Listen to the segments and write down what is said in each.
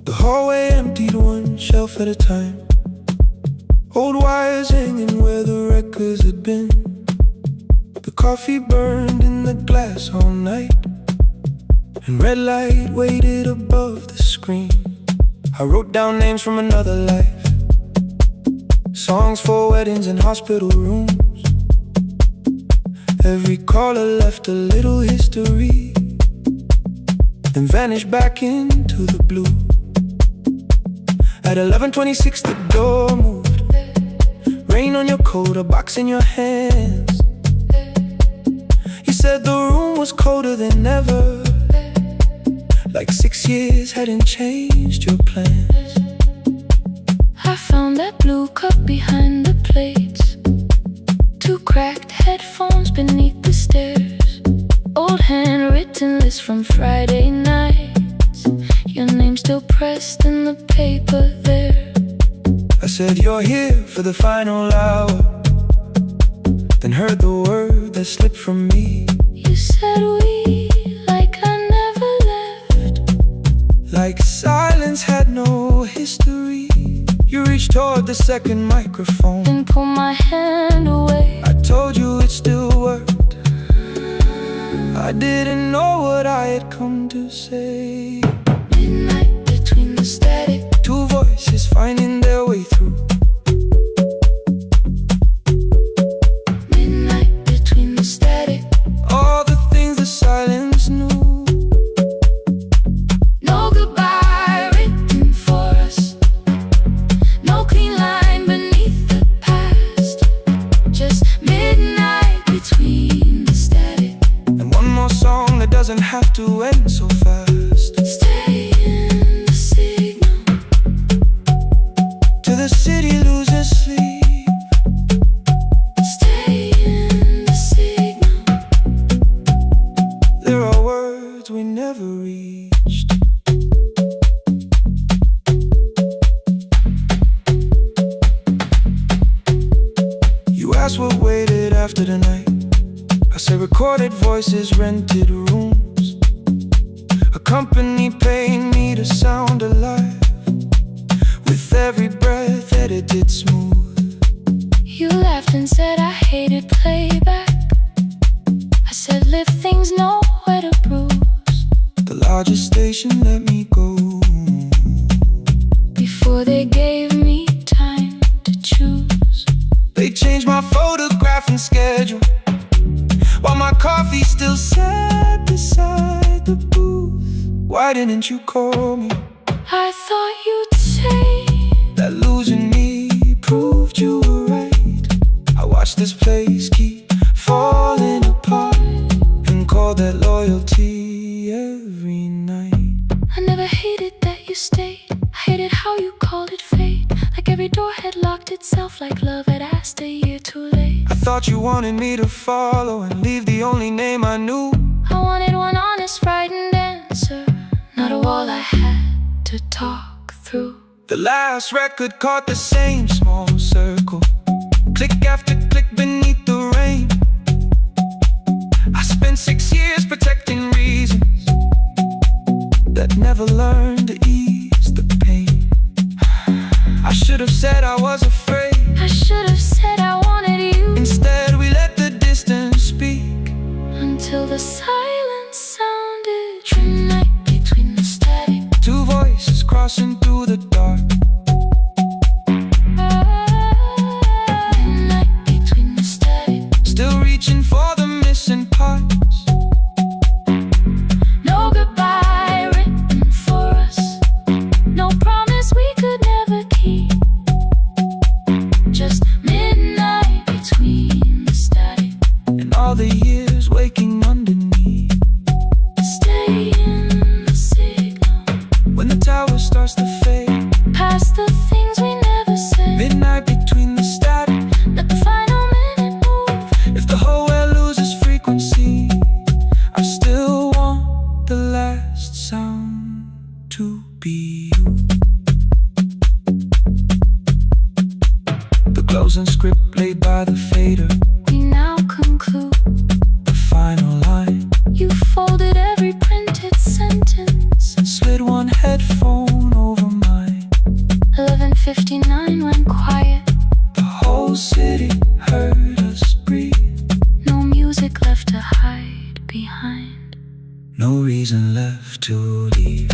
The hallway emptied one shelf at a time. Old wires hanging where the records had been. The coffee burned in the glass all night, and red light waited above the screen. I wrote down names from another life, songs for weddings and hospital rooms. Every caller left a little history, then vanished back into the blue. At 11:26 the door moved. Rain on your coat, a box in your hands. You said the room was colder than ever, like 6 years hadn't changed your plans. I found that blue cup behind the plates, 2 cracked headphones beneath the stairs, old handwritten list from Friday nights, your name still pressed in the paper there. I said you're here for the final hour, then heard the word that slipped from me. You said we, like I never left, like silence had no history. You reached toward the second microphone, then pulled my hand away. I told you it still worked. I didn't know what I had come to say. Midnight between the static, 2 voices finding their way through. midnight between the static. All the things the silence knew. No goodbye written for us, no clean line beneath the past, just midnight between the static. And one more song that doesn't have to end so fast. Stay in the signal, Till the city loses sleep. stay in the signal. There are words we never reached. You asked what waited after the night. I say recorded voices, rented rooms, a company paying me to sound alive, with every breath edited smooth. You laughed and said I hated playback. I said live things nowhere to bruise, The largest station let me go. before they gave me time to choose. They changed my photograph and schedule, while my coffee still sat beside the booth. Why didn't you call me? I thought you'd say That losing me proved you were right. I watched this place keep falling apart, and called that loyalty every night. I never hated that you stayed. I hated how you called it fate, like every door had locked itself, like love had asked a year too late. I thought you wanted me to follow and leave the only name I knew. I wanted one honest, frightened answer, not a wall I had to talk through. The last record caught the same small circle, click after click beneath the rain. I spent 6 years protecting reasons that never learned to ease the pain. I should have said I was afraid. I should have said I wanted you. Instead we let the distance speak, Until the silence sounded. Midnight between the static, 2 voices crossing through the dark. midnight between script laid by the fader. We now conclude the final line. You folded every printed sentence And slid one headphone over mine. 11:59 went quiet. The whole city heard us breathe. No music left to hide behind. No reason left to leave.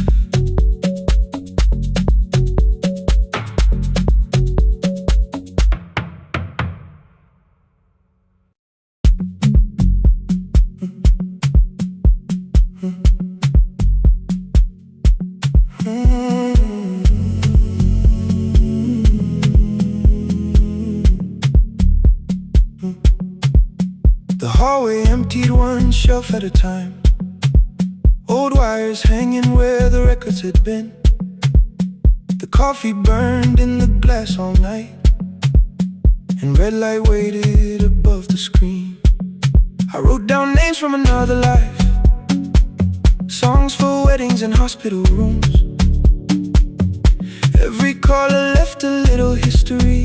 The hallway emptied one shelf at a time. Old wires hanging where the records had been. The coffee burned in the glass all night, and red light waited above the screen. I wrote down names from another life, songs for weddings and hospital rooms. Every caller left a little history,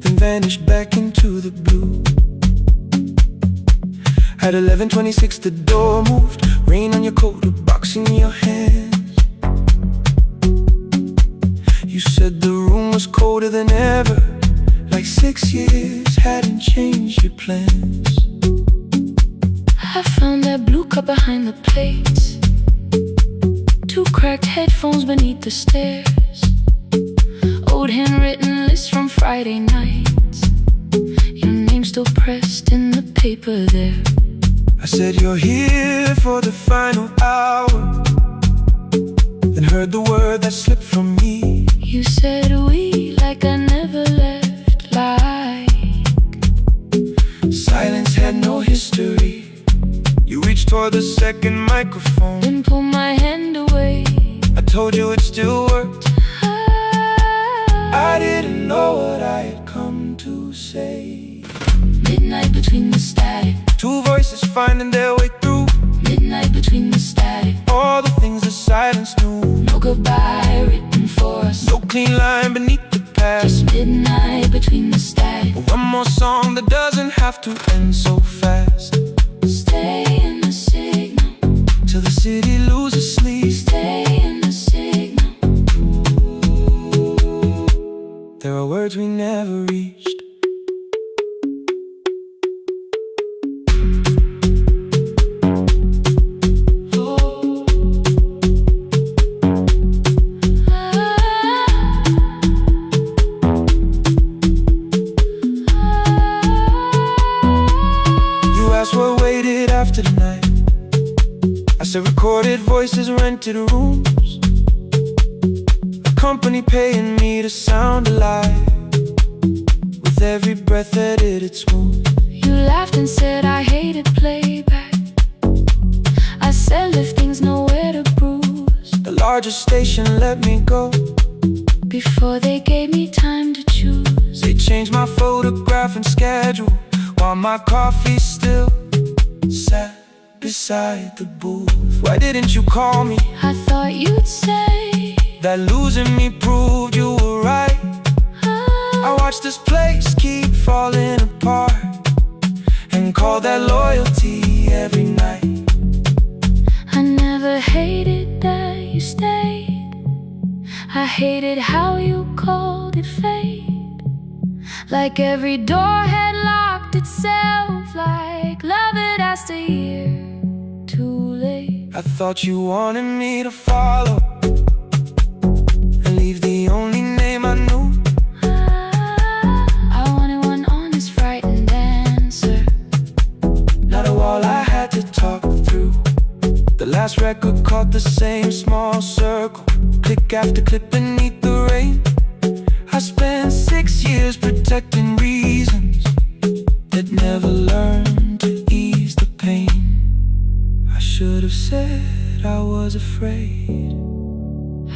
then vanished back into the blue. At 11:26 the door moved. Rain on your coat, a box in your hands. You said the room was colder than ever, like 6 years hadn't changed your plans. I found that blue cup behind the plates, 2 cracked headphones beneath the stairs, old handwritten lists from Friday nights, your name still pressed in the paper there. I said you're here for the final hour, then heard the word that slipped from me. You said we like I never left, like silence had no history. You reached toward the second microphone, then pulled my hand away. I told you it still worked. I didn't know what I had come to say. Midnight between the static, 2 voices finding their way through. midnight between the static, All the things the silence knew. no goodbye written for us, No clean line beneath the past. just midnight between the static. One more song that doesn't have to end so fast. Stay in the signal, Till the city loses sleep. stay in the signal. There are words we never reached. What waited after the night? I said recorded voices, rented rooms, a company paying me to sound alive, with every breath edited smooth. You laughed and said I hated playback. I said lifting's nowhere to bruise. The largest station let me go Before they gave me time to choose. They changed my photograph and schedule, while my coffee still sat beside the booth. Why didn't you call me? I thought you'd say that losing me proved you were right. I watched this place keep falling apart, and call that loyalty every night. I never hated that you stayed. I hated how you called it fate. Like every door had locked itself, like love had asked a year too late. I thought you wanted me to follow and leave the only name I knew. I wanted one honest, frightened answer, not a wall I had to talk through. The last record caught the same small circle, click after click beneath the rain. I spent 6 years protecting reasons that never learned to ease the pain. I should have said I was afraid.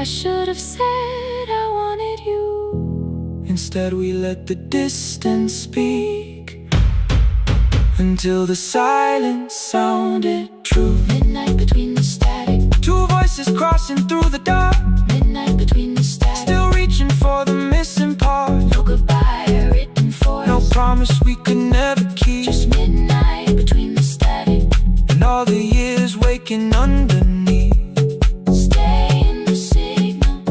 I should have said I wanted you. Instead we let the distance speak, until the silence sounded true. Midnight between the static, 2 voices crossing through the dark, midnight between the static, still reaching for the missing part. no goodbye written for promise we could never keep. Just midnight between the static and all the years waking underneath. Stay in the signal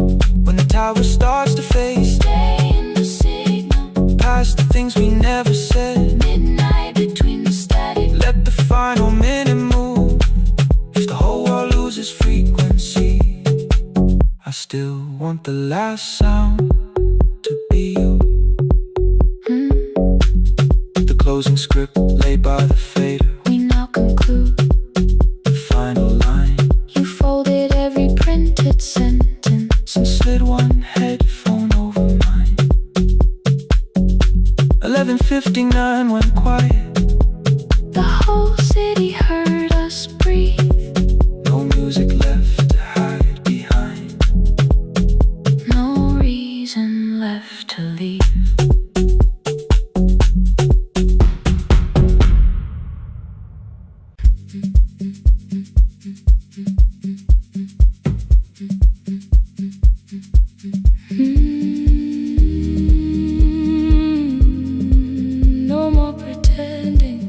When the tower starts to fade, stay in the signal past the things we never said. Midnight between the static Let the final minute move. If the whole world loses frequency, I still want the last sound to be you. The closing script laid by the fader. We now conclude The final line. You folded every printed sentence And slid one headphone over mine. 11:59 went quiet. The whole city heard us breathe. No music left to hide behind. No reason left to leave. No more pretending.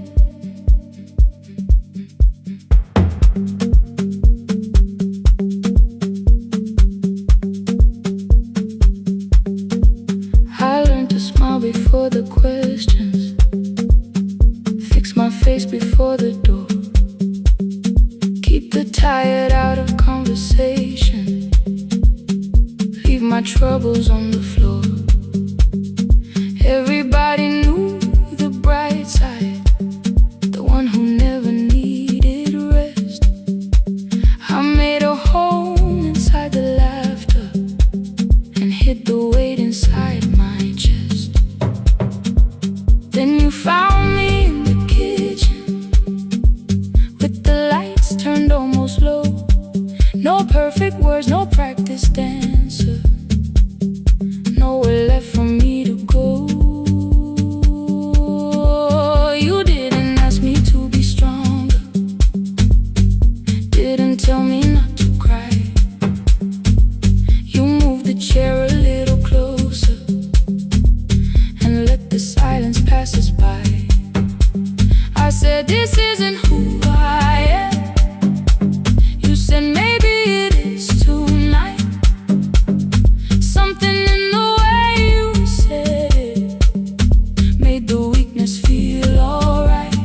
I learned to smile before the questions, fix my face before the door, keep the tired out of conversation, leave my troubles on the floor. Everybody knew the bright side, the one who never needed rest. I made a home inside the laughter and hid the weight inside my chest. Then you found me in the kitchen with the lights turned almost low. No perfect words, no practice dancer, nowhere left for me to go. You didn't ask me to be stronger, didn't tell me not to cry. You moved the chair a little closer and let the silence pass us by. I said, this isn't who I am. You said, maybe it is tonight. Something in the way you said it made the weakness feel alright.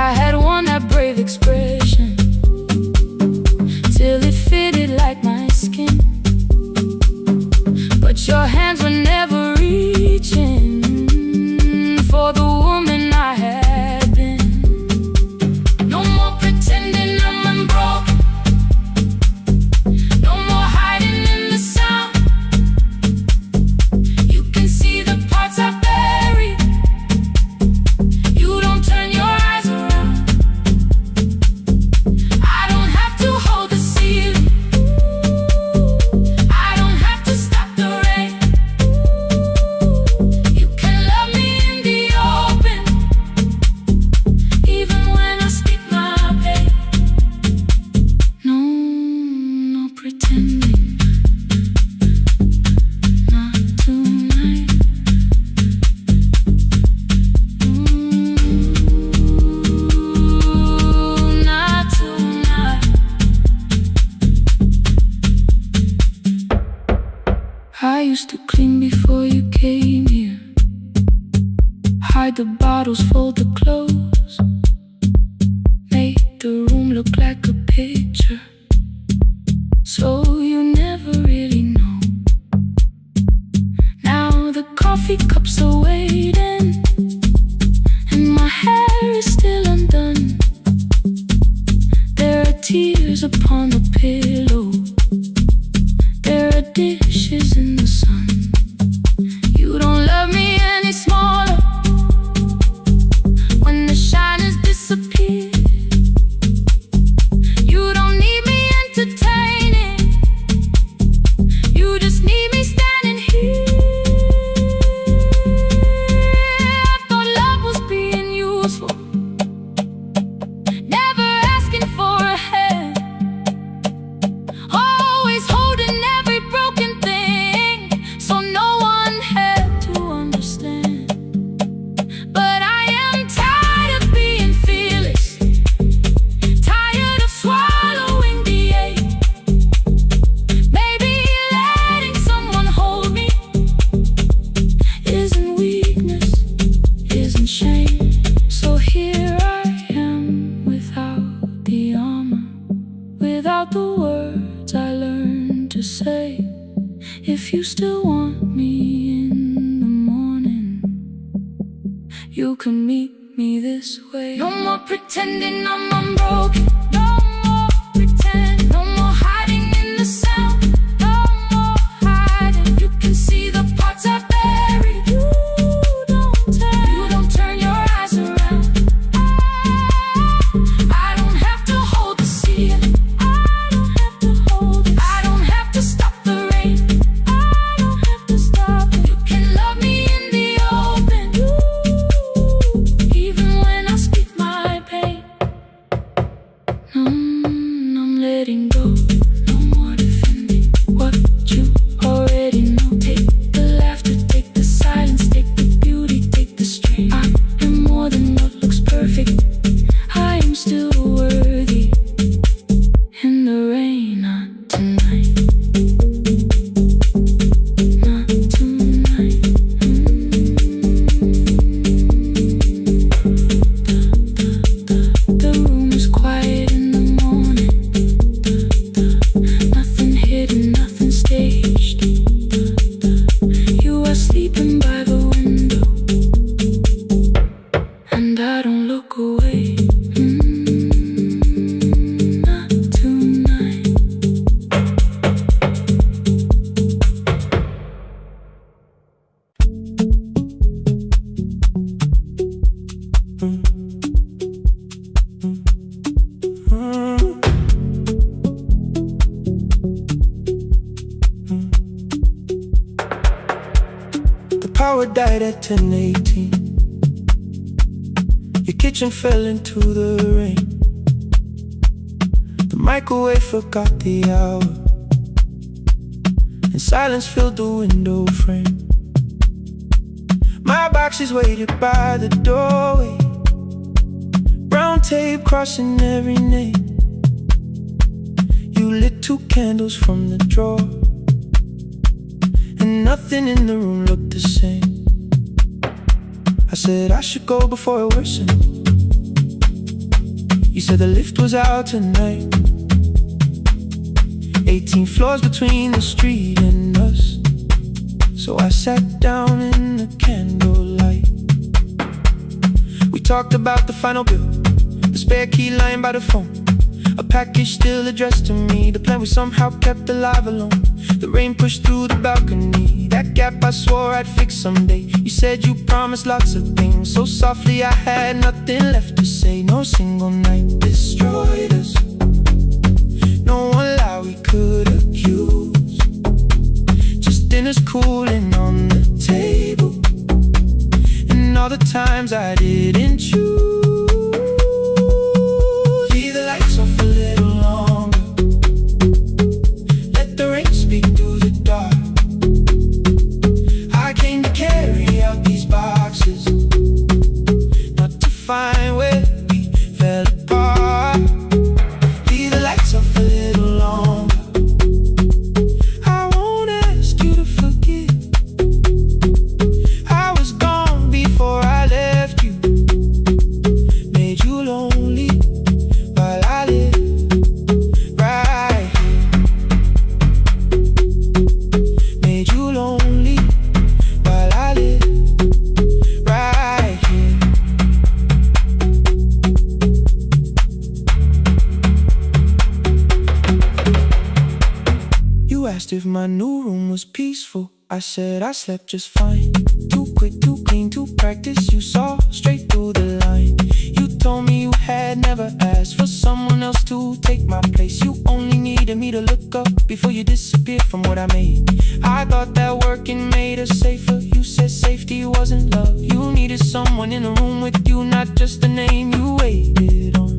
I had worn that brave expression till it fitted like my skin, but your hands were never reaching for the woman I had been. No more pretending I'm unbroken, no more hiding in the sound. You can see the parts I buried. You don't turn your eyes around. I don't have to hold the ceiling, I don't have to stop the rain. You can love me in the open, even when I speak my pain. No, no pretending, not tonight. Not tonight. I used to clean before you came here, hide the bottles, fold the clothes, make the room look like a picture, so you never really know. Now the coffee cups are waiting and my hair is still undone. There are tears upon the pillow, there are dishes in the sun. You don't love me any smaller when the shine has disappeared. You don't need me entertaining, you just need me standing here. you can meet me this way. No more pretending I'm unbroken. No more pretend. No more hiding in the sound. No more hiding. You can see the parts I buried. You don't turn your eyes around. I don't have to hold the ceiling. I don't have to hold it. I don't have to stop the rain. I don't have to stop it. You can love me in the open, even when I speak my pain. I'm letting go. No more defending what you already know. Take the laughter, take the silence, take the beauty, take the strain. I am more than what looks perfect. I am still worthy. In the rain, not tonight. Not tonight. The room is quiet in the morning. Nothing hidden, nothing staged. You are sleeping by the window, and I don't look away. Not tonight. The power died at 10:18. Your kitchen fell into the rain. The microwave forgot the hour, and silence filled the window frame. My boxes waited by the doorway, brown tape crossing every name. You lit 2 candles from the drawer, and nothing in the room looked the same. I said I should go before it worsened. You said the lift was out tonight. 18 floors between the street and us. So I sat down in the candlelight. We talked about the final bill, the spare key lying by the phone, a package still addressed to me, the plan we somehow kept alive alone. The rain pushed through the balcony, that gap I swore I'd fix someday. You said you promised lots of things, so softly I had nothing left to say. No single night destroyed us, no one lie we could accuse. Just dinners cooling on the table, and all the times I didn't choose. Leave the lights off a little longer, let the rain speak through the dark. I came to carry out these boxes, not to find where we fell apart. Leave the lights off a little longer. I won't ask you to forgive. I was gone before I left you, made you lonely while I live right here. Made you lonely while I live right here. You asked if my new room was peaceful. I said I slept just fine. Too quick, too clean, too practiced. You saw straight through the line. You told me you had never asked for someone else to take my place. You only needed me to look up before you disappeared from what I made. I thought that working made us safer. You said safety wasn't love. You needed someone in the room with you, not just the name you waited on.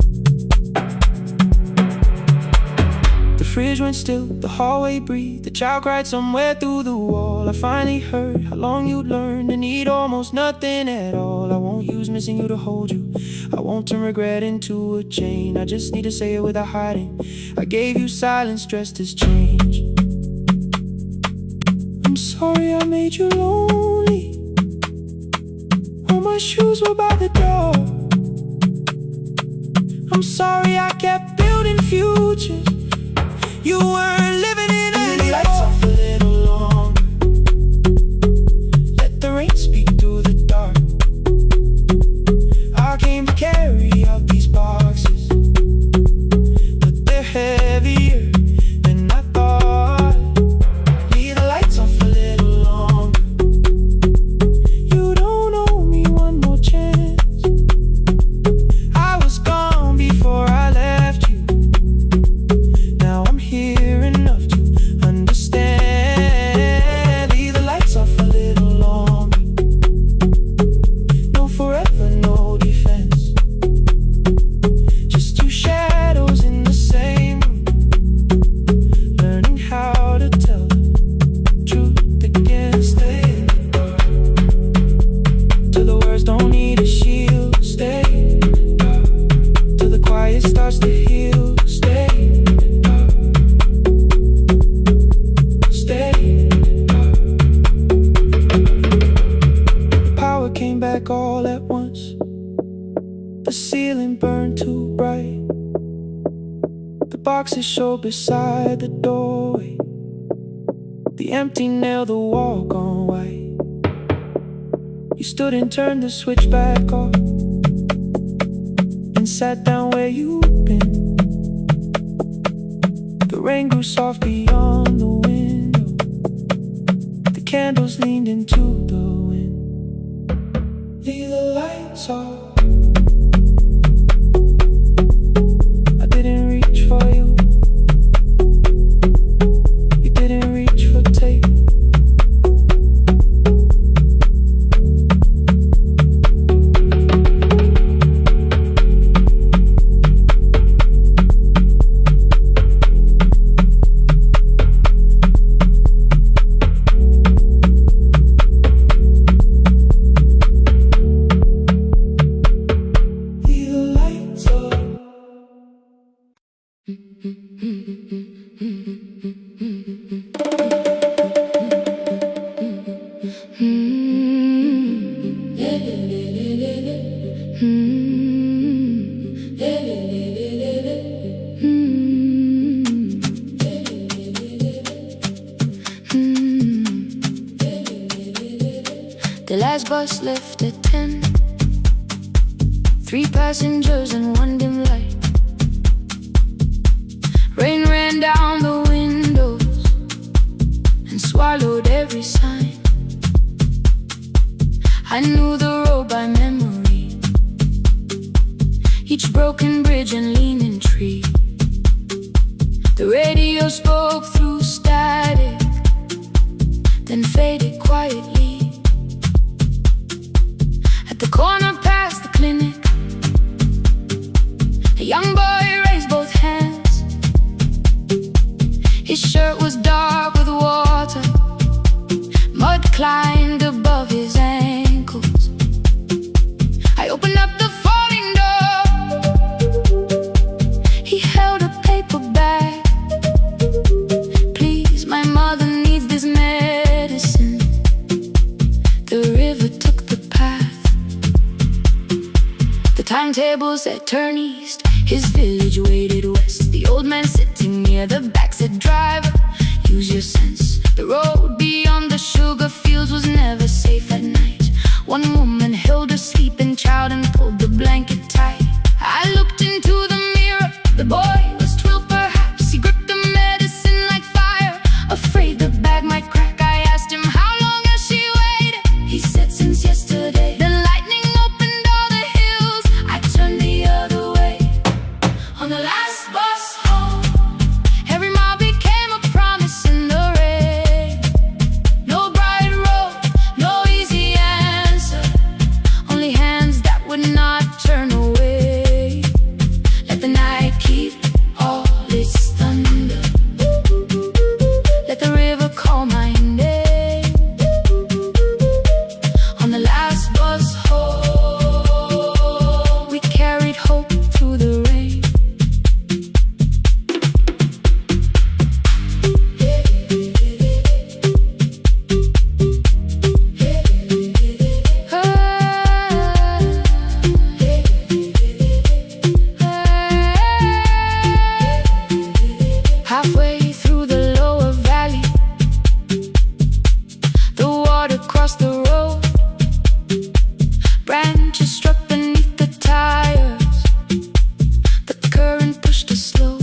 The fridge went still, the hallway breathed, the child cried somewhere through the wall. I finally heard how long you'd learned to need almost nothing at all. I won't use missing you to hold you, I won't turn regret into a chain. I just need to say it without hiding. I gave you silence dressed as change. I'm sorry I made you lonely. All my shoes were by the door. I'm sorry I kept building futures you weren't living in anymore. The lights off a little longer, let the rain speak through the dark. don't need a shield. Stay till the quiet starts to heal. Stay, stay. The power came back all at once. The ceiling burned too bright. The boxes showed beside the doorway. The empty nail, the wall gone white. You stood and turned the switch back off and sat down where you'd been. The rain grew soft beyond the window. The candles leaned into the wind. Leave the lights off. I didn't reach for you. You didn't reach for tape. The last bus left at 10. 3 passengers and 1 dim light. Rain ran down the windows and swallowed every sign. I knew the road by memory, each broken bridge and leaning tree. The radio spoke through static, then faded quietly. At the corner past the clinic, a young boy raised both hands. His shirt was dark with water, mud climbed above his ankles. I opened up the folding door. He held a paper bag. Please, my mother needs this medicine. The river took the path. The timetable said turn east. His village waited west. The old man sitting near the back said, driver, use your sense. The road beyond the sugar fields was never safe at night. One woman held her sleeping child and pulled the blanket tight. I looked into the mirror. The boy was 12 perhaps. He gripped the medicine like fire, afraid the bag might crack. I asked him, how long has she waited? He said, since yesterday. Then lightning opened all the hills. I turned the other way. On the last bus home, every mile became a promise in the rain. No bright road, no easy answer, only hands that would not turn away. Let the night keep all its thunder. Let the river call my name. On the last bus home, we carried hope through the rain. Halfway through the lower valley, the water crossed the road. Branches struck beneath the tires. The current pushed us slow.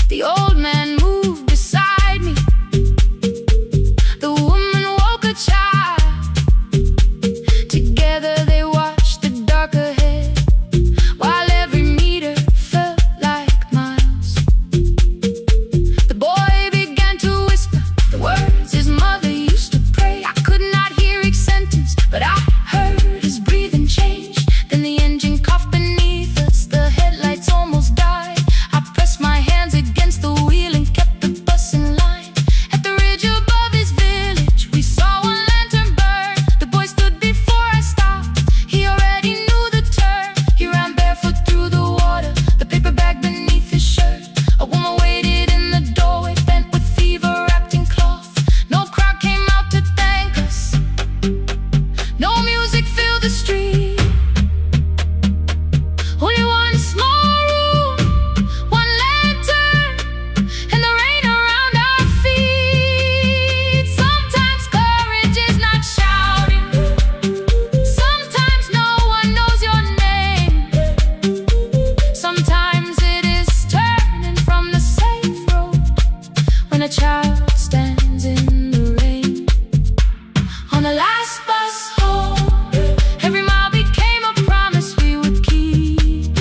The old man moved beside me. The woman woke a child. Together they watched the dark ahead, while every meter felt like miles. The boy began to whisper the words his mother used to pray. I could not hear each sentence, but I heard music filled the street. Only one small room, one lantern, and the rain around our feet. Sometimes courage is not shouting. Sometimes no one knows your name. Sometimes it is turning from the safe road when a child stands in the rain. On the last bus home, every mile became a promise we would keep.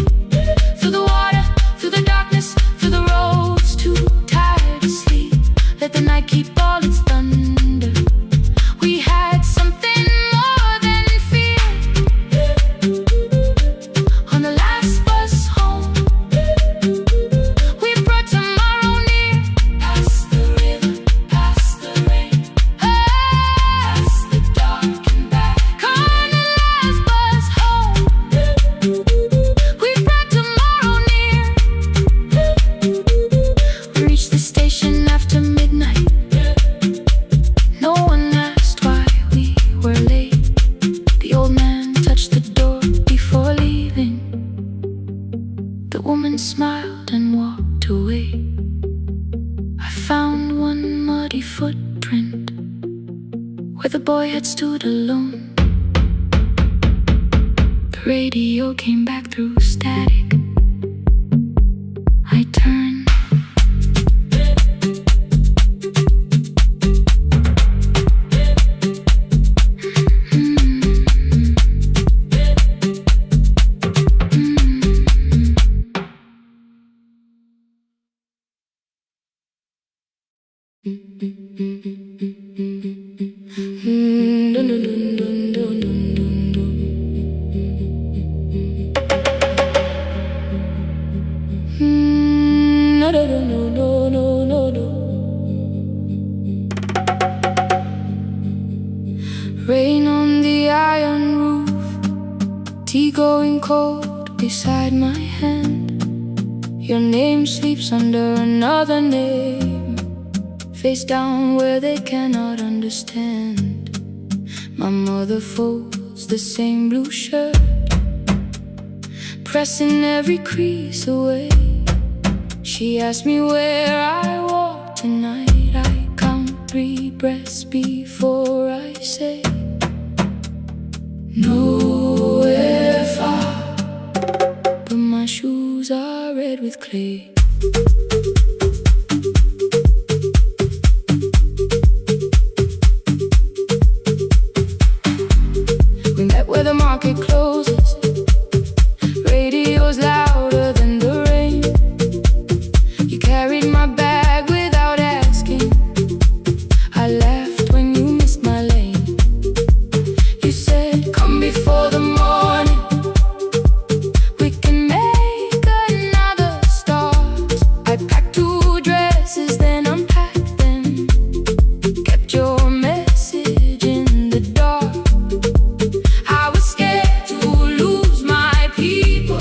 Through the water, through the darkness, through the roads too tired to sleep. Let the night keep all its thunder. We had something more than fear. On the last bus home, we brought tomorrow near. Past the river, past the rain, past the dark and back. On the last bus home, we brought tomorrow near. We reached the station after midnight. No one asked why we were late. The old man touched the door before leaving. The woman smiled and walked away. I found one muddy footprint where the boy had stood alone. The radio came back through static. I turned. Rain on the iron roof, tea going cold beside my hand. Your name sleeps under another name, face down where they cannot understand. My mother folds the same blue shirt, pressing every crease away. She asked me where I walk tonight. I count 3 breaths before I say nowhere far, but my shoes are red with clay. We met where the market closes. Radio's louder than the rain. You carried my bag without asking. I laughed when you missed my lane. You said, come before the morning, we can make another start. I packed 2 dresses, then unpacked them, kept your message in the dark. I was scared to lose my people.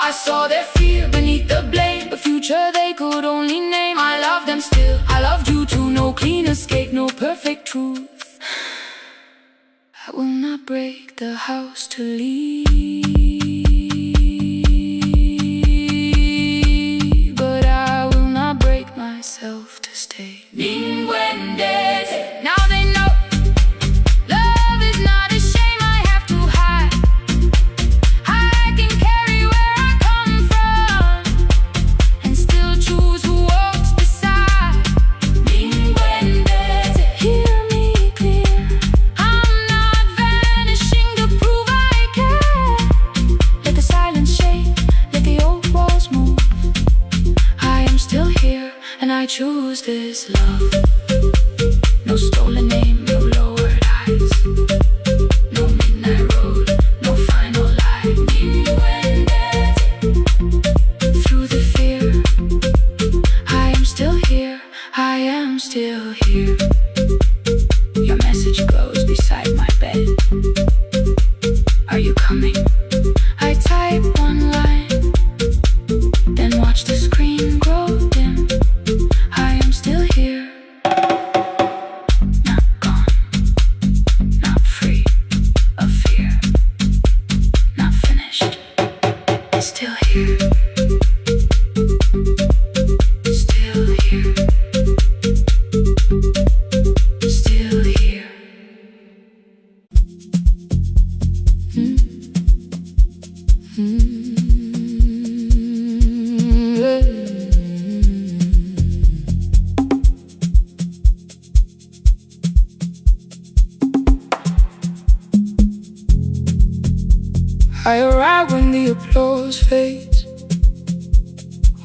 I saw their fear beneath the blame. The future they could only name. I love them still, I loved you too. No clean escape, no perfect truth. I will not break the house to leave, but I will not break myself to stay. Now they know love is not a shame I have to hide. I can carry where I come from and still choose who walks beside. Hear me clear, I'm not vanishing to prove I care. Let the silence shake, let the old walls move. I am still here and I choose this love. No stolen name, no lowered eyes, no midnight road, no final lie. Through the fear, I am still here, I am still here. Your message glows beside my bed. Are you coming? I type one line, then watch the screen grow dim. I am still here. Not gone, not free of fear, not finished, still here, still here, still here. I arrive when the applause fades,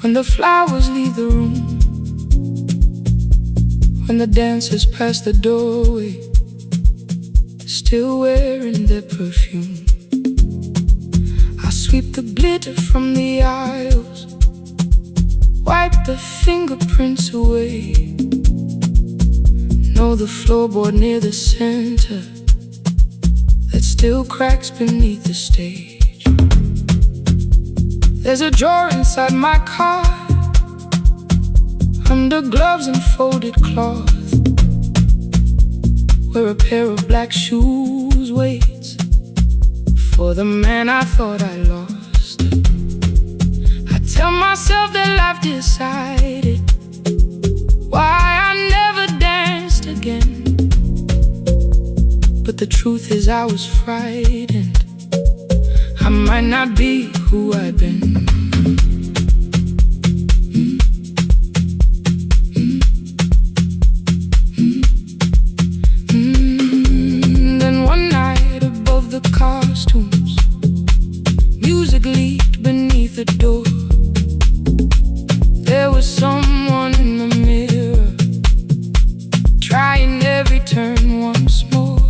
when the flowers leave the room, when the dancers pass the doorway, still wearing their perfume. I sweep the glitter from the aisles, wipe the fingerprints away. Know the floorboard near the center that still cracks beneath the stage. There's a drawer inside my car, under gloves and folded cloth, where a pair of black shoes waits for the man I thought I lost. I tell myself that life decided why I never danced again, but the truth is I was frightened. I might not be who I've been. Then one night above the costumes, music leaked beneath the door. There was someone in the mirror, trying every turn once more.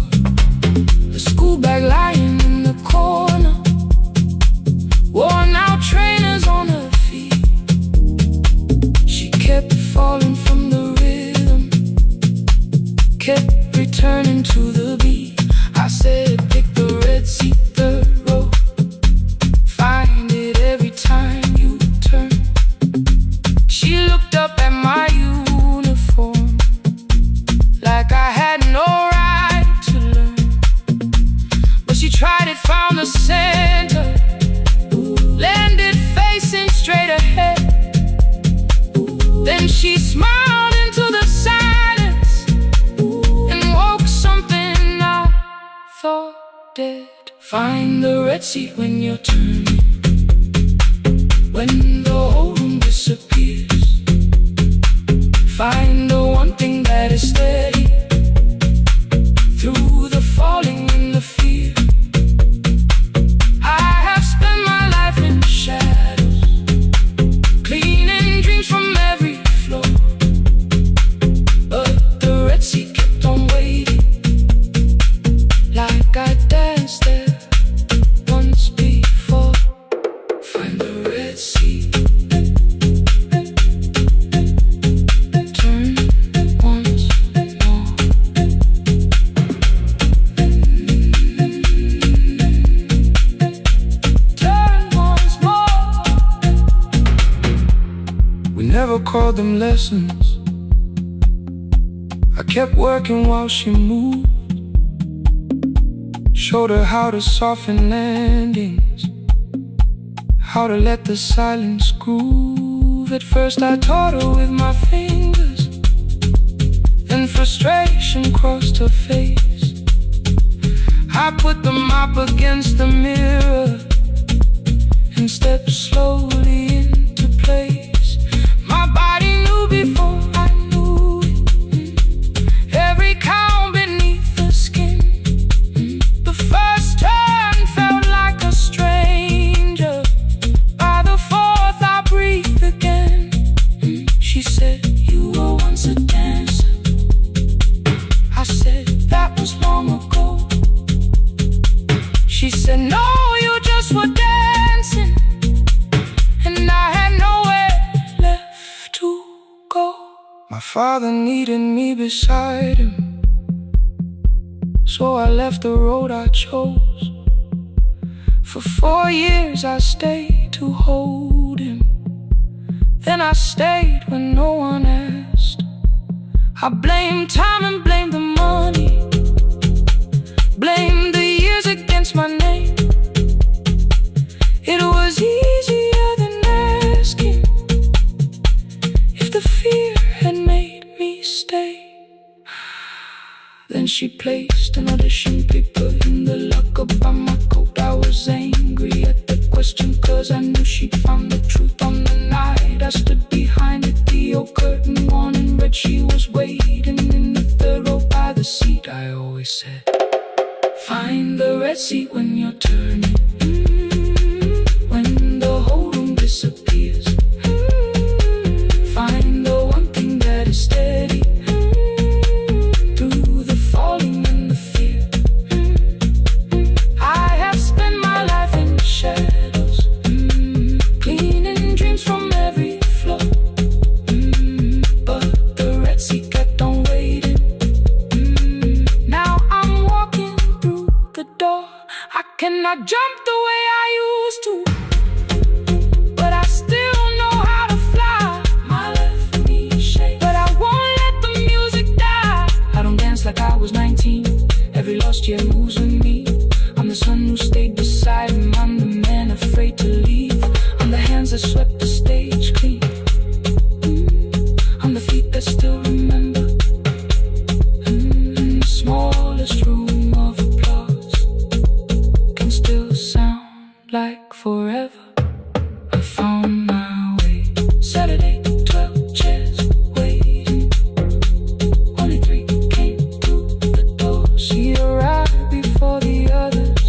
A school bag lying in the corner, worn out trainers on her feet. She kept falling from the rhythm, kept returning to the beat. I said, pick the red seat, third row, find it every time you turn. She looked up at my uniform like I had no right to learn, but she tried it, found the center, landed facing straight ahead. Then she smiled into the silence and woke something I thought dead. Find the red seat when you're turning, when the whole room disappears. Find the one thing that is steady through the falling and the fear. I have spent my life in shadows, cleaning dreams from every floor, but the red seat kept on waiting, like I danced there once before. Find the red seat, turn once more. Turn once more. never called them lessons. I kept working while she moved. Showed her how to soften landings, how to let the silence groove. At first I taught her with my fingers, then frustration crossed her face. I put the mop against the mirror and stepped slowly into place. My body knew before I knew it, every count beneath the skin. The first turn felt like a stranger. By the fourth I breathed again. She said, "You were once a dancer." I said, "That was long ago." She said, "No, you just were dancing." And I had nowhere left to go. My father needed me beside him, so I left the road I chose. For 4 years I stayed to hold him. Then I stayed when no one asked. I blamed time and blamed the money, blamed the years against my name. It was easier than asking if the fear had made me stay. Then she placed an audition paper in the locker by my coat. I was angry at the question, cause I knew she'd found the truth on the night I stood behind it. The old curtain worn in red, she was waiting in the third row by the seat. I always said, find the red seat when you're turning, when the whole room disappears. Find the one thing that is steady through the falling and the fear. I have spent my life in the shadows, cleaning dreams from every floor. But the red seat kept on waiting. Now I'm walking through the door. I cannot jump the way I used to, but I still know how to fly. My left knee shakes, but I won't let the music die. I don't dance like I was 19. Every lost year moves with me. I'm the son who stayed beside him. I'm the man afraid to leave. I'm the hands that swept the stage clean. I'm the feet that still remember. In the smallest room of applause can still sound like forever. I found my way. Saturday, 12 chairs waiting. Only 3 came through the door. She arrived before the others,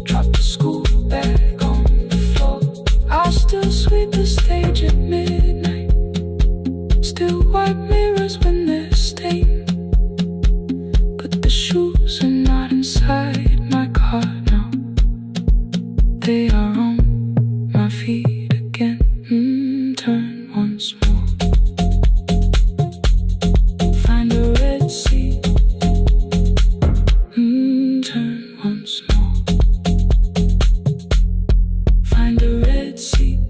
dropped the school bag on the floor. I'll still sweep the stage at midnight, still wipe mirrors when they're stained. But the shoes are not inside my car now. They are on my feet again. Turn once more. Find a red seat. Turn once more. Find a red seat.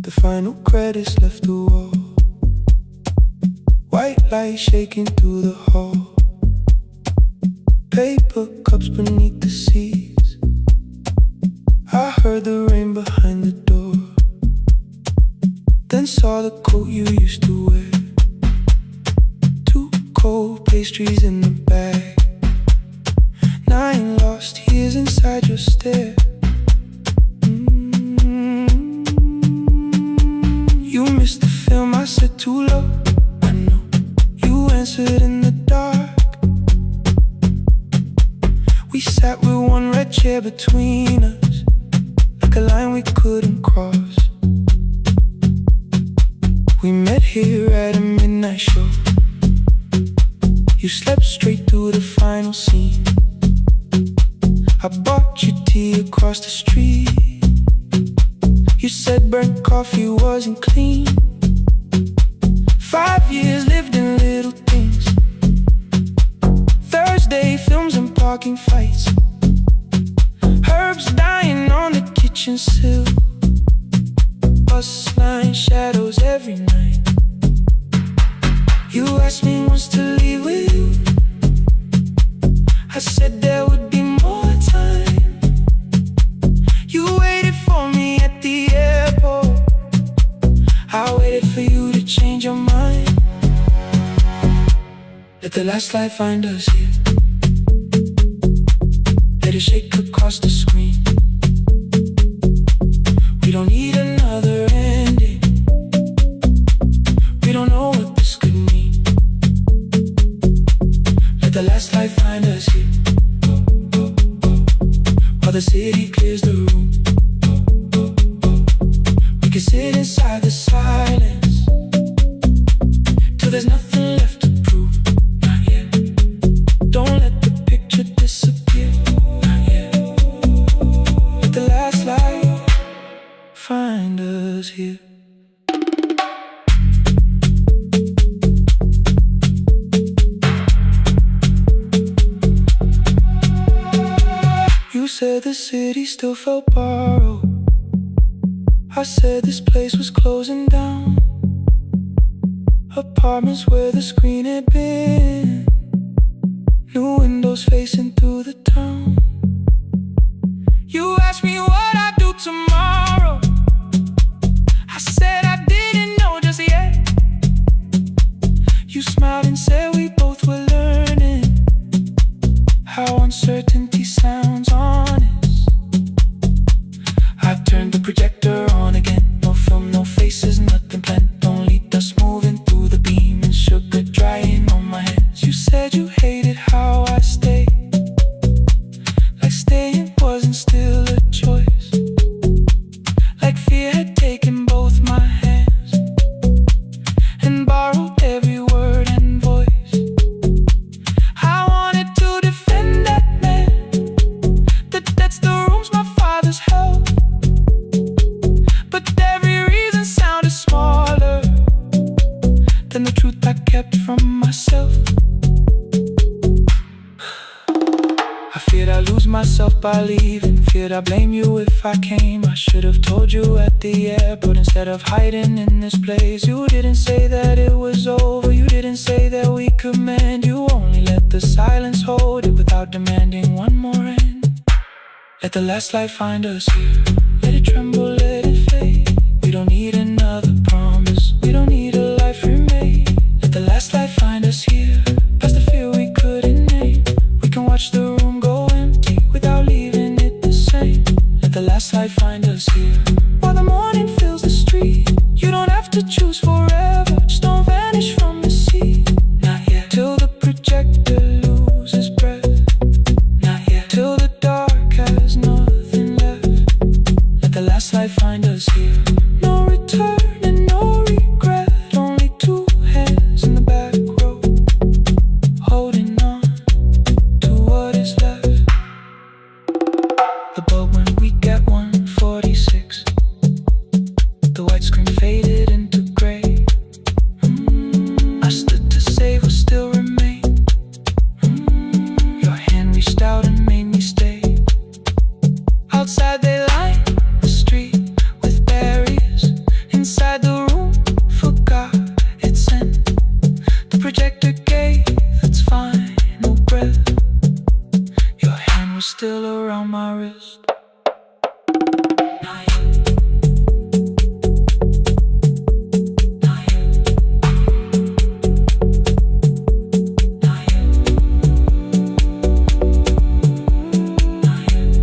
The final credits left the wall, white light shaking through the hall. Paper cups beneath the seats. I heard the rain behind the door, then saw the coat you used to wear. 2 cold pastries in the bag, 9 lost years inside your stare. You missed the film, I said too low. I know you answered in the dark. We sat with one red chair between us, like a line we couldn't cross. We met here at a midnight show. You slept straight through the final scene. I bought you tea across the street. You said burnt coffee wasn't clean. 5 years lived in little things. Thursday films and parking fights. Herbs dying on the kitchen sill. Bus line shadows every night. You asked me once to leave with you. I said there would be more time. You waited for me at the airport. I waited for you to change your mind. Let the last light find us here. Let it shake across the screen. We don't need another ending. We don't know what this could mean. Let the last light find us here. While the city clears the room, we can sit inside the silence till there's nothing left to prove. Not yet. Don't let the picture disappear. Not yet. Let the last light find us here. You said the city still felt borrowed. I said this place was closing down. Apartments where the screen had been. New windows facing through the town. You asked me what I'd do tomorrow. I said I didn't know just yet. You smiled and said we both were learning how uncertainty sounds honest. I've turned the projector on again. No film, no faces, nothing planned. Only dust moving through the beam and sugar drying on my hands. You said you hated how I stayed, like staying wasn't still a choice. Like fear had taken both my hands and borrowed every word and voice. I wanted to defend that man, that's the rooms my father's held. But every reason sounded smaller than the truth I kept from myself. I feared I'd lose myself by leaving. Feared I'd blame you if I came. I should have told you at the airport instead of hiding in this place. You didn't say that it was over. You didn't say that we could mend. You only let the silence hold it without demanding one more end. Let the last light find us here. Let it tremble, let it fade. We don't need another promise. We don't need a life remade. Let the last light find us here. Past the fear we couldn't name. We can watch the room go empty without leaving it the same. Let the last light find us here. While the morning fills the street, you don't have to choose forever. Just don't vanish from the sea. Not yet. Till the projector loses breath. Not yet. Till the dark has nothing left. Let the last light find us here. No return and no regret. Only two hands in the back row, holding on to what is left. The bulb went weak at 1:46. The white screen faded into gray. I stood to save what still remained. Your hand reached out and made me stay. Outside they lined the street with barriers. Inside the room forgot its scent. The projector gave its final breath. Your hand was still around my wrist. Not yet. Not yet. Not yet. Not yet.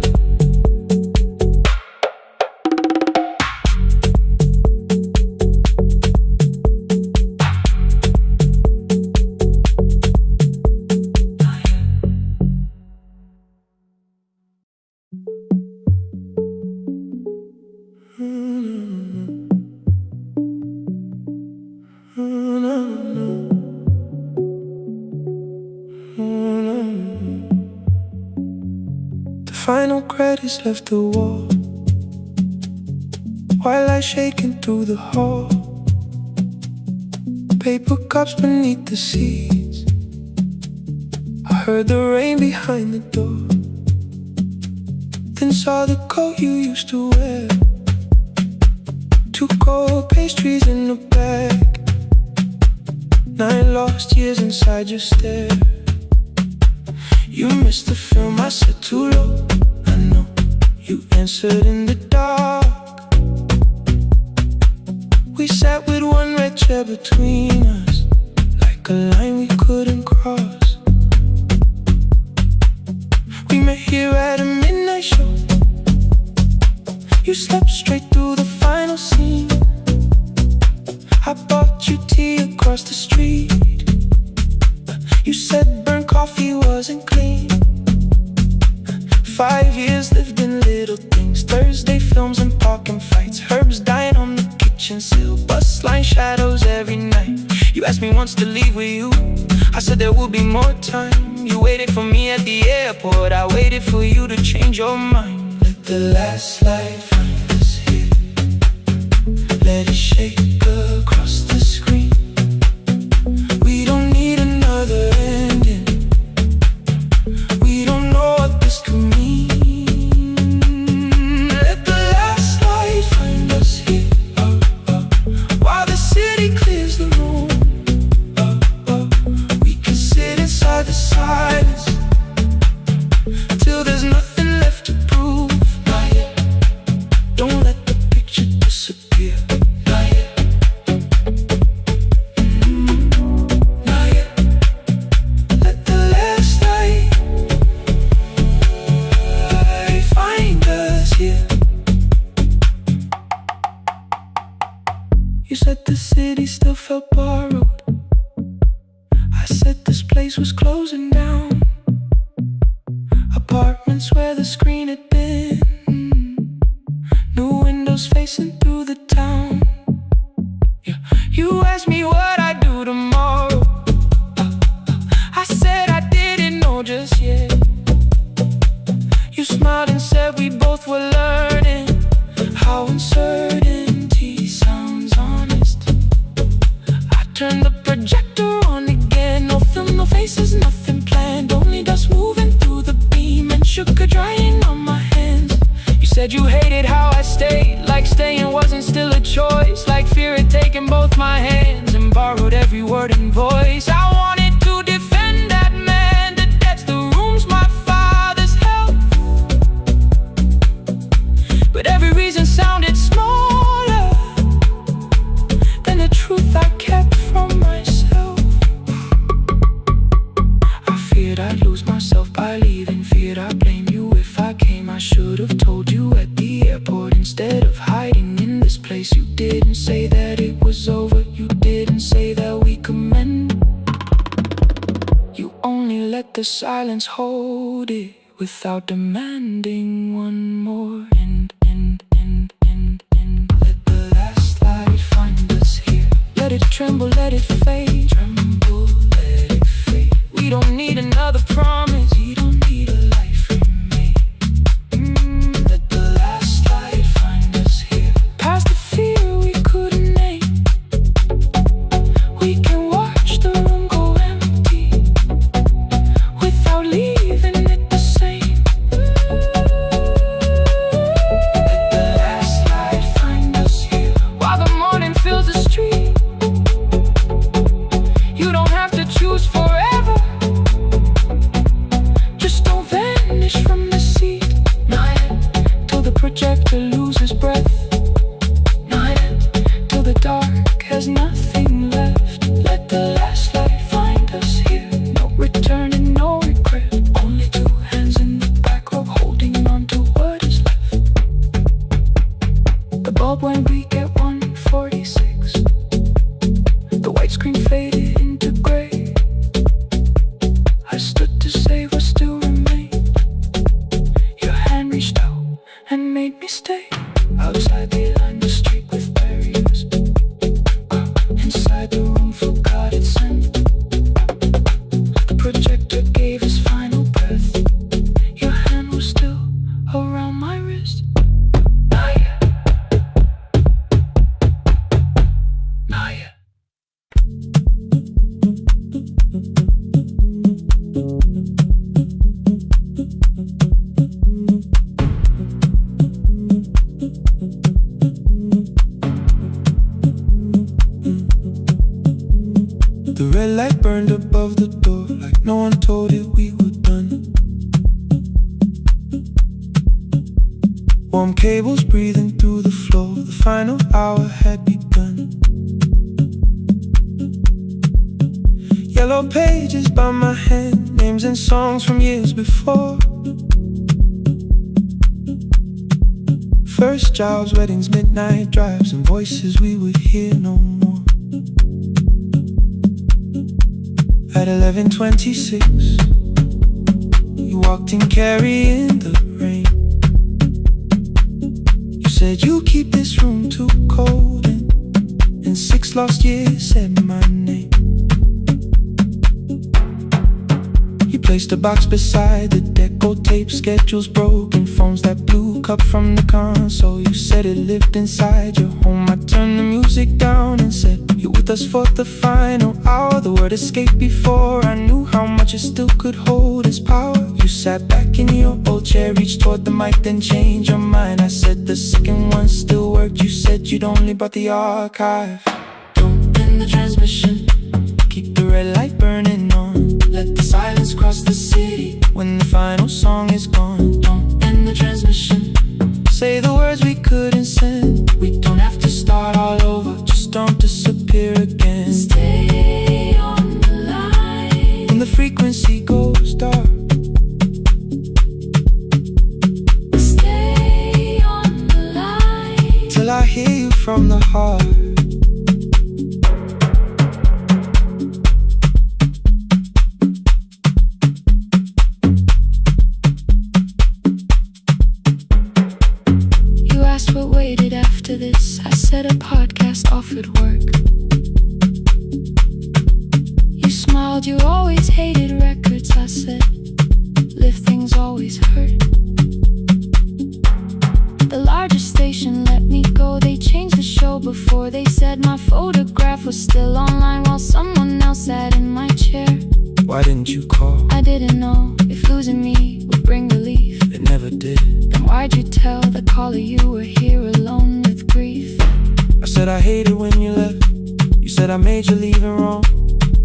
The final credits left the wall. Twilight shaking through the hall, paper cups beneath the seats. I heard the rain behind the door, then saw the coat you used to wear. 2 cold pastries in a bag, 9 lost years inside your stare. You missed the film, I said too low. I know you answered in the dark. We sat with one red chair between us, like a line we couldn't cross. We met here at a midnight show. You slept straight through the final scene. I bought you tea across the street. You said burnt coffee wasn't clean. 5 years lived in little things, Thursday films and parking fights, herbs dying on the kitchen sill, bus line shadows every night. You asked me once to leave with you, I said there would be more time. You waited for me at the airport, I waited for you to change your mind. Let the last light find us here, let it shake across the screen. We don't need another ending, we don't know what this could mean. Let the last light find us here, while the city clears the room. We can sit inside the silence till there's nothing left to prove. Not yet. Don't let the picture disappear. Not yet. Not yet. Let the last light find us here. You said the city still felt borrowed. I said this place was closing down. Apartments where the screen had been, new windows facing through the town. Yeah. You asked me what I'd do tomorrow. I said I didn't know just yet. You smiled and said we both were learning how uncertainty sounds honest. I turned the projector on again, no film, no faces, nothing planned, only dust moving through the beam and sugar drying on my hands. You said you hated how I stayed, like staying wasn't still a choice, like fear had taken both my hands and borrowed every word and voice. I wanted to defend that man, the debts, the rooms my fathers held, but every reason sounded smaller than the truth I kept from myself. I feared I'd lose myself by leaving, feared I'd blame you if I came. I should have told you at the airport instead of hiding in this place. You didn't say that it was over, you didn't say that we could mend. You only let the silence hold it without demanding one more. Let the last light find us here, let it tremble, let it fade. Tremble, let it fade. We don't need another promise, we don't need a life remade. Let the last light find us here, past the fear we couldn't name. We can watch the room go empty without leaving it the same. Let the last light find us here, while the morning fills the street. You don't have to choose forever, just don't vanish from the seat. Not yet. Till the projector loses breath. Not yet. Till the dark has nothing left. Let the last light find us here, no return and no regret, only 2 hands in the back row holding on to what is left. The bulb went weak at 1:46. The white screen faded into gray. I stood to save what still remained. Your hand reached out and made me stay. Outside they lined the street with barriers. Inside the room forgot its scent. The projector gave his final breath. Your hand was still around my wrist. Not yet. above the door, like no one told it we were done. Warm cables breathing through the floor, the final hour had begun. Yellow pages by my hand, names and songs from years before. First jobs, weddings, midnight drives, and voices we would hear no more. At 11:26, you walked in carrying the rain. You said you keep this room too cold, and in 6 lost years said my name. You placed a box beside the deco tape, schedules broken, phones that blew, cup from the console. You said it lived inside your home. I turned the music down and said, you're with us for the final hour. The word escaped before I knew how much it still could hold its power. You sat back in your old chair, reached toward the mic, then changed your mind. I said the second one still worked. You said you'd only brought the archive. Don't end the transmission, keep the red light burning on. Let the silence cross the city when the final song is gone. Don't end the transmission, say the words we couldn't send. We don't have to start all over, just don't disappear again. Stay on the line when the frequency goes dark. Stay on the line till I hear you from the heart. What waited after this? I said a podcast offered work. You smiled, you always hated records. I said, live things always hurt. The largest station let me go. They changed the show before they said my photograph was still online while someone else sat in my chair. Why didn't you call? I didn't know if losing me would bring relief. It never did. Then why'd you tell the caller you were here alone with grief? I said I hated when you left. You said I made you leaving wrong,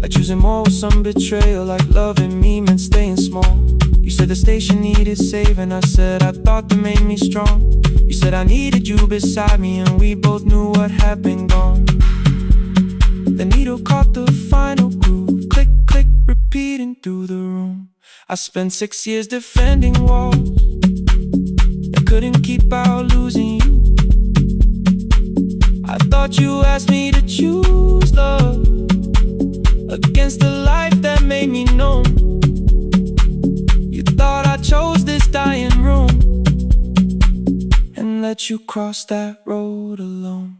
like choosing more with some betrayal, like loving me meant staying small. You said the station needed saving. I said I thought that made me strong. You said I needed you beside me, and we both knew what had been gone. The needle caught the final groove, click, click, repeating through the room. I spent 6 years defending walls that couldn't keep out losing you. I thought you asked me to choose love against the life that made me numb. You thought I chose this dying room and let you cross that road alone.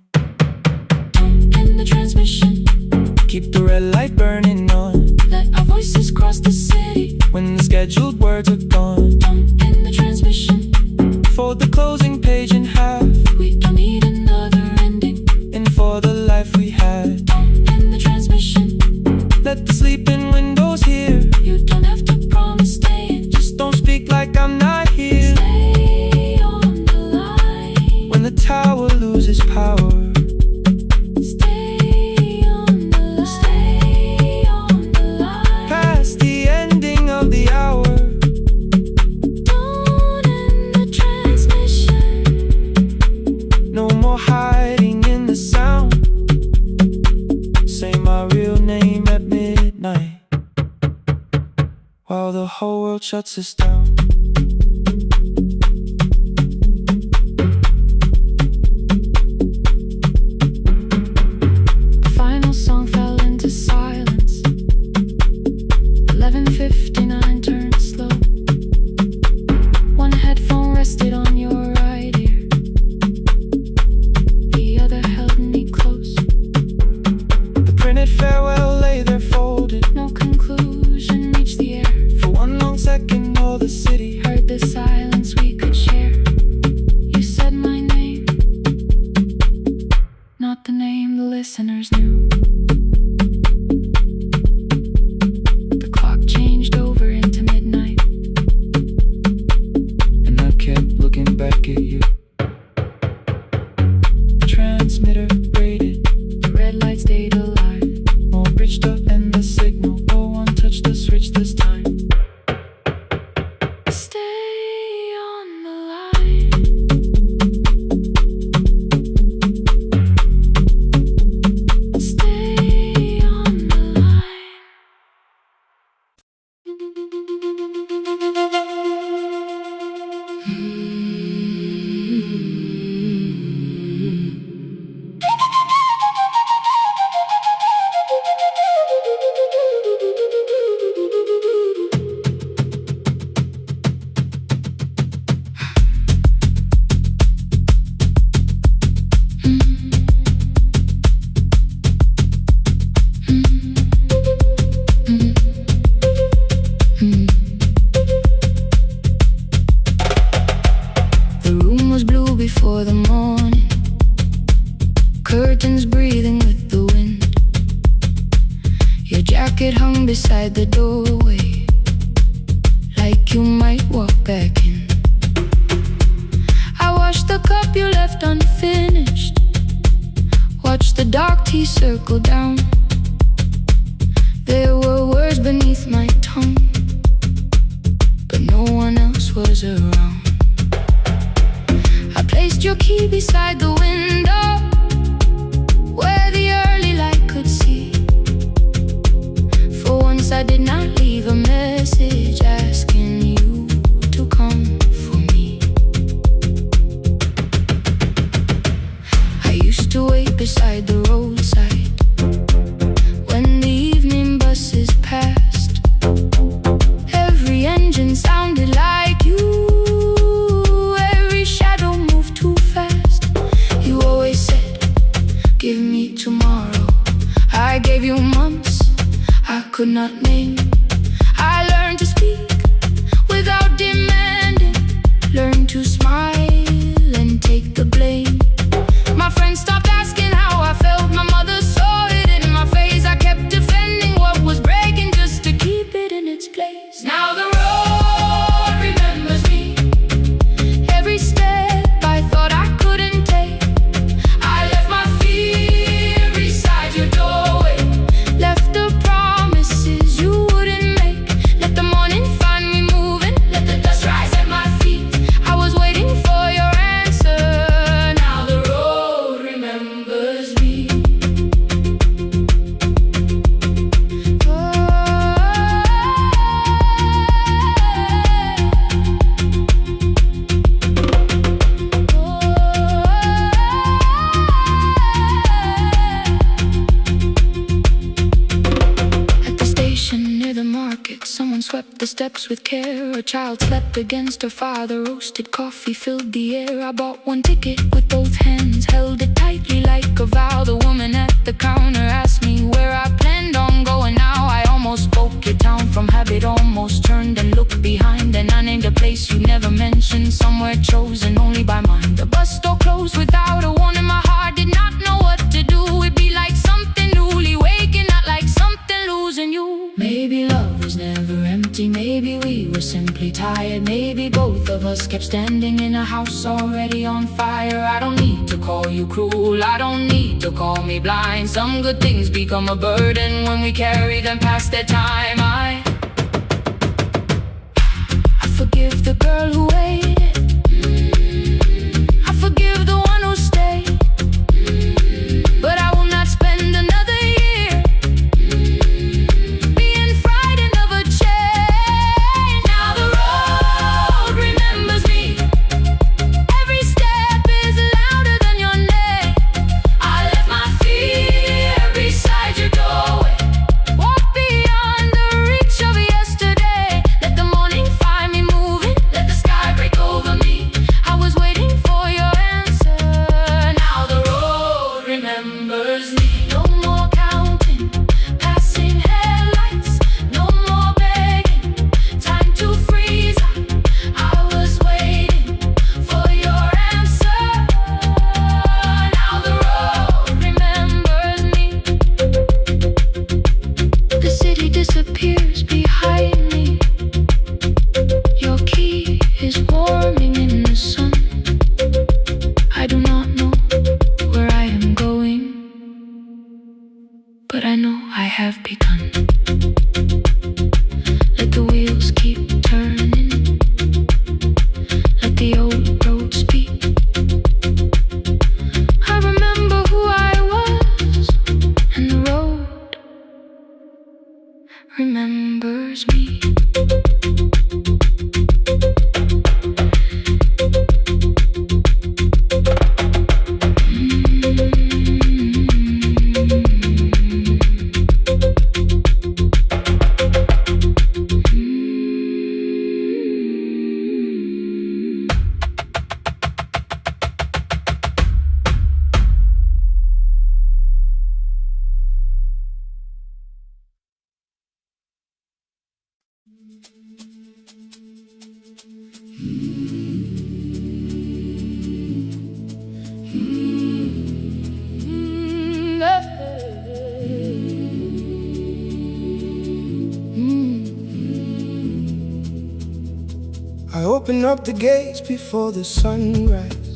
Don't end the transmission, keep the red light burning on. let our voices cross the city when the scheduled words are gone. Don't end the transmission, fold the closing page in half. we don't need another ending. And for the life we had, Don't end the transmission, let the sleeping windows hear. you don't have to promise staying. Just don't speak like I'm not here. Stay on the line When the tower loses power, stay on the line, stay on the line. past the ending of the hour. Don't end the transmission, No more hiding in the sound. Say my real name at midnight while the whole world shuts us down. the final song fell into silence. 11:59 turned slow. One headphone rested on your right ear, the other held me close. The printed farewell lay there folded. No conclusion reached the air. For one long second all the city Heard the silence we could share. You said my name, not the name the listeners knew. The clock changed over into midnight, and I kept looking back at you. The transmitter braided, the red light stayed alive. more bridged up and the signal. Oh, one Before the morning, curtains breathing with the wind. Your jacket hung beside the doorway, like you might walk back in. I washed the cup you left unfinished, watched the dark tea circle down. There were words beneath my tongue, but no one else was around. Placed your key beside the window, where the early light could see. For once I did not leave a message asking you to come for me. I used to wait beside the roadside when the evening buses passed. Every engine sounded like you. Give me tomorrow. I gave you months I could not name. I learned to speak without demanding, learned to smile and take the blame. My friends stopped asking how I felt. My mother saw it in my face. I kept defending what was breaking just to keep it in its place. Now the road remembers me. Every step I thought I couldn't take. Swept the steps with care. A child slept against her father. Roasted coffee filled the air. I bought one ticket with both hands, held it tightly like a vow. The woman at the counter asked me where I planned on going. Now I almost spoke your town from habit, almost turned and looked behind. And I named a place you never mentioned, somewhere chosen only by mine. The bus door closed without a warning. My heart did not know what to do. It'd be like something newly waking, not like something losing you. Maybe love was never empty, maybe we were simply tired. Maybe both of us kept standing in a house already on fire. I don't need to call you cruel, I don't need to call me blind. Some good things become a burden when we carry them past their time. I forgive the girl who waited, I forgive the one who stayed, but I will not spend another year being frightened of a change. Now the road remembers me. Every step is louder than your name. I left my fear beside your doorway. Walk beyond the reach of yesterday. Let the morning find me moving. Let the sky break over me. I was waiting for your answer. Now the road remembers me. No more counting, passing headlights. No more begging, time to freeze up. I was waiting for your answer. Now the road remembers me. The city disappears behind me. Your key is warming in the sun. I do not know where I am going, but I know I have begun. Let the wheels keep turning. Let the old road speak. I remember who I was, and the road remembers me. up the gates before the sunrise.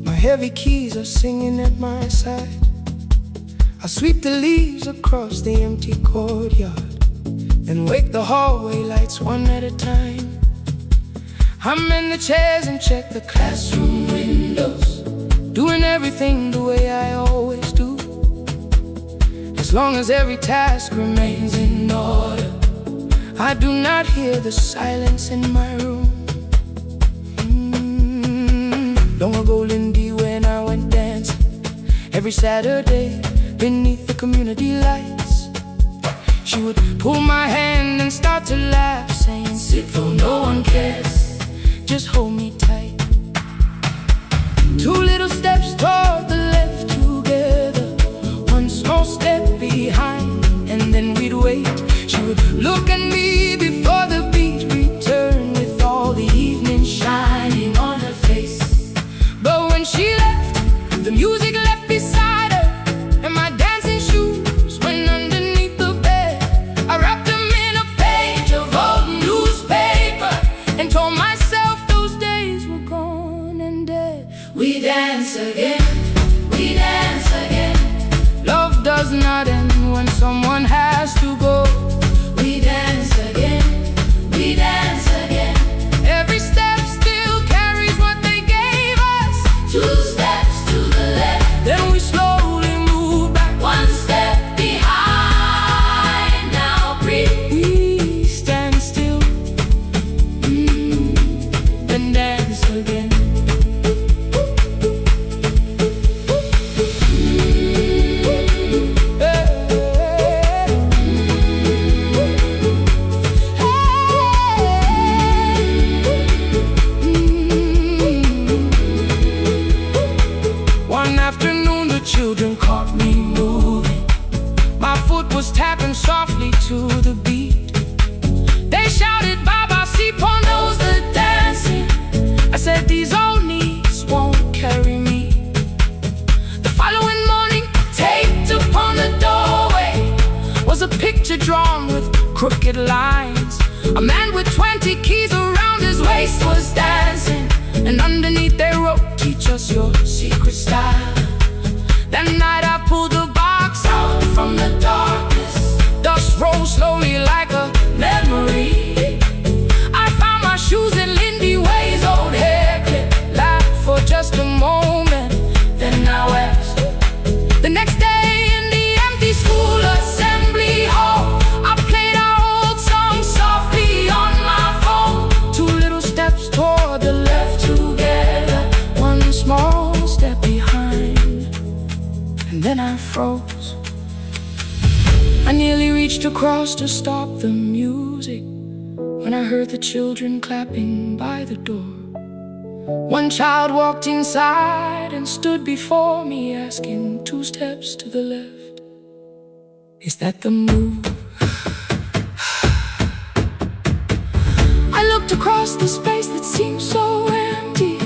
My heavy keys are singing at my side. I sweep the leaves across the empty courtyard and wake the hallway lights one at a time. I'm in the chairs and check the classroom windows, doing everything the way I always do. As long as every task remains in order, I do not hear the silence in my room. Long ago, Lindy, when I went dancing every Saturday beneath the community lights, she would pull my hand and start to laugh, saying, "Sit though no one cares, just hold me tight." Two little steps toward the left together, one small step behind, and then we'd wait. She would look at me before the beat returned, with all the evening shining on her face. But when she left, the music left beside her, and my dancing shoes went underneath the bed. I wrapped them in a page of old newspaper and told myself those days were gone and dead. We dance again, we dance again. Love does not end when someone has to go. We dance again, we dance again. Every step still carries what they gave us. Two steps to the left, then we slowly move back. One step behind, now breathe. We stand still, then dance again. One afternoon the children caught me moving. My foot was tapping softly to the beat. They shouted, "Baba, Sipo knows the dancing." I said, "These old knees won't carry me." The following morning, taped upon the doorway was a picture drawn with crooked lines. A man with 20 keys around his waist was dancing, and underneath they wrote, "Teach us your secret style." That night I pulled the box out from the darkness. Dust rolled slowly like a memory. I found my shoes in Lindy Way's old hair clip. Laughed for just a moment, then I wept. The next day in the empty school assembly hall, I played our old song softly on my phone. Two little steps toward the left together, one small step behind, and then I froze. I nearly reached across to stop the music when I heard the children clapping by the door. One child walked inside and stood before me, asking, "Two steps to the left, is that the move?" I looked across the space that seemed so empty,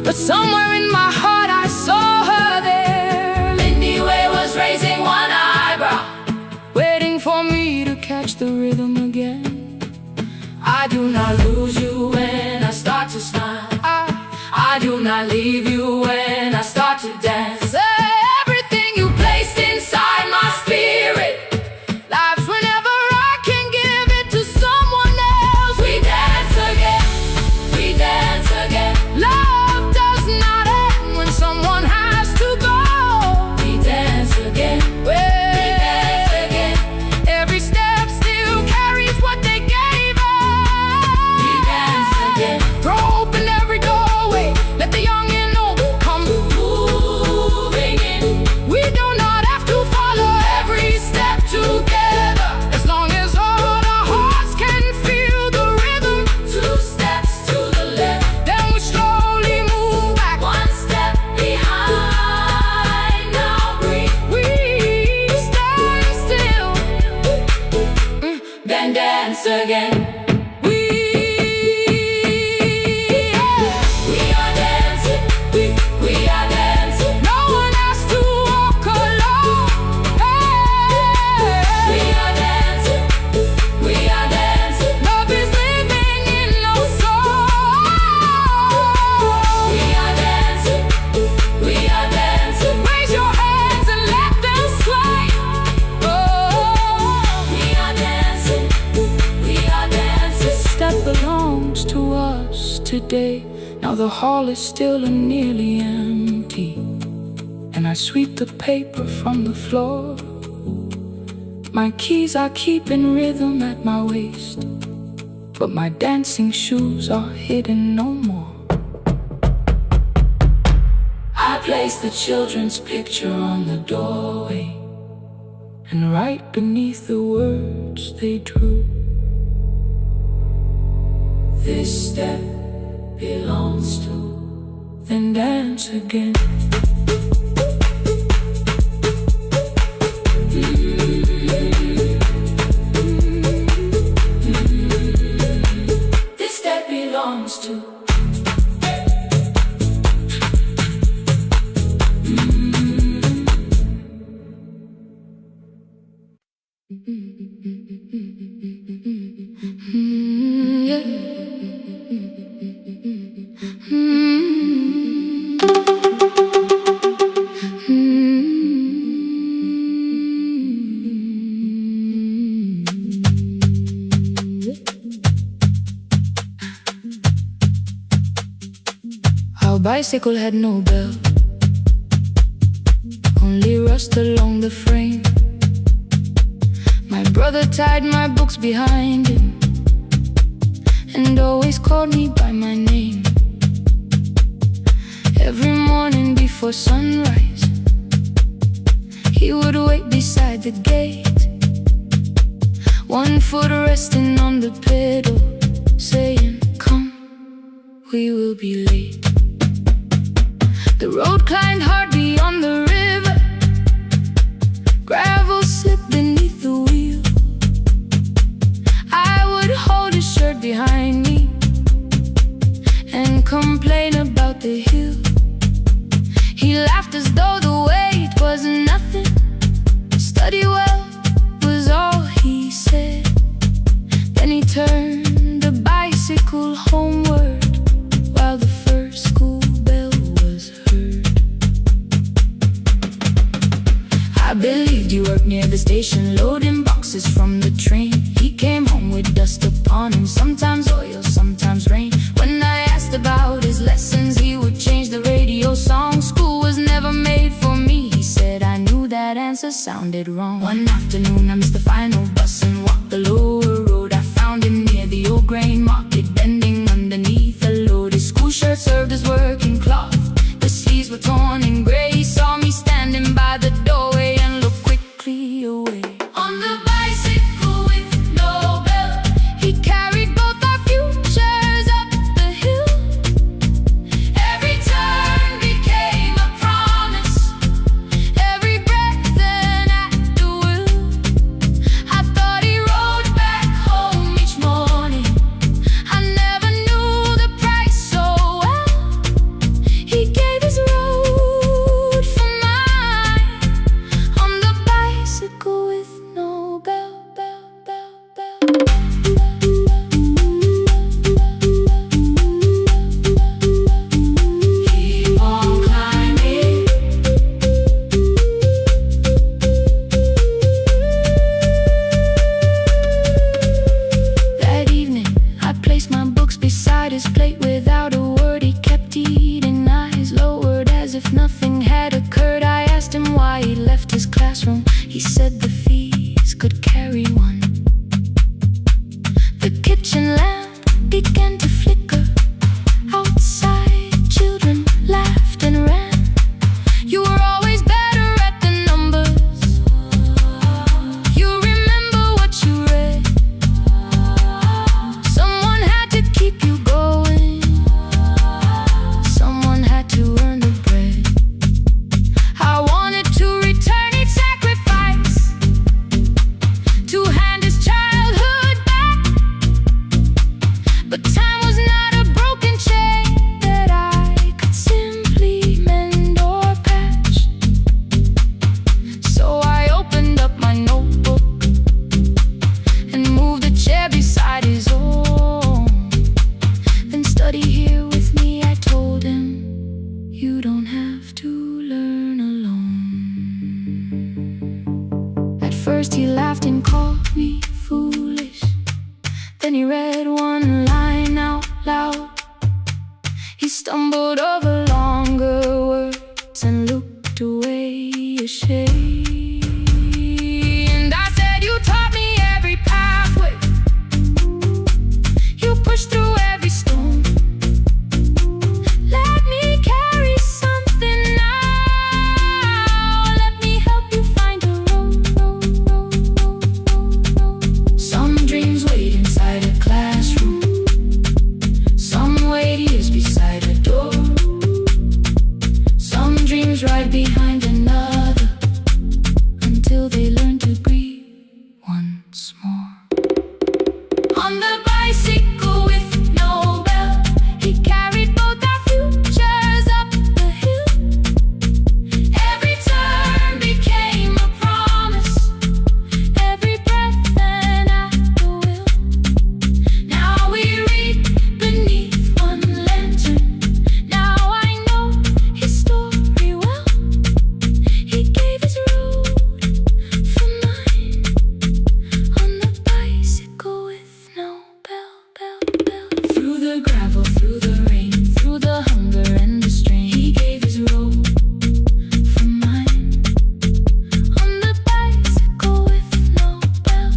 but somewhere in my heart I saw her there. Lindy Way was raising one eyebrow, waiting for me to catch the rhythm again. I do not lose you when I start to smile. I do not leave you when I start to dance. Everything you placed inside my spirit lives whenever I can give it to someone else. We dance again, we dance again. Love does not end when someone has to go. We dance again, we dance again. Every step still carries what they gave us. We dance again. Throw open every doorway, let the young and old come day. Now the hall is still and nearly empty, and I sweep the paper from the floor. My keys I keep in rhythm at my waist, but my dancing shoes are hidden no more. I place the children's picture on the doorway, and right beneath the words they drew, this step belongs to, then dance again. This step belongs to. Our bicycle had no bell, only rust along the frame. My brother tied my books behind him and always called me by my name. Every morning before sunrise, he would wait beside the gate, one foot resting on the pedal, saying, "Come, we will be late." The road climbed hard beyond the river, gravel slipped beneath the wheel. I would hold his shirt behind me and complain about the hill. He laughed as though the weight was nothing. Study well was all he said. Then he turned the bicycle homeward while the first school bell was heard. I believed he worked near the station, loading boxes from the train. He came home with dust upon him, sometimes oil, sometimes rain. When I asked about his lessons, he would change the radio song. School was never made for me, he said. I knew that answer sounded wrong. One afternoon I missed the final bus and walked the lower road. I found him near the old grain market, bending underneath a load. His school shirt served as working cloth, the sleeves were torn and gray. He saw me standing by the doorway and looked quickly away. On the bicycle with no bell, he carried both our futures up the hill. Every turn became a promise, every breath an act of will. I thought he rode back home each morning, I never knew the price so well. He gave his rose stumbled over longer words and looked away ashamed. And I said, you taught me every pathway, you pushed through every stone. Let me carry something now, let me help you find a road. Some dreams wait inside a classroom, some wait years beside a door, some dreams right behind another, until they learn to breathe once more. On the bicycle with no bell, he carried both our futures up the hill. Every turn became a promise, every breath an act of will. Now we read beneath one lantern, now I know his story well. He gave his road for mine, on the bicycle with no bell. Through the gravel, through the rain, through the hunger and the strain, he gave his road for mine, on the bicycle with no bell.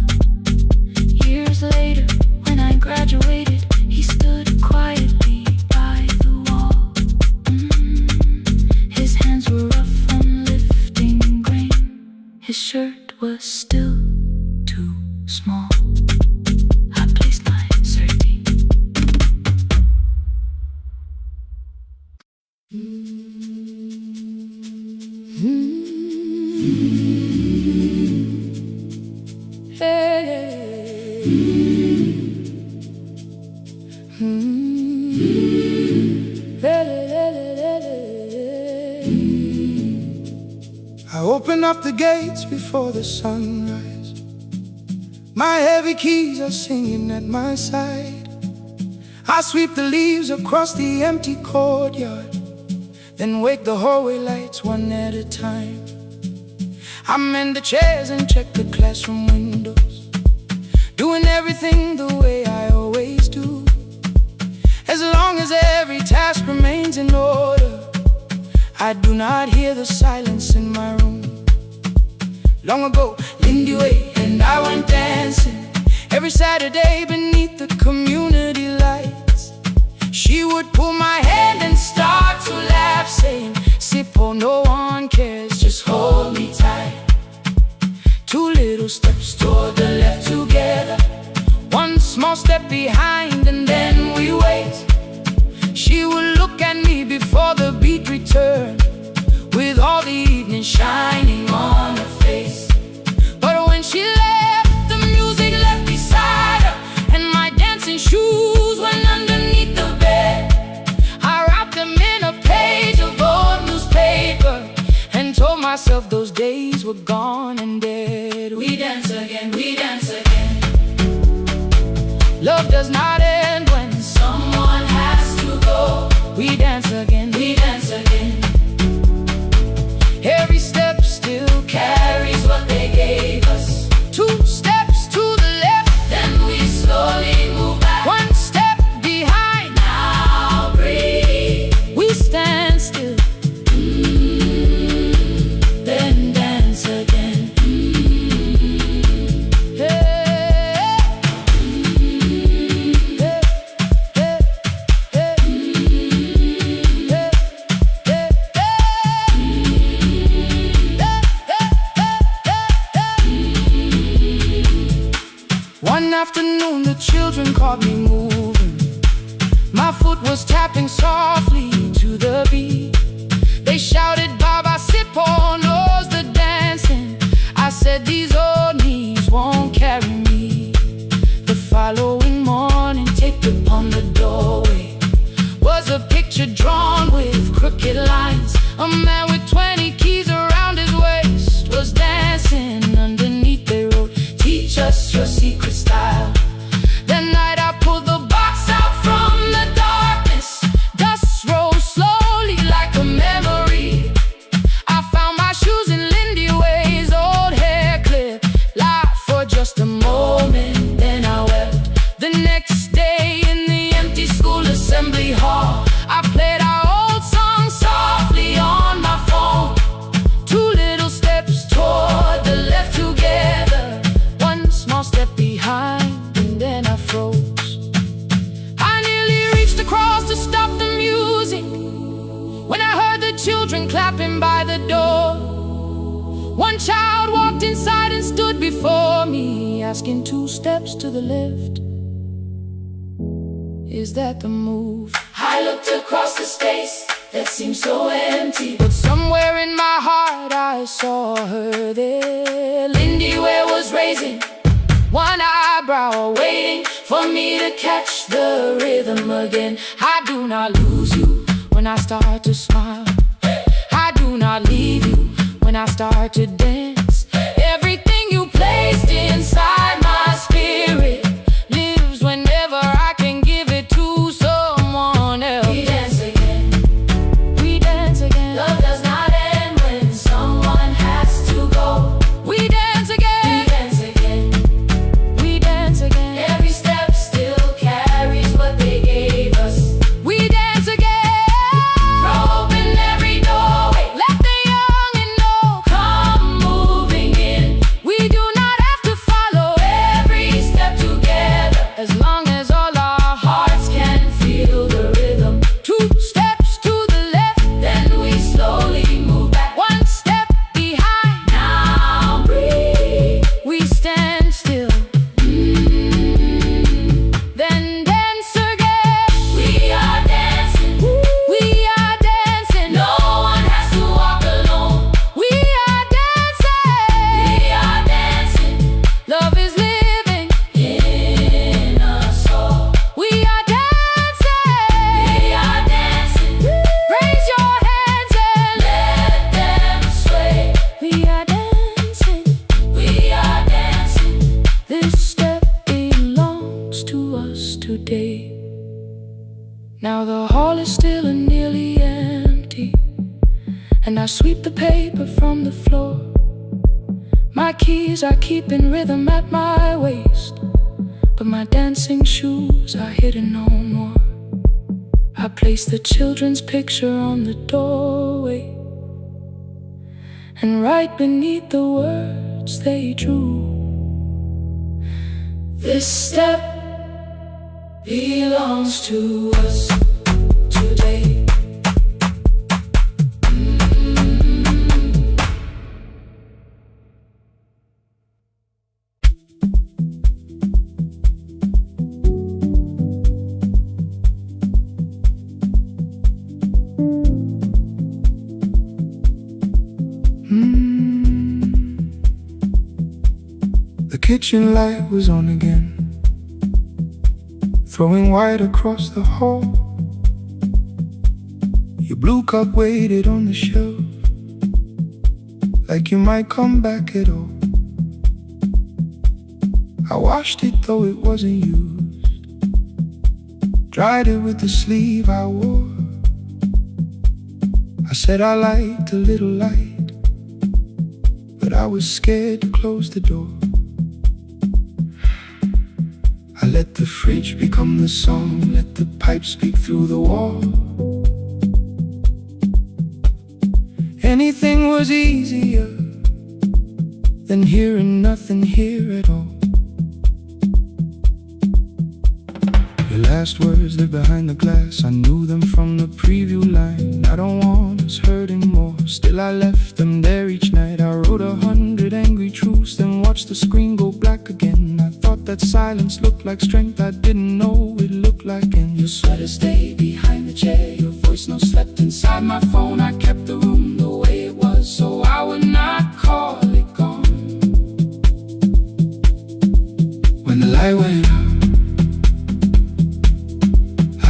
Years later, when I graduated, he stood quietly by the wall. His hands were rough from lifting grain, his shirt was still too small. I placed my sardine. I open up the gates before the sunrise. My heavy keys are singing at my side. I sweep the leaves across the empty courtyard, then wake the hallway lights one at a time. I mend the chairs and check the classroom windows, doing everything the way I always do. As long as every task remains in order, I do not hear the silence in my room. Long ago, Lindy Way and I went dancing every Saturday beneath the community lights. She would pull my hand and start to laugh, saying, "Sippo, no one cares, just hold me tight." 2 little steps toward the left together, 1 small step behind, and then we wait. She would look at me before the beat returned, with all the evening shining on her face. But when she left, the music left beside her, and my dancing shoes went underneath the bed. I wrapped them in a page of old newspaper, and told myself those days were gone and dead. We dance again, we dance again. Love does not end when someone has to go. We dance again, we dance again. Every step still carries what they gave us. 2 steps to the left, then we slowly move back. 1 step behind, now breathe. We stand still, then dance again. One afternoon the children caught me moving. My foot was tapping softly to the beat. They shouted, "Baba Sippo knows the dancing." I said, "These old knees won't carry me." The following morning, taped upon the doorway was a picture drawn with crooked lines. A man with 20 keys around his waist was dancing underneath. They wrote, "Teach us your secret style." That night I pulled the box out from the darkness. Dust rose slowly like a memory. I found my shoes in Lindy Way's old hair clip. Laughed for just a moment, then I wept. The next day in the empty school assembly hall, I played children clapping by the door. One child walked inside and stood before me, asking 2 steps to the left, is that the move? I looked across the space that seemed so empty, but somewhere in my heart I saw her there. Lindy Ware was raising one eyebrow, waiting for me to catch the rhythm again. I do not lose you when I start to smile. I do not leave you when I start to dance. Everything you placed inside my spirit lives whenever I can give it to someone else. We dance again, we dance again. Love does not end when someone has to go. We dance again, we dance again, we dance again. Every step still carries what they gave us. We dance again, throw open every doorway, let the youngin' know, come moving in. We do not have to follow every step together, as long as all our hearts can feel the rhythm. 2 steps to the left, then we slowly move back 1 step behind. Now breathe, we stand still, then dance again. We are dancing, we are dancing. No one has to walk alone. We are dancing, we are dancing. Love is living in us all. We are dancing, we are dancing. Raise your hands and let them sway. We are dancing, we are dancing. This step belongs to us today. Now the hall is still and nearly empty, and I sweep the paper from the floor. My keys I keep in rhythm at my waist, but my dancing shoes are hidden no more. I place the children's picture on the doorway, and right beneath the words they drew, this step belongs to us today. The kitchen light was on again, throwing white across the hall. Your blue cup waited on the shelf, like you might come back at all. I washed it though it wasn't used, dried it with the sleeve I wore. I said I liked a little light, but I was scared to close the door. I let the fridge become the song, let the pipe speak through the wall. Anything was easier than hearing nothing here at all. Your last words live behind the glass, I knew them from the preview line. I don't want us hurting more, still I left them there each night. I wrote 100 angry truths, then watched the screen go black again. I thought that silence looked like strength, I didn't know it looked like end. Your sweater stayed behind the chair, your voice no slept inside my phone. I kept the room the way it was, so I would not call it gone. When the light went out,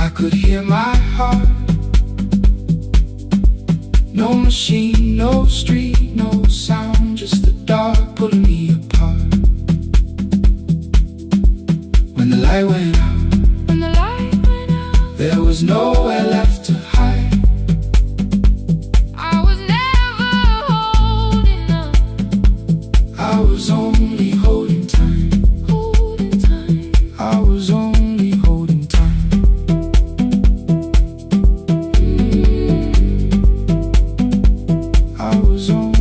I could hear my heart. No machine, no street, no sound, just the dark pulling me apart. When the light went out, there was nowhere left to hide. I was never holding up, I was only holding time. I was only holding time. I was only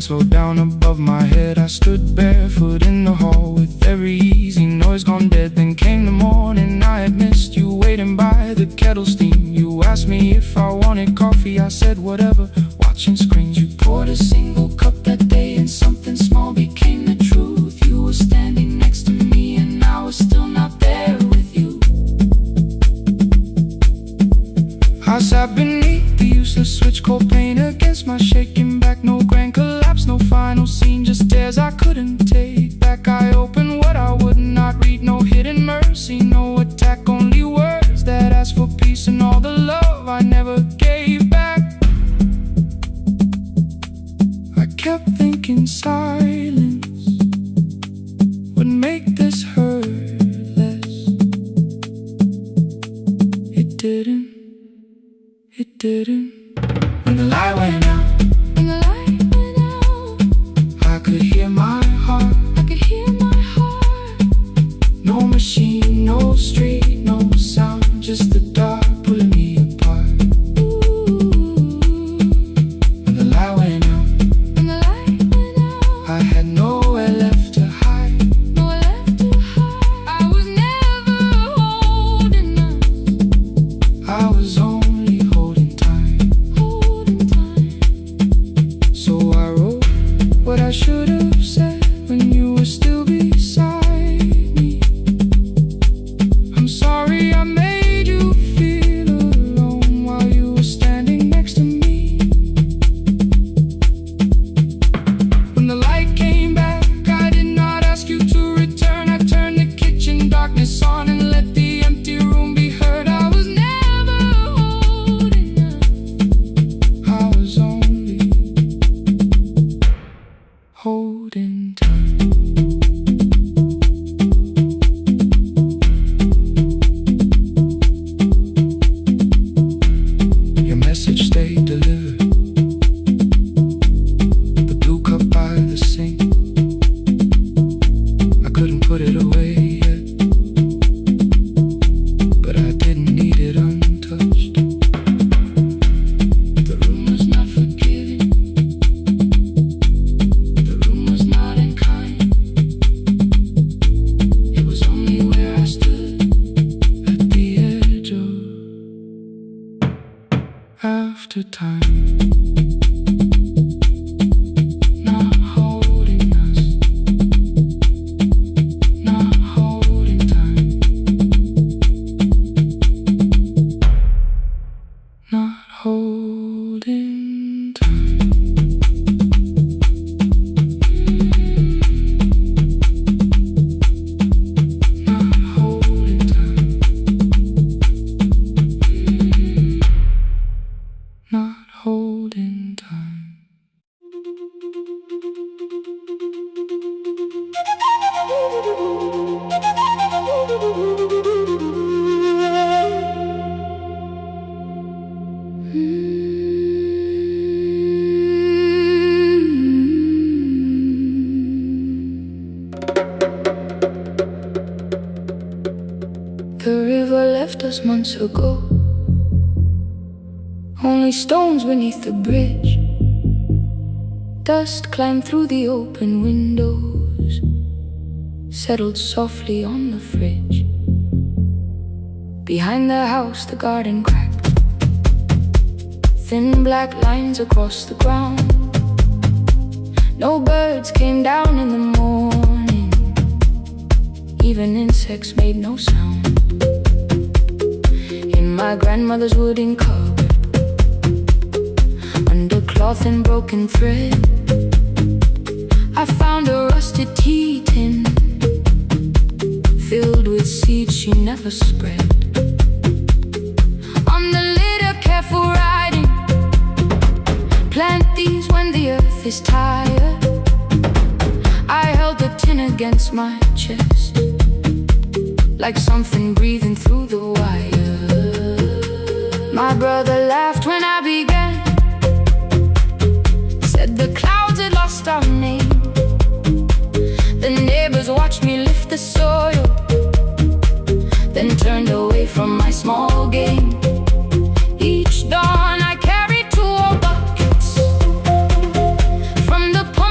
slowed down above my head. I stood barefoot in the hall with every easy noise gone dead. Then came the morning, I had missed you waiting by the kettle steam. You asked me if I wanted coffee, I said whatever, watching screens. You poured a single cup that day and something small became the truth. You were standing next to me and I was still not there with you. I sat beneath the useless switch, cold pain against my shaking back. No grand collapse, no final scene, just tears I couldn't take back. I opened what I would not read, no hidden mercy, no attack, only words that asked for peace and all the love I never gave back. I kept thinking silence would make this hurt less. It didn't. It didn't. When the light went out, when the light went out, I could hear my heart, I could hear my heart. No machine, no street, no sound, just the dark pulling me apart. Ooh. When the light went out, when the light went out, I had nowhere left to hide, nowhere left to hide. I was never holding us, I was only holding time. So I wrote what I should have said when you were still beside me. I'm sorry I made you feel alone while you were standing next to me. When the light came back, I did not ask you to return. I turned the kitchen darkness on and let the empty room be heard. I was never holding us, I was only holding time. Your message stayed delivered, the blue cup by the sink. I couldn't put it away yet, but I didn't need it untouched. The room was not forgiving, the room was not unkind. It was only where I stood at the edge of after time. Not holding us, not holding time, not holding time. Not holding time, not holding time. The river left us months ago, only stones beneath the bridge. Dust climbed through the open windows, settled softly on the fridge. Behind the house the garden cracked, thin black lines across the ground. No birds came down in the morning, even insects made no sound. In my grandmother's wooden cupboard, under cloth and broken thread, I found a rusted tea tin filled with seeds she never spread. On the lid a careful writing, plant these when the earth is tired. I held the tin against my chest, like something breathing through the wire. My brother laughed when I began, said the clouds had lost our name. The neighbors watched me lift the soil, then turned away from my small game. Each dawn I carried 2 old buckets from the pond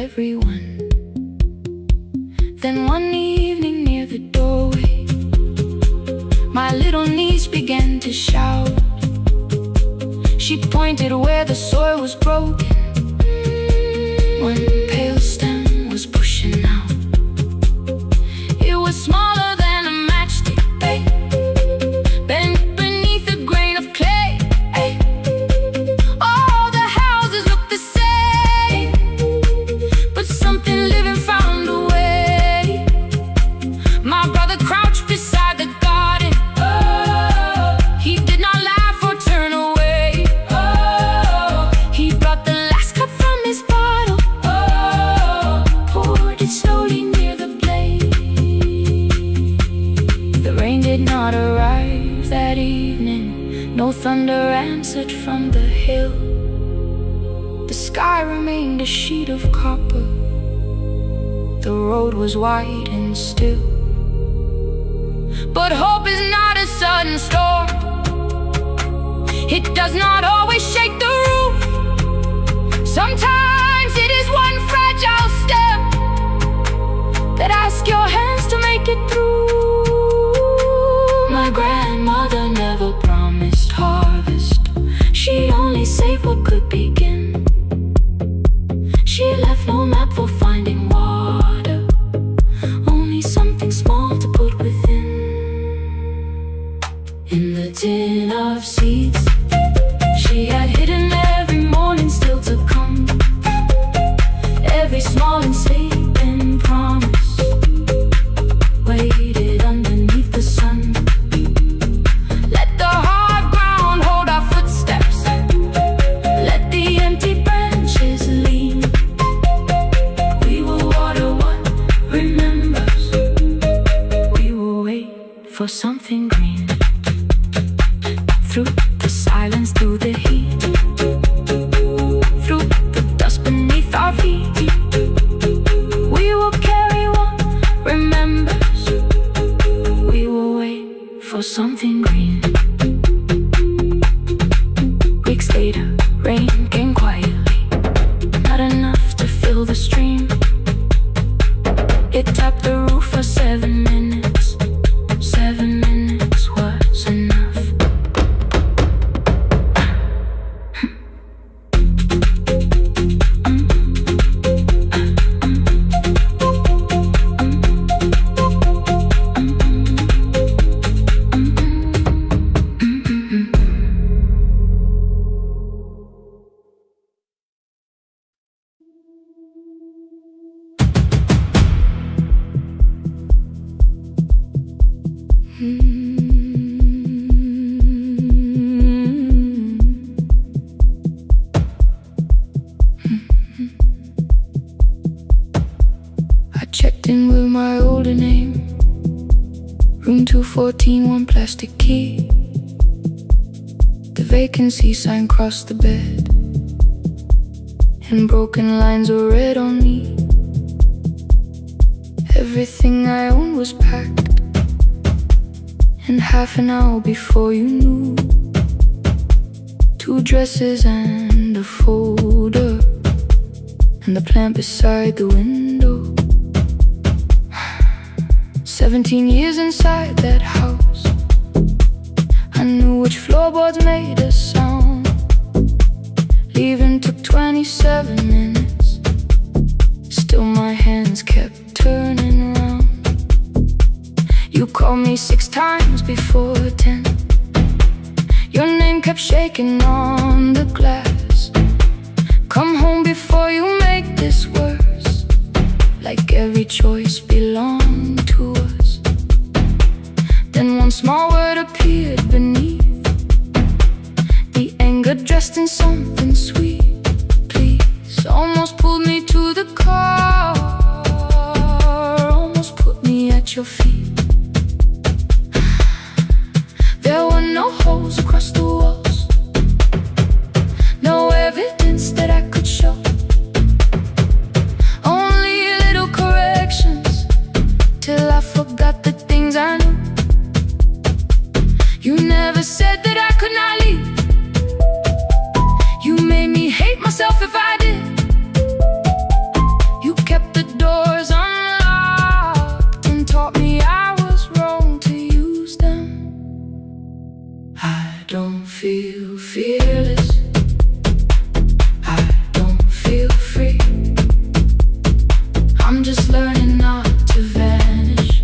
everyone. Then one evening near the doorway, my little niece began to shout. She pointed where the soil was broken. One pale stem was pushing out. It was smaller than a matchstick, babe, bent beneath a grain of clay. All the houses looked the same, but something living found a way. My brother crouched beside the garden. He did not laugh or turn away. He brought the last cup from his bottle, poured it slowly near the blaze. The rain did not arrive that evening. No thunder answered from the hill. The sky remained a sheet of copper. The road was wide and still. But hope is not a sudden storm. It does not always shake the roof. Sometimes it is one fragile step that asks your hands to make it through. My grandmother never promised harvest. She only saved what could begin. She left no map for finding water, only something small to put within. In the tin of seeds she had hidden every morning still to come, every small enslaving promise waited underneath the sun. Let the hard ground hold our footsteps, let the empty branches lean. We will water what remembers, we will wait for something green. Through the silence, through the heat, through the dust beneath our feet, we will carry what remembers, we will wait for something green. Weeks later, rain came quietly, not enough to fill the stream. It tapped the roof for 7 minutes. 7 minutes was enough. I checked in with my older name, room 214, one plastic key. The vacancy sign crossed the bed, and broken lines were read on me. Everything I owned was packed, and half an hour before you knew, 2 dresses and a folder, and the plant beside the window. 17 years inside that house, I knew which floorboards made a sound. Leaving took 27 minutes, still my hands kept turning round. You called me 6 times before 10. Your name kept shaking on the glass. Come home before you make this worse, like every choice belonged to us. Then one small word appeared beneath, the anger dressed in something sweet. Please, almost pulled me to the car, almost put me at your feet. There were no holes across the walls, no evidence that I could show, only little corrections till I forgot the things I knew. You never said that I could not leave. You made me hate myself if I did. just learning not to vanish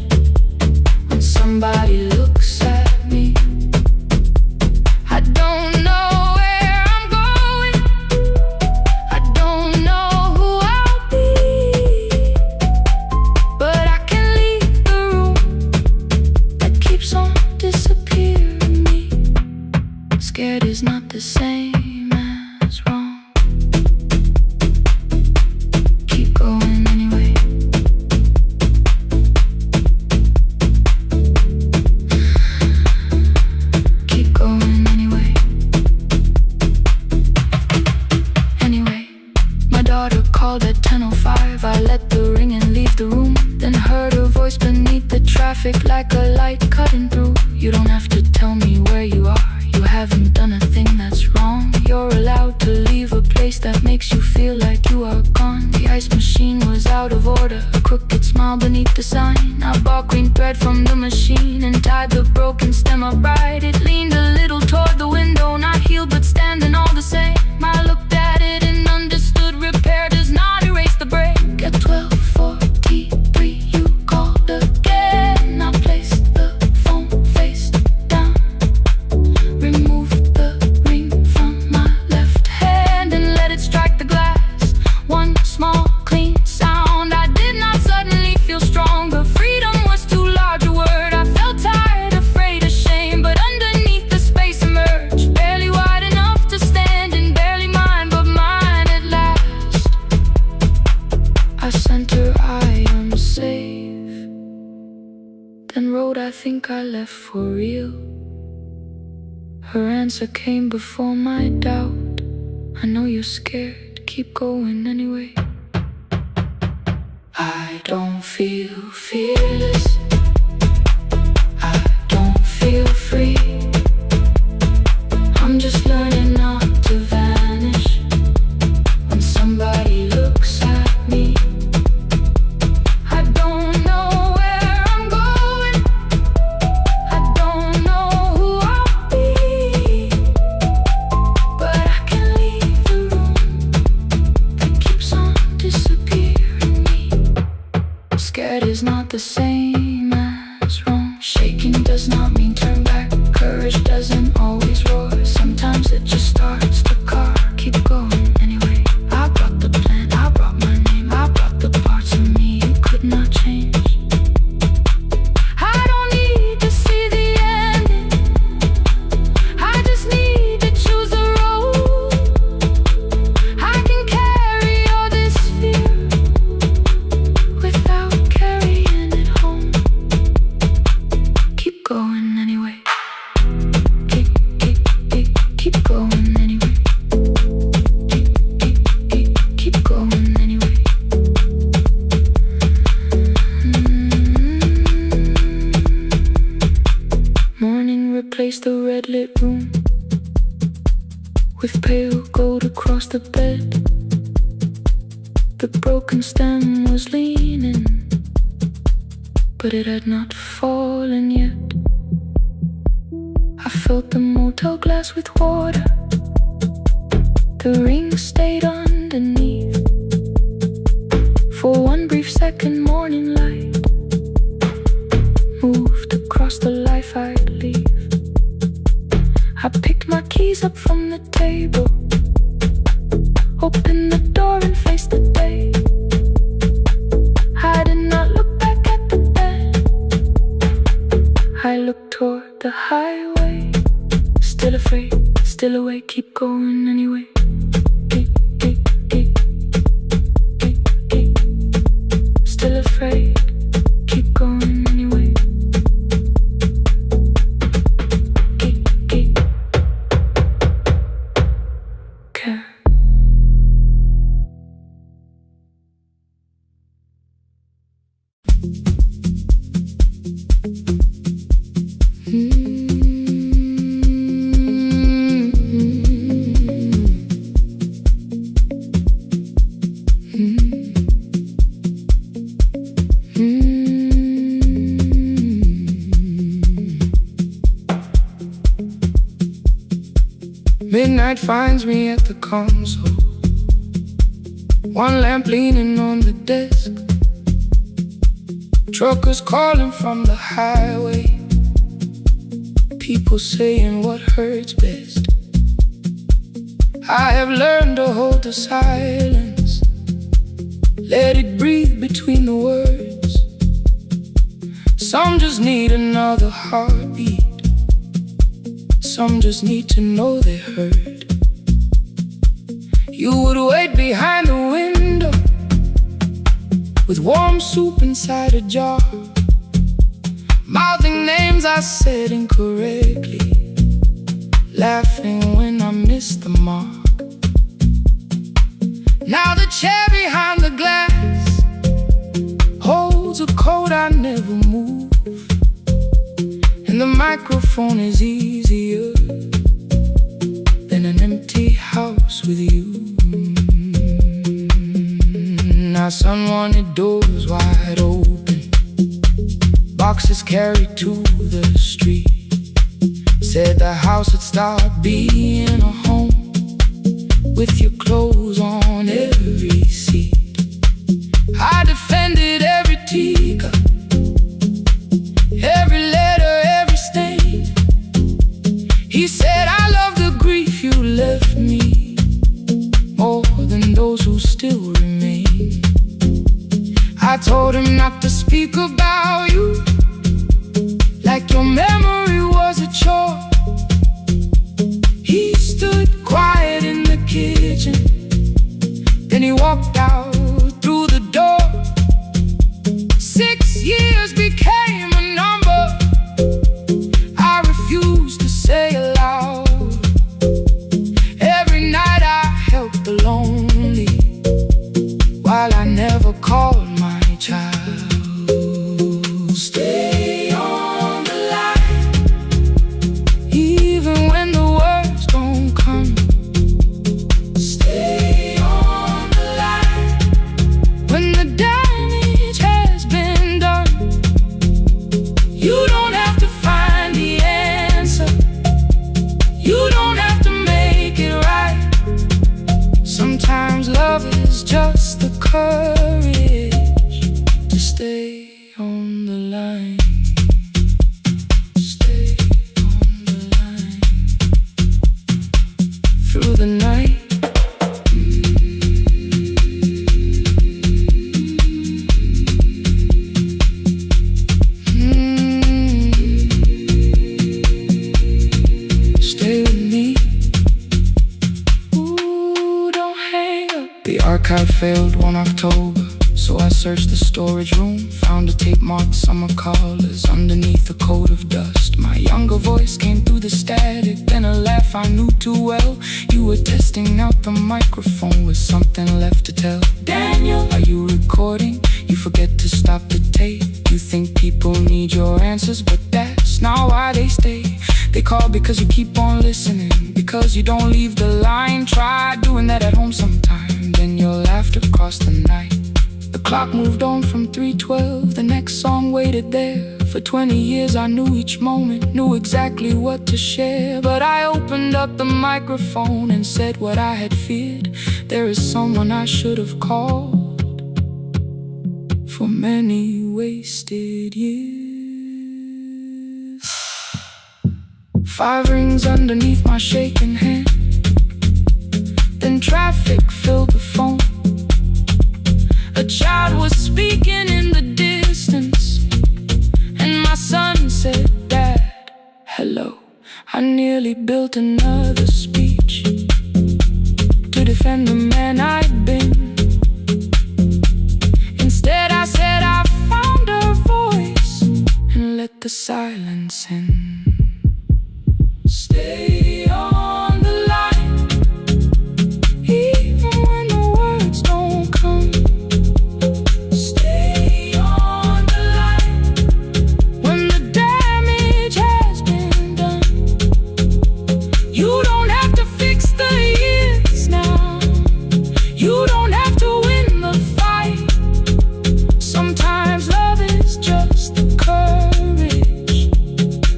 when somebody looks at me. I don't know where I'm going, I don't know who I'll be, but I can leave the room that keeps on disappearing me. Scared is not the same as wrong. Keep going anyway. Keep going anyway. Anyway, my daughter called at 10:05. I let the ring and leave the room, then heard her voice beneath the traffic like a light cutting through. You don't have to tell me where you are, you haven't done a thing that's wrong. You're allowed to leave a place that makes you feel like you are gone. The ice machine was out of order, a crooked smile beneath the sign. I bought green thread from the machine and tied the broken stem upright. It leaned a little toward the window, not healed but standing all the same. I looked at it and understood repair does not erase the break. At 12:43 you called again. I placed the phone face down, removed the ring from my left hand and let it strike the glass. One small clean sound. I did not suddenly feel stronger. Freedom was too large a word. I felt tired, afraid, ashamed, but underneath the space emerged, barely wide enough to stand and barely mine, but mine at last. I sent her, I am safe, then wrote, I think I left for real. Her answer came before my doubt. I know you're scared, keep going anyway. I don't feel fearless, I don't feel free. I'm just learning not to vanish when somebody looks at me. I don't know where I'm going, I don't know who I'll be, but I can leave the room that keeps on disappearing me. Scared is not the same as wrong. Shaking does not mean turn back. Courage doesn't always roar. Sometimes it just starts the car. Keep going anyway. I brought the plan, I brought my name, I brought the parts of me you could not change. I don't need to see the ending, I just need to choose a road. I can carry all this fear without carrying it home. Keep going anyway. Keep going anyway. Keep going anyway. Morning replaced the red lit room with pale gold across the bed. The broken stem was leaning, but it had not fallen yet. I filled the motel glass with water, the ring stayed underneath. For one brief second, morning light moved across the life I'd leave. I picked my keys up from the table, opened the door and faced the day. I did not look back at the bed, I looked toward the highway. Still afraid, still awake, keep going anyway. Still afraid, keep going anyway. Care. Midnight finds me at the console, one lamp leaning on the desk. Truckers calling from the highway, people saying what hurts best. I have learned to hold the silence, let it breathe between the words. Some just need another heartbeat, some just need to know they're heard. You would wait behind the window with warm soup inside a jar, mouthing names I said incorrectly, laughing when I missed the mark. Now the chair behind the glass holds a coat I never move, and the microphone is easier than an empty house with you. Now son wanted doors wide open, boxes carried to the street, said the house would start being a home with your clothes on every seat. I defended every teacup, every letter, every stain. He said I love the grief you left me more than those who still remain. I told him not to speak about you like your memory was a chore. He stood quiet in the kitchen, then he walked out through the door. 6 years became a number I refused to say aloud. Every night I helped the lonely, while I never called my child. Stay on the line, even when the words don't come. Stay on the line, when the damage has been done. You don't have to find the answer, you don't have to make it right. Sometimes love is just the courage to stay on the line. Stay on the line through the night. Stay with me. Ooh, don't hang up. The archive failed one October, so I searched the storage room, found a tape marked summer callers underneath a coat of dust. My younger voice came through the static, then a laugh I knew too well. You were testing out the microphone with something left to tell. Daniel, are you recording? You forget to stop the tape. You think people need your answers, but that's not why they stay. They call because you keep on listening, because you don't leave the line. Try doing that at home sometime, then you'll laugh across the night. The clock moved on from 3:12, the next song waited there. For 20 years I knew each moment, knew exactly what to share. But I opened up the microphone and said what I had feared. There is someone I should have called for many wasted years. 5 rings underneath my shaking hand, then traffic filled the phone. A child was speaking in the distance, and my son said, Dad, hello. I nearly built another speech to defend the man I'd been. Instead I said I found a voice and let the silence in. Stay on the line, even when the words don't come. Stay on the line, when the damage has been done. You don't have to fix the years now, you don't have to win the fight. Sometimes love is just the courage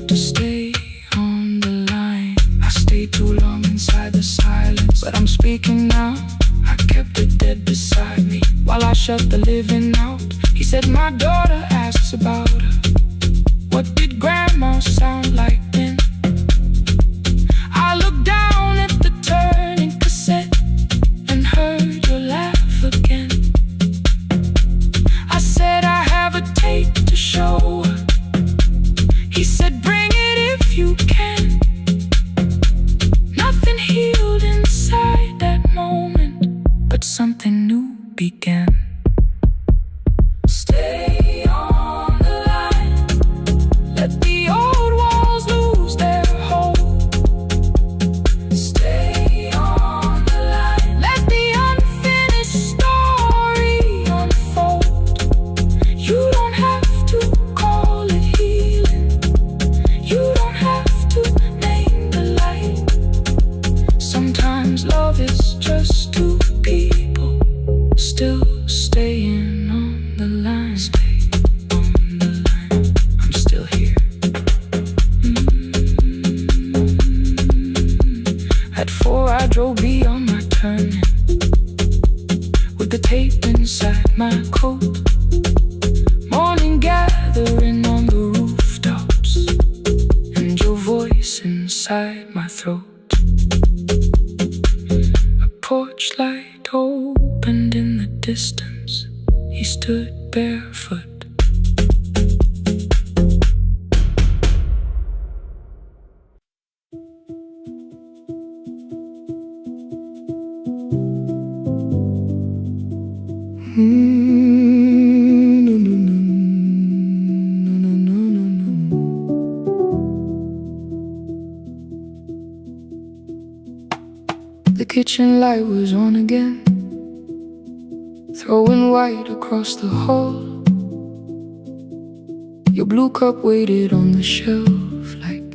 to stay on the line. I stayed too long inside the silence, but I'm speaking now. I kept the dead beside me while I shut the living out. He said, my daughter asks about her. What did grandma sound like then? I looked down at the turning cassette and heard your laugh again. I said, I have a tape to show her. He said, bring it if you can. Nothing healed inside that moment, but something new began. Stay on the line. Let the old walls lose their hold. Stay on the line. Let the unfinished story unfold. You don't have to call it healing. You don't have to name the light. Sometimes love is just two people still staying on the line. Stay on the line. I'm still here. At 4 I drove beyond my turning with the tape inside my coat. Morning gathering on the rooftops and your voice inside my throat. A porch light opened in the distance. He stood barefoot. The kitchen light was on again, throwing white across the hall. Your blue cup waited on the shelf like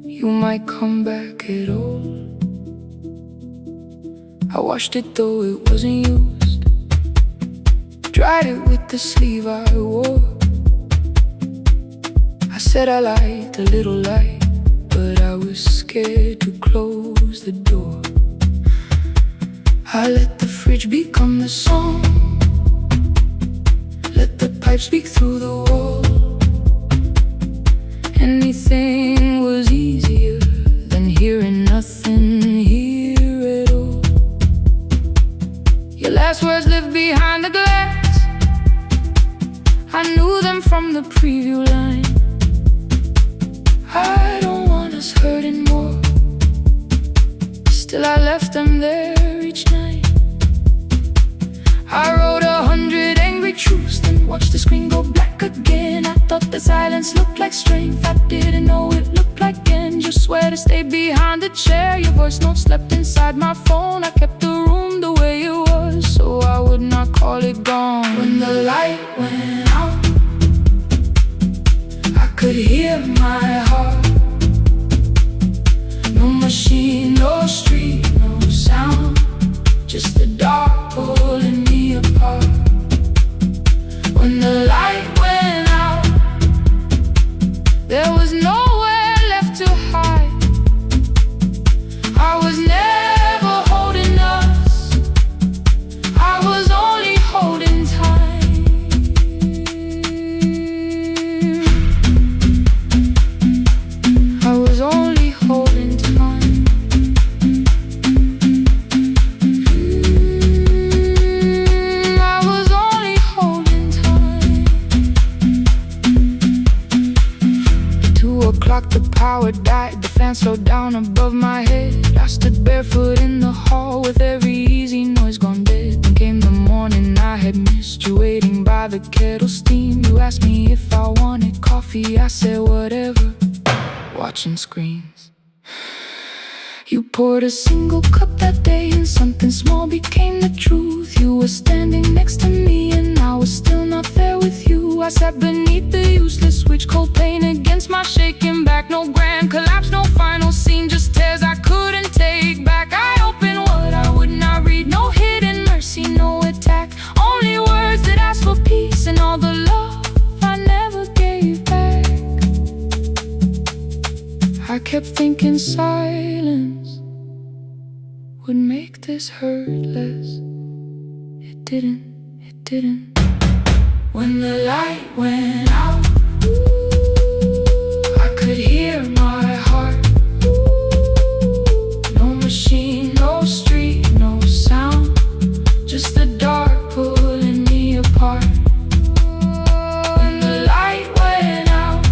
you might come back at all. I washed it though it wasn't used, dried it with the sleeve I wore. I said I liked a little light, but I was scared to close the door. I let the fridge become the song, let the pipe speak through the wall. Anything was easier than hearing nothing here at all. Your last words lived behind the glass. I knew them from the preview line. I don't want us hurting more. Still I left them there each night. I wrote 100 angry truths, then watched the screen go black again. I thought the silence looked like strength, I didn't know it looked like end. Your sweater stayed behind the chair, your voice note slept inside my phone. I kept the room the way it was, so I would not call it gone. When the light went out, I could hear my heart. No machine, no street, no sound, just the dark pulling me apart. When the light went out, there was nowhere left to hide. I was never holding us, I was only holding time. I was only holding time. I was only holding time. At 2 o'clock the power died, the fan slowed down above my head. I stood barefoot in the hall with every easy noise gone dead. Then came the morning I had missed you, waiting by the kettle steam. You asked me if I wanted coffee, I said whatever, watching screens. You poured a single cup that day and something small became the truth. You were standing next to me and I was still not there with you. I sat beneath the useless switch, cold pain against my shaking back. No grand collapse, no final scene, just tears I couldn't take back. I opened what I would not read, no hidden mercy, no attack. Only words that ask for peace and all the love I never gave back. I kept thinking silence would make this hurt less. It didn't. When the light went out, I could hear my heart. No machine, no street, no sound, just the dark pulling me apart. When the light went out,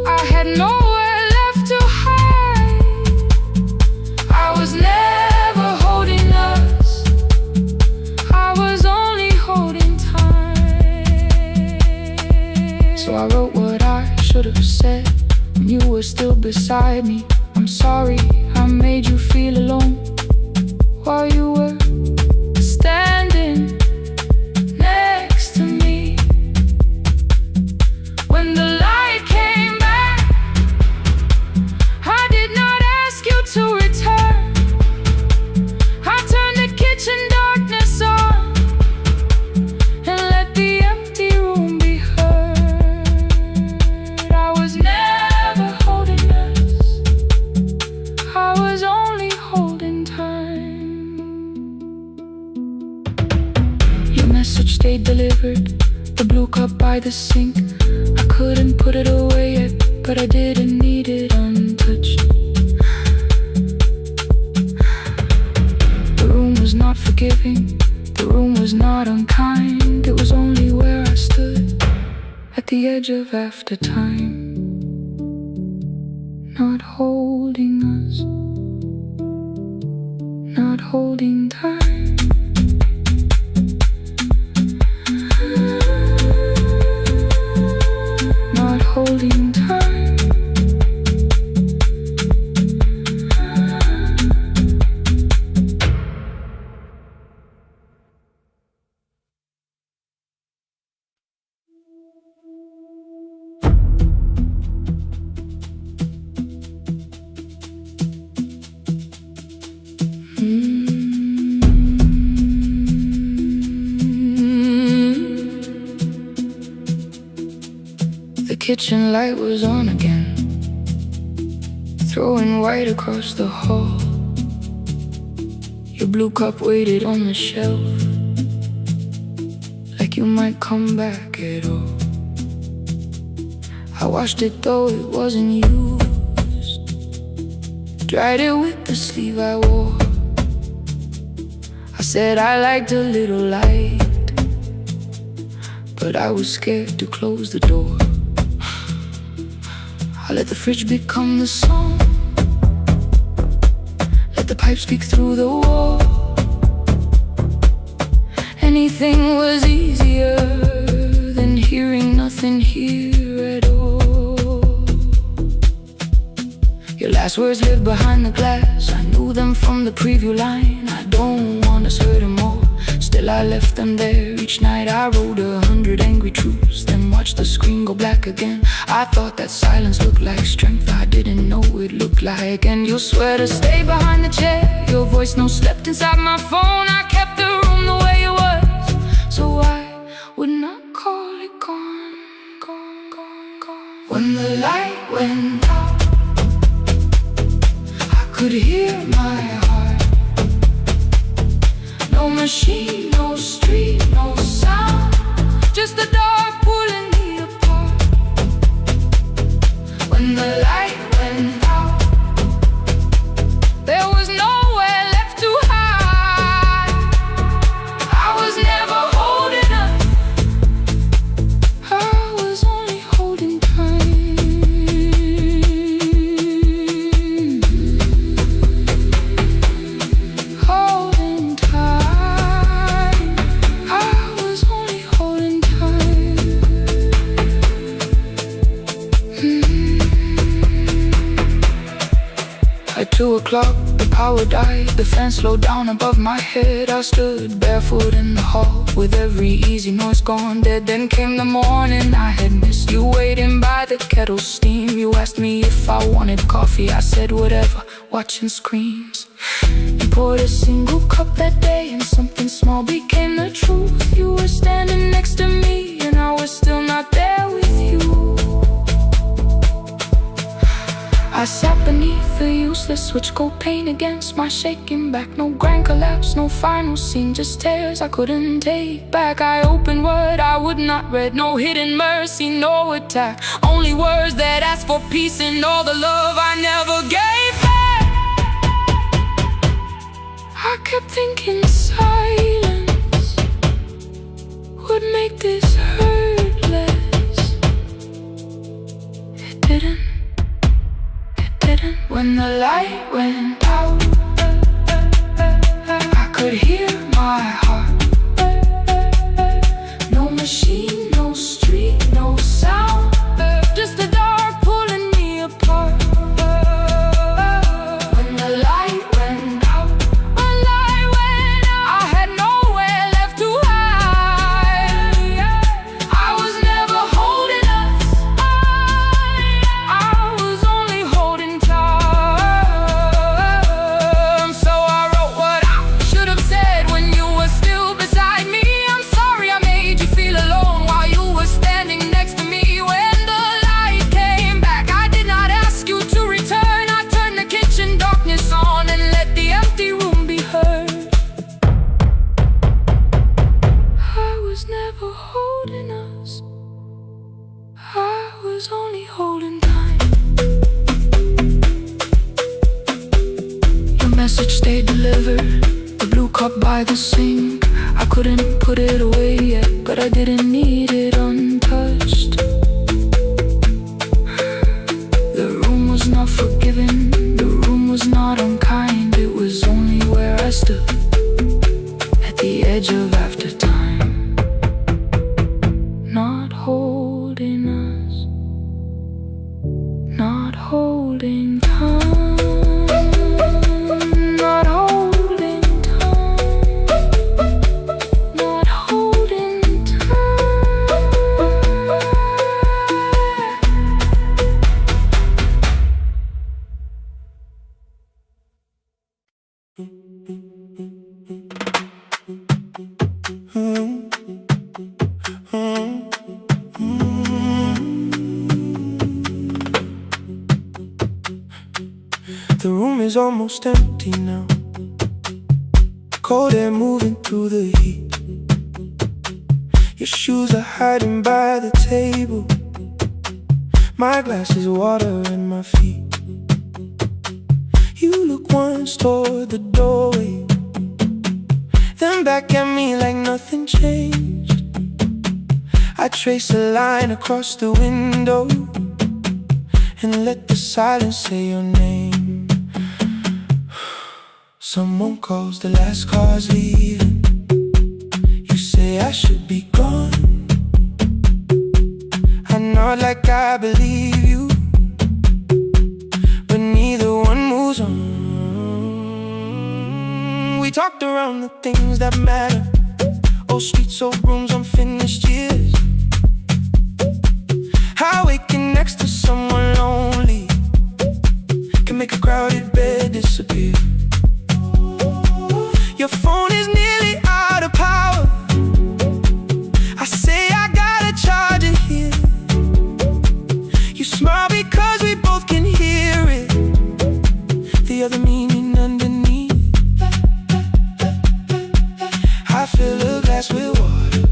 I had nowhere left to hide. I was never holding us, I was only holding time. So I wrote what I should have said when you were still beside me. I'm sorry I made you feel alone while you were standing next to me. When the light came back, I did not ask you to return. I turned the kitchen darkness on and let the empty room be heard. I was never holding us, I was only holding time. Your message stayed delivered, the blue cup by the sink. I couldn't put it away yet, but I didn't need it untouched. The room was not forgiving, the room was not unkind. It was only where I stood at the edge of after time, not holding us, not holding time. Not holding time. The kitchen light was on again, throwing white across the hall. Your blue cup waited on the shelf, like you might come back at all. I washed it though it wasn't used, dried it with the sleeve I wore. I said I liked a little light, but I was scared to close the door. I let the fridge become the song, let the pipe speak through the wall. Anything was easier than hearing nothing here at all. Your last words lived behind the glass, I knew them from the preview line. I don't want us hurting more, still I left them there. Each night I wrote 100 angry truths, then watched the screen go black again. I thought that silence looked like strength, I didn't know it looked like. And you'll swear to stay behind the chair, your voice no slept inside my phone. I kept the room the way it was, so I would not call it gone, gone, gone, gone. When the light went out, I could hear my heart. No machine, no street, no sound, just the dark pulling me apart. When the light went out, there was nowhere left to hide. I was never holding up, I was only holding time. Holding time, I was only holding time. At 2 o'clock, the power died, the fan slowed down above my head. I stood barefoot in the hall, with every easy noise gone dead. Then came the morning, I had missed you waiting by the kettle steam. You asked me if I wanted coffee, I said whatever, watching screens. You poured a single cup that day, and something small became the truth. You were standing next to me, and I was still not there with you. I sat beneath the useless restless, switch cold pain against my shaking back. No grand collapse, no final scene, just tears I couldn't take back. I opened what I would not read, no hidden mercy, no attack. Only words that ask for peace and all the love I never gave back. I kept thinking silence would make this hurt less. It didn't. When the light went out, I could hear my heart. No machine, no street, no sound, just the dark pulling me apart. When the light went out, I had nowhere left to hide. I was never holding us, I was only holding tight. Only holding time. Your message stayed delivered, the blue cup by the sink. I couldn't put it away yet, but I didn't need it untouched. The room was not forgiving, the room was not unkind. It was only where I stood, at the edge of after time. Not holding us, not holding time, not holding time, not holding time. The room is almost empty now, cold air moving through the heat. Your shoes are hiding by the table, my glass is water in my feet. You look once toward the doorway, then back at me like nothing changed. I trace a line across the window and let the silence say your name. Someone calls, the last car's leaving. You say I should be gone. I nod like I believe you, but neither one moves on. We talked around the things that matter, old streets, old rooms, unfinished years. How waking next to someone lonely can make a crowded bed disappear. Your phone is nearly out of power. I say I gotta charge it here. You smile because we both can hear it, the other meaning underneath. I fill a glass with water,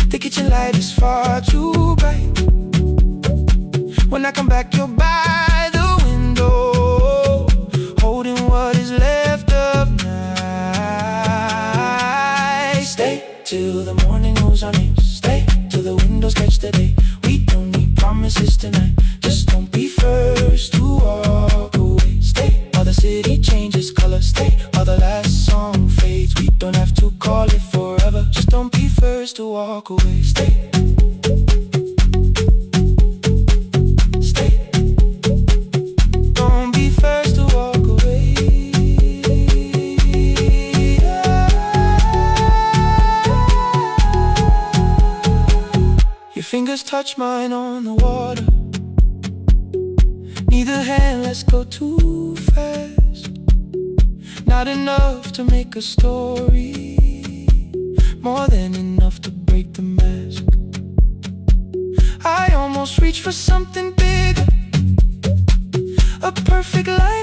the kitchen light is far too bright. When I come back, you're by the window, holding what is left of night. Stay till the morning knows our names, stay till the windows catch the day. We don't need promises tonight, just don't be first to walk away. Stay while the city changes color, stay while the last song fades. We don't have to call it forever, just don't be first to walk away. Stay. Fingers touch mine on the water, neither hand lets go too fast. Not enough to make a story, more than enough to break the mask. I almost reach for something bigger, a perfect life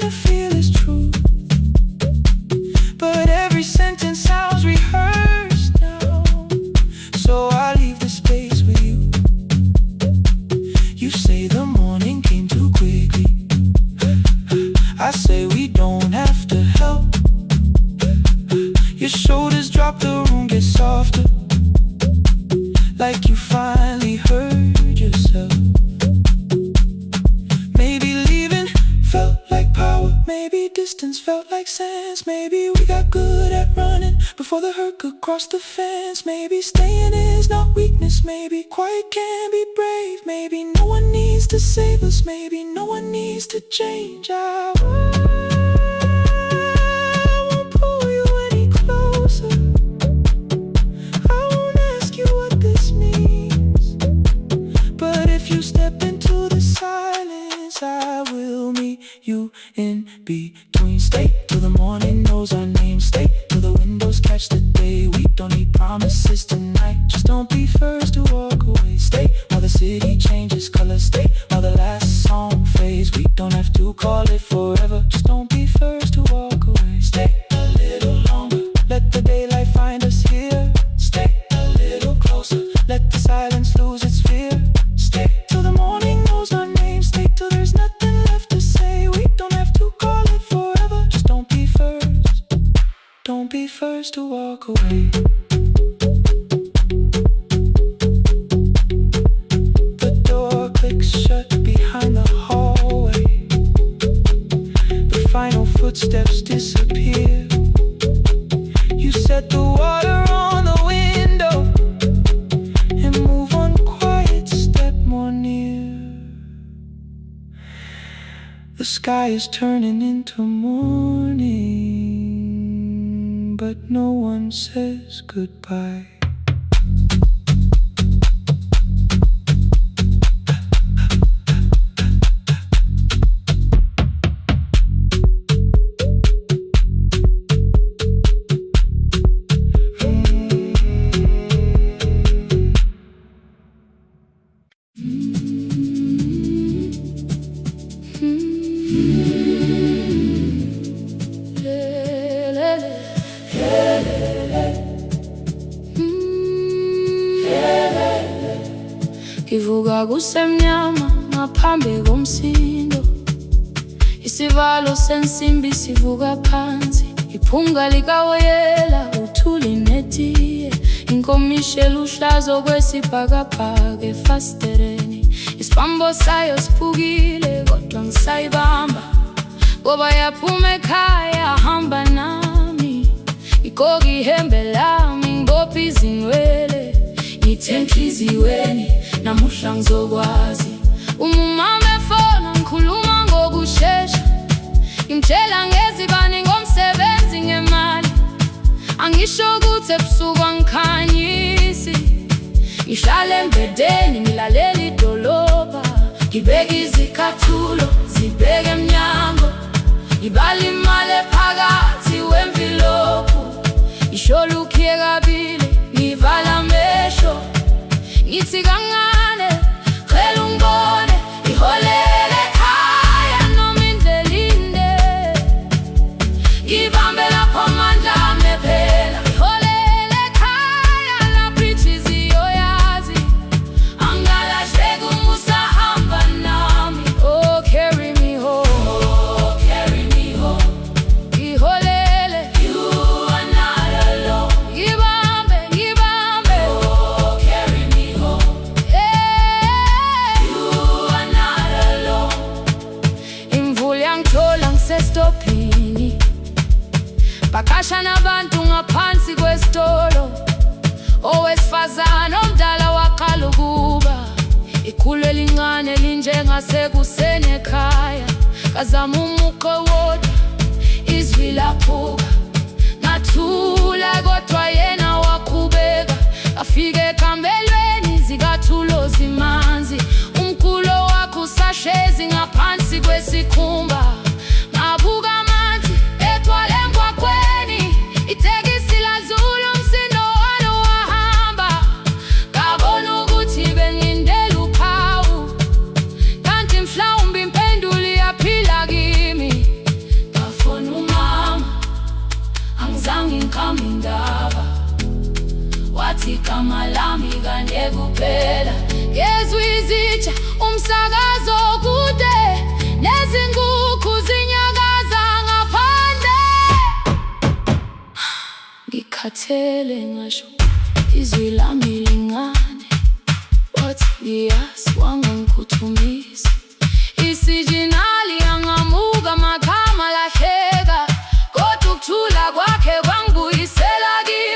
before the hurt could cross the fence. Maybe staying is not weakness, maybe quiet can be brave. Maybe no one needs to save us, maybe no one needs to change. I won't pull you any closer, I won't ask you what this means. But if you step into the silence, I will meet you in between. Stay till the morning knows our name. Stay till the windows catch the day. We don't need promises tonight, just don't be first to walk away. Stay while the city changes color. Stay while the last song fades. We don't have to call it forever, just don't be first to walk away. Stay a little longer, let the daylight find us here. Stay a little closer, let the silence lose its fear. Stay till the morning knows our name. Stay till there's nothing left to say. We don't have to call it forever, just don't be first. Don't be first to walk away. The door clicks shut behind the hallway. The final footsteps disappear. You set the water on the window and move one quiet step more near. The sky is turning into morning, but no one says goodbye. Ivuga kusemnyama ngaphambi komsindo, isivalo sensimbi sivuka phansi. Iphunga likawoyela uthuli netiye, inkomishe luhlazo kwesibhakabhaka efasitereni. Isibambo sayo siphukile kodwa ngisayibamba, ngoba yaphuma ekhaya hamba nami. Igqoka ihembe lami ngibopha izinwele, ngithe enhliziyweni namuhla ngizokwazi. Umama efona ngikhuluma ngokushesha, ngimtshela ngezibani ngomsebenzi ngemali. Angisho ukuthi ebusuku angikhanyisi, ngihlala embedeni ngilalela idolobha. Ngibeka izicathulo zibheke emnyango, ngibala imali ephakathi wemvilophu. Isholukhiye kabili ngivala amehlo, ngithi kancane cela ungibone. Iholele ekhaya noma indlela inde, ibambe lapho amandla ami phela. Iholele ekhaya lapho inhliziyo yazi, angalahleki uma usahamba nami. Oh carry me home, oh carry me home. Iholele, you are not alone. Ibambe, ibambe, oh carry me home. Yeah, you are not alone. Imvula yangithola ngisestopini, bakasha nabantu ngaphansi kwesitolo. Owesifazane omdala waqala ukuba, ikhulu elincane linjengasekuseni ekhaya. Kazama umuqo wodwa izwi laphuka, ngathula kodwa yena waqhubeka. Afike ekambelweni zikathulo zimanzi, umkhulo wakhe usahlezi ngaphansi kwesikhumba. Ngabuka amanzi egcwele emgwaqweni, itekisi ladlula umsindo walo wahamba. Ngabona ukuthi bengindela uphawu, kanti mhlawumbe impendulo iyaphila kimi. Ngafona umama, angizange ngikhambe indaba, wathi igama lami kanye kuphela. Ngezwi izitsha umsakazo kude, nezinkukhu zinyakaza ngaphandle. Ngikhathele ngasho izwi lami lincane, wathi ngiyasi wangangikhuthumisa. Isijinali yangamuka makhama lahleka, kodwa ukuthula kwakhe kwangibuyisela kimi.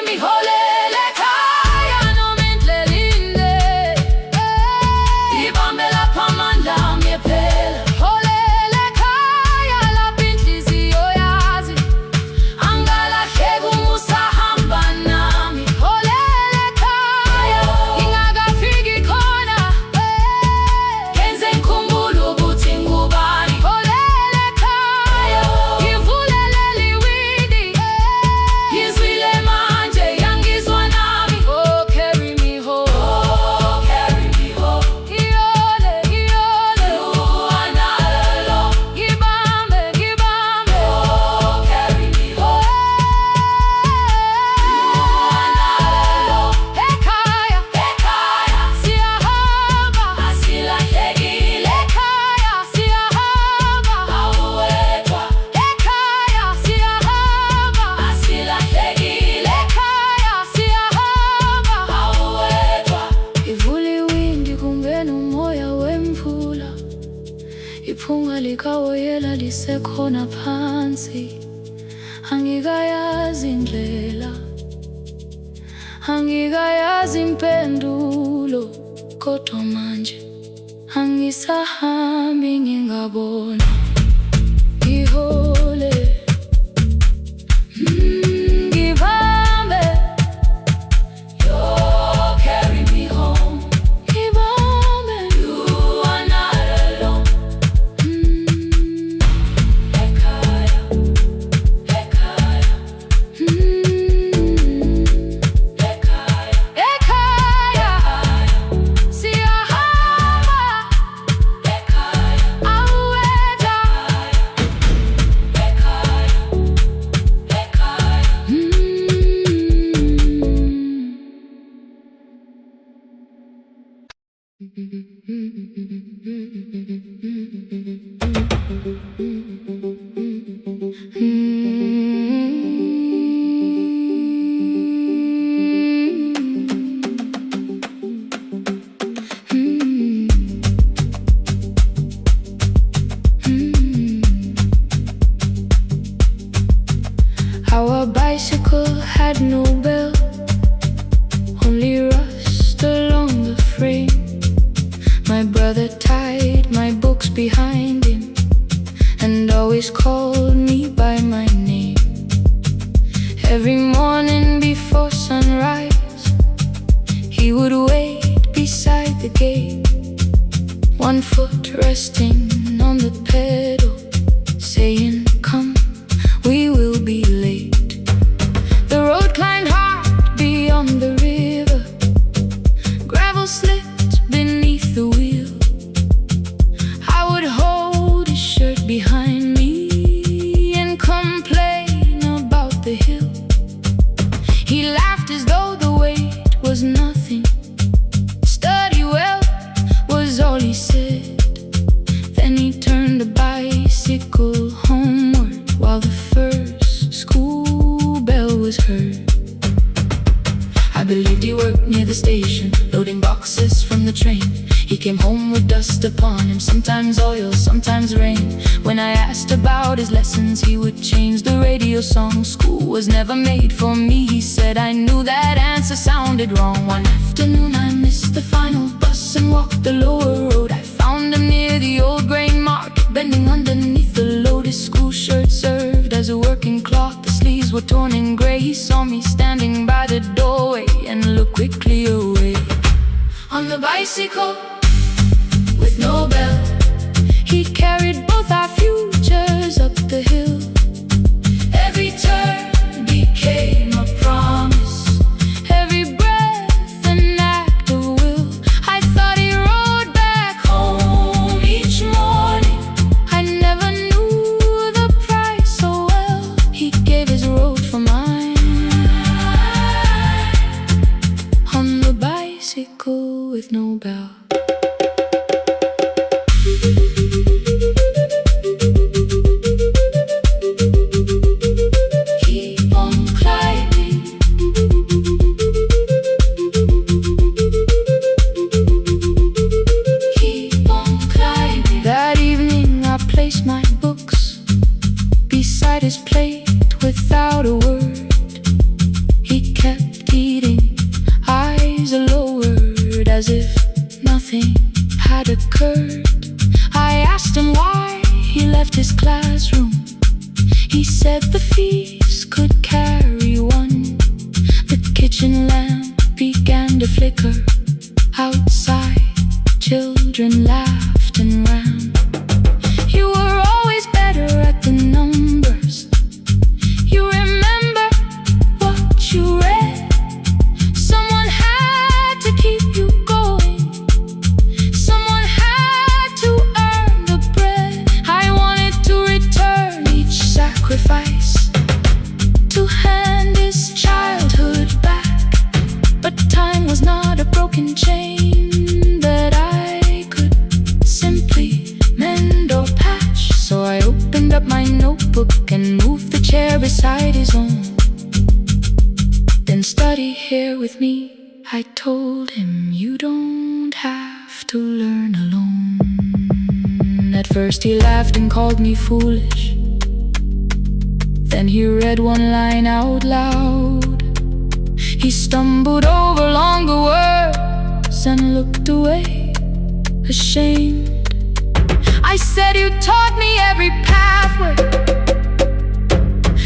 Iphunga likawoyela lisekhona phansi. Angikayazi indlela, angikayazi impendulo, kodwa manje angisahambi ngingabona. Ngihole, ngibambe, you carry me home. Ngibambe, you are not alone. Ekhaya, ekhaya, ekhaya, ekhaya, siyahamba. Ekhaya, aweta. Ekhaya, Our bicycle had no bell, only rust along the frame. My brother tied my books behind him and always called me by my name. Every morning before sunrise, he would wait beside the gate, one foot resting on the pedal, saying, "Come, we will be late." The road climbed hard beyond the river, gravel slipped beneath the wheel. I would hold his shirt behind me and complain about the hill. He laughed as though the weight was nothing. Study well was all he said. Then he turned the bicycle homeward while the first school bell was heard. I believed he worked near the station, loading boxes from the train. He came home with dust upon him, sometimes oil, sometimes rain. When I asked about his lessons, he would change the radio song. School was never made for me, he said. I knew that answer sounded wrong. One afternoon I missed the final bus and walked the lower road. I found him near the old grain market, bending underneath the load. His school shirt served as a working cloth, the sleeves were torn and gray. He saw me standing by the doorway and looked quickly away. On the bicycle with no bell, he carried both our futures up the hill. Every turn became a promise, every breath an act of will. I thought he rode back home each morning. I never knew the price so well. He gave his road for mine. On the bicycle with no bell. Keep on climbing. Keep on climbing. That evening I placed my books beside his plate without a word. He kept eating, eyes lowered, as if nothing had occurred. I asked him why he left his classroom. He said the feast could carry one. The kitchen lamp began to flicker. Outside, children laughed and ran. You were always better at the numbers. You remember what you read. Someone had to keep you going. Someone had to earn the bread. I wanted to return each sacrifice, to hand his childhood back. But time was not a broken chain that I could simply mend or patch. So I opened up my notebook and moved the chair beside his own. Then study here with me, I told him. You don't have to learn alone. At First he laughed and called me foolish. Then he read one line out loud. He stumbled over longer words and looked away, ashamed. I said, you taught me every pathway,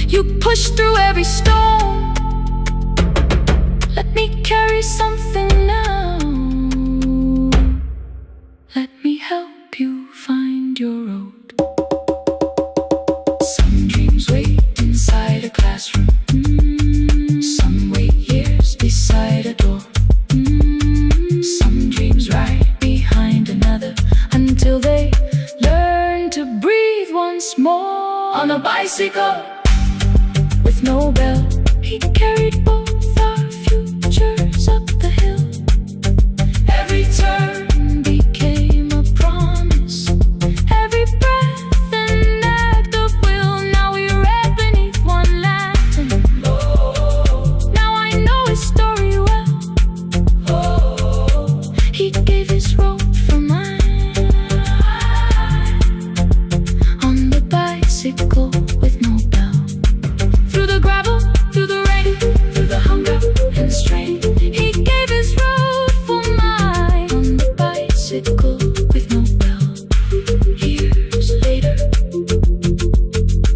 you pushed through every stone. Let me carry something now. Let me help you find your road. Some dreams wait inside a classroom. Some wait years beside a door. Some dreams right behind another until they learn to breathe once more. On a bicycle with no bell, he carried both our futures up the hill. Every turn became a promise, every breath an act of will. Now we read beneath one lantern. Now I know his story well. He gave his road for mine. On the bicycle with no bell, through the gravel, through the rain, through the hunger and strain, he gave his road for mine. On the bicycle with no bell. Years later,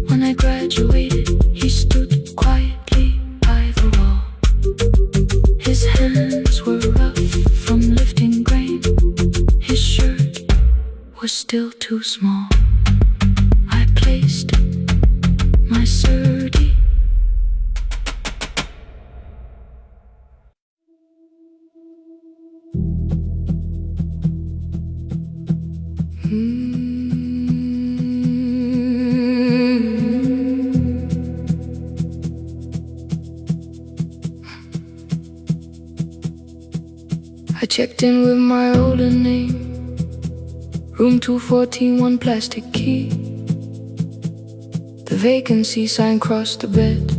when I graduated, he stood quietly by the wall. His hands were rough from lifting grain. His shirt was still too small. I placed my surdy. I checked in with my older name, room 214, one plastic key. The vacancy sign crossed the bed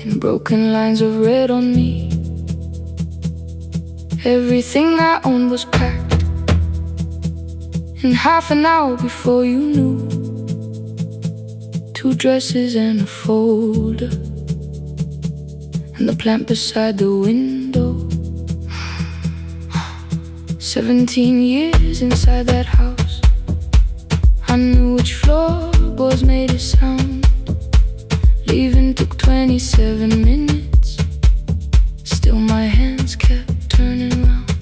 in broken lines of red on me. Everything I owned was packed in half an hour before you knew. 2 dresses and a folder, and the plant beside the window. 17 years inside that house, I knew which floorboards made a sound. Leaving took 27 minutes, still my hands kept turning round.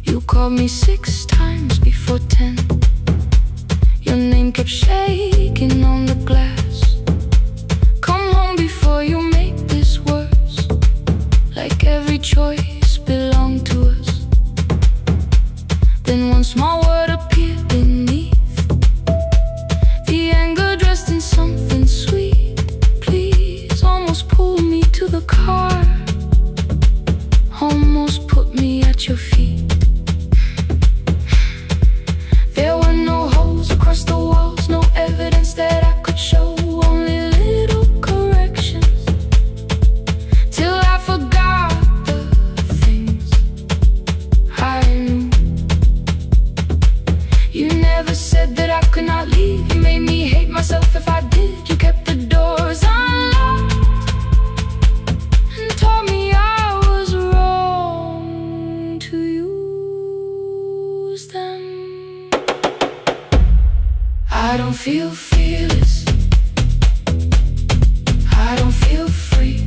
You called me 6 times before 10. Your name kept shaking on the glass. Come home before you make this worse, like every choice belonged to us. Then one small word appeared beneath, the anger dressed in something sweet. Please, almost pulled me to the car, almost put me at your feet. There were no holes across the walls, no evidence that I could show, only little corrections, till I forgot the things I knew. You never said that I could not leave. You made me hate myself if I did. You kept the doors unlocked and told me I was wrong to use them. I don't feel fearless, I don't feel free.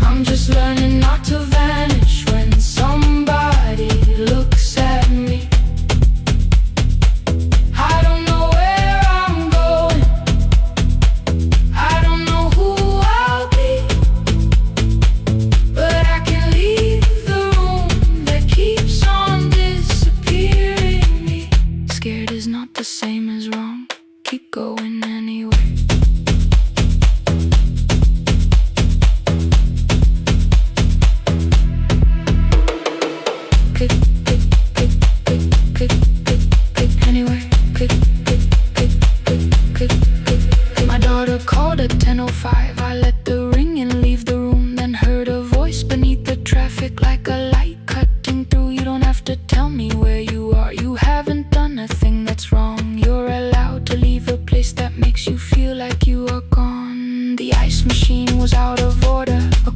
I'm just learning not to vanish when somebody looks at me. I don't know where I'm going, I don't know who I'll be, but I can leave the room that keeps on disappearing me. Scared is not the same as wrong, keep going anyway.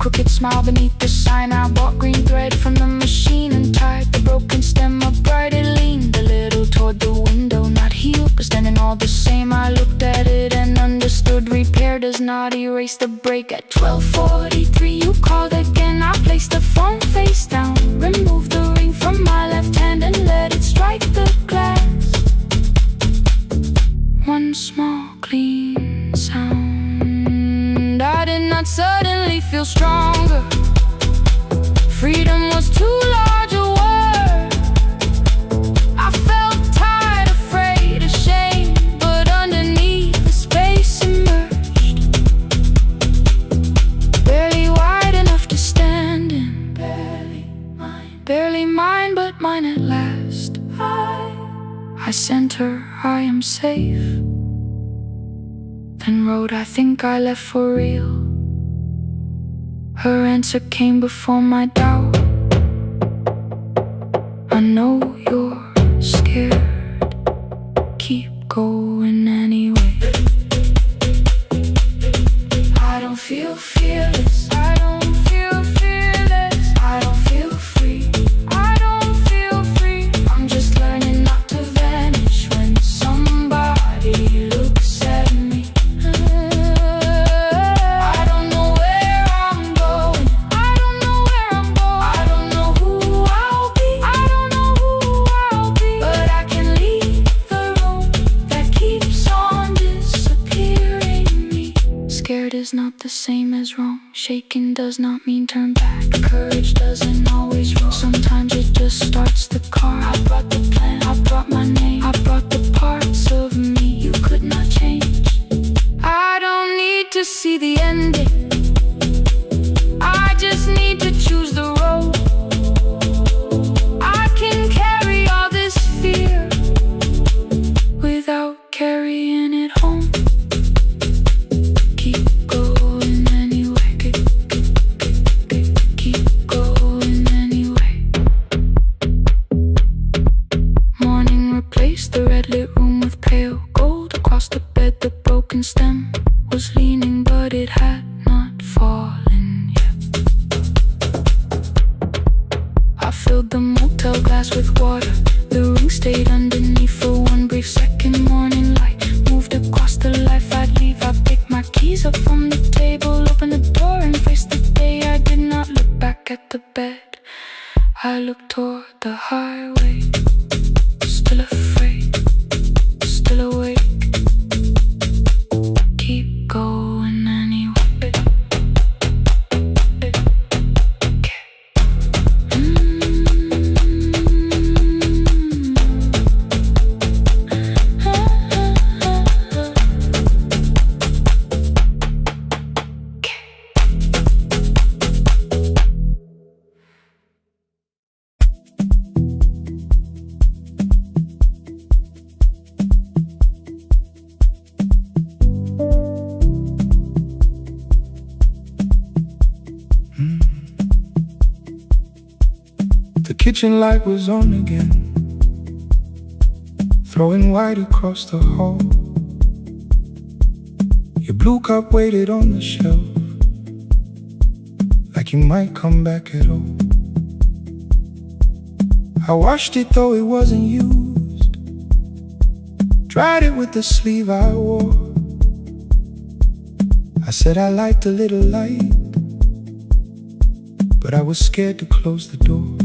crooked smile beneath the sign. I bought green thread from the machine and tied the broken stem upright. It leaned a little toward the window, not healed but standing all the same. I looked at it and understood. Repair does not erase the break. At 12:43 you called again. I placed the phone face down, removed the ring from my left hand and let it strike the glass. One small clean sound. I did not suddenly feel stronger. Freedom was too large a word. I felt tired, afraid, ashamed, but underneath the space emerged. Barely wide enough to stand in. Barely mine, but mine at last. I sent her, I am safe. Then wrote, I think I left for real. Her answer came before my doubt. I know you're scared. Keep going anyway. I don't feel fearless. I don't feel fearless. I don't feel free. I don't feel free. I'm just learning not to vanish when somebody looks at me. I don't know where I'm going. I don't know where I'm going. I don't know who I'll be. I don't know who I'll be. But I can leave the room that keeps on disappearing me. Scared is not the same as wrong. Shaken does not mean turn back. Courage doesn't always roll. Sometimes it just starts the car. I brought the plan, I brought my name, I brought the parts of me you could not change. I don't need to see the ending. I just need to choose the road. I can carry all this fear without carrying it home. Keep going anyway. Keep going anyway. Morning replaced the red lit room with pale gold. Across the bed the broken stem was leaning, but it had not fallen yet. I filled the motel glass with water. The ring stayed underneath for one brief second. Morning light moved across the life I'd leave. I picked my keys up from the table, opened the door and faced the day. I did not look back at the bed. I looked toward the highway. Still afraid, still awake. Keep going anyway. The kitchen light was on again, throwing white across the hall. Your blue cup waited on the shelf, like you might come back at all. I washed it though it wasn't used, dried it with the sleeve I wore. I said I liked a little light, but I was scared to close the door.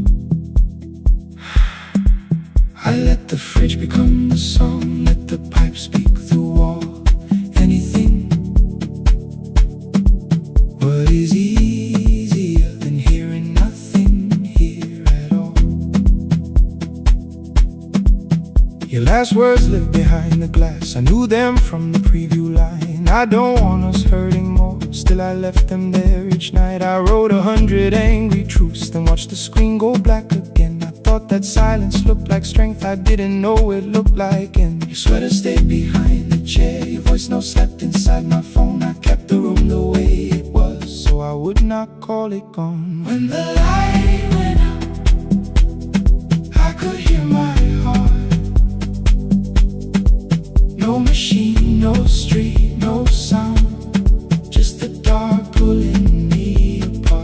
I let the fridge become the song, let the pipe speak the wall. Anything. What is easier than hearing nothing here at all? Your last words live behind the glass. I knew them from the preview line. I don't want us hurting more. Still I left them there each night. I wrote 100 angry truths, then watched the screen go black again. I thought that silence looked like strength. I didn't know it looked like. And your sweater stayed behind the chair. Your voice note slept inside my phone. I kept the room the way it was, so I would not call it gone. When the light went out, I could hear my heart. No machine, no street, no sound, just the dark pulling me apart.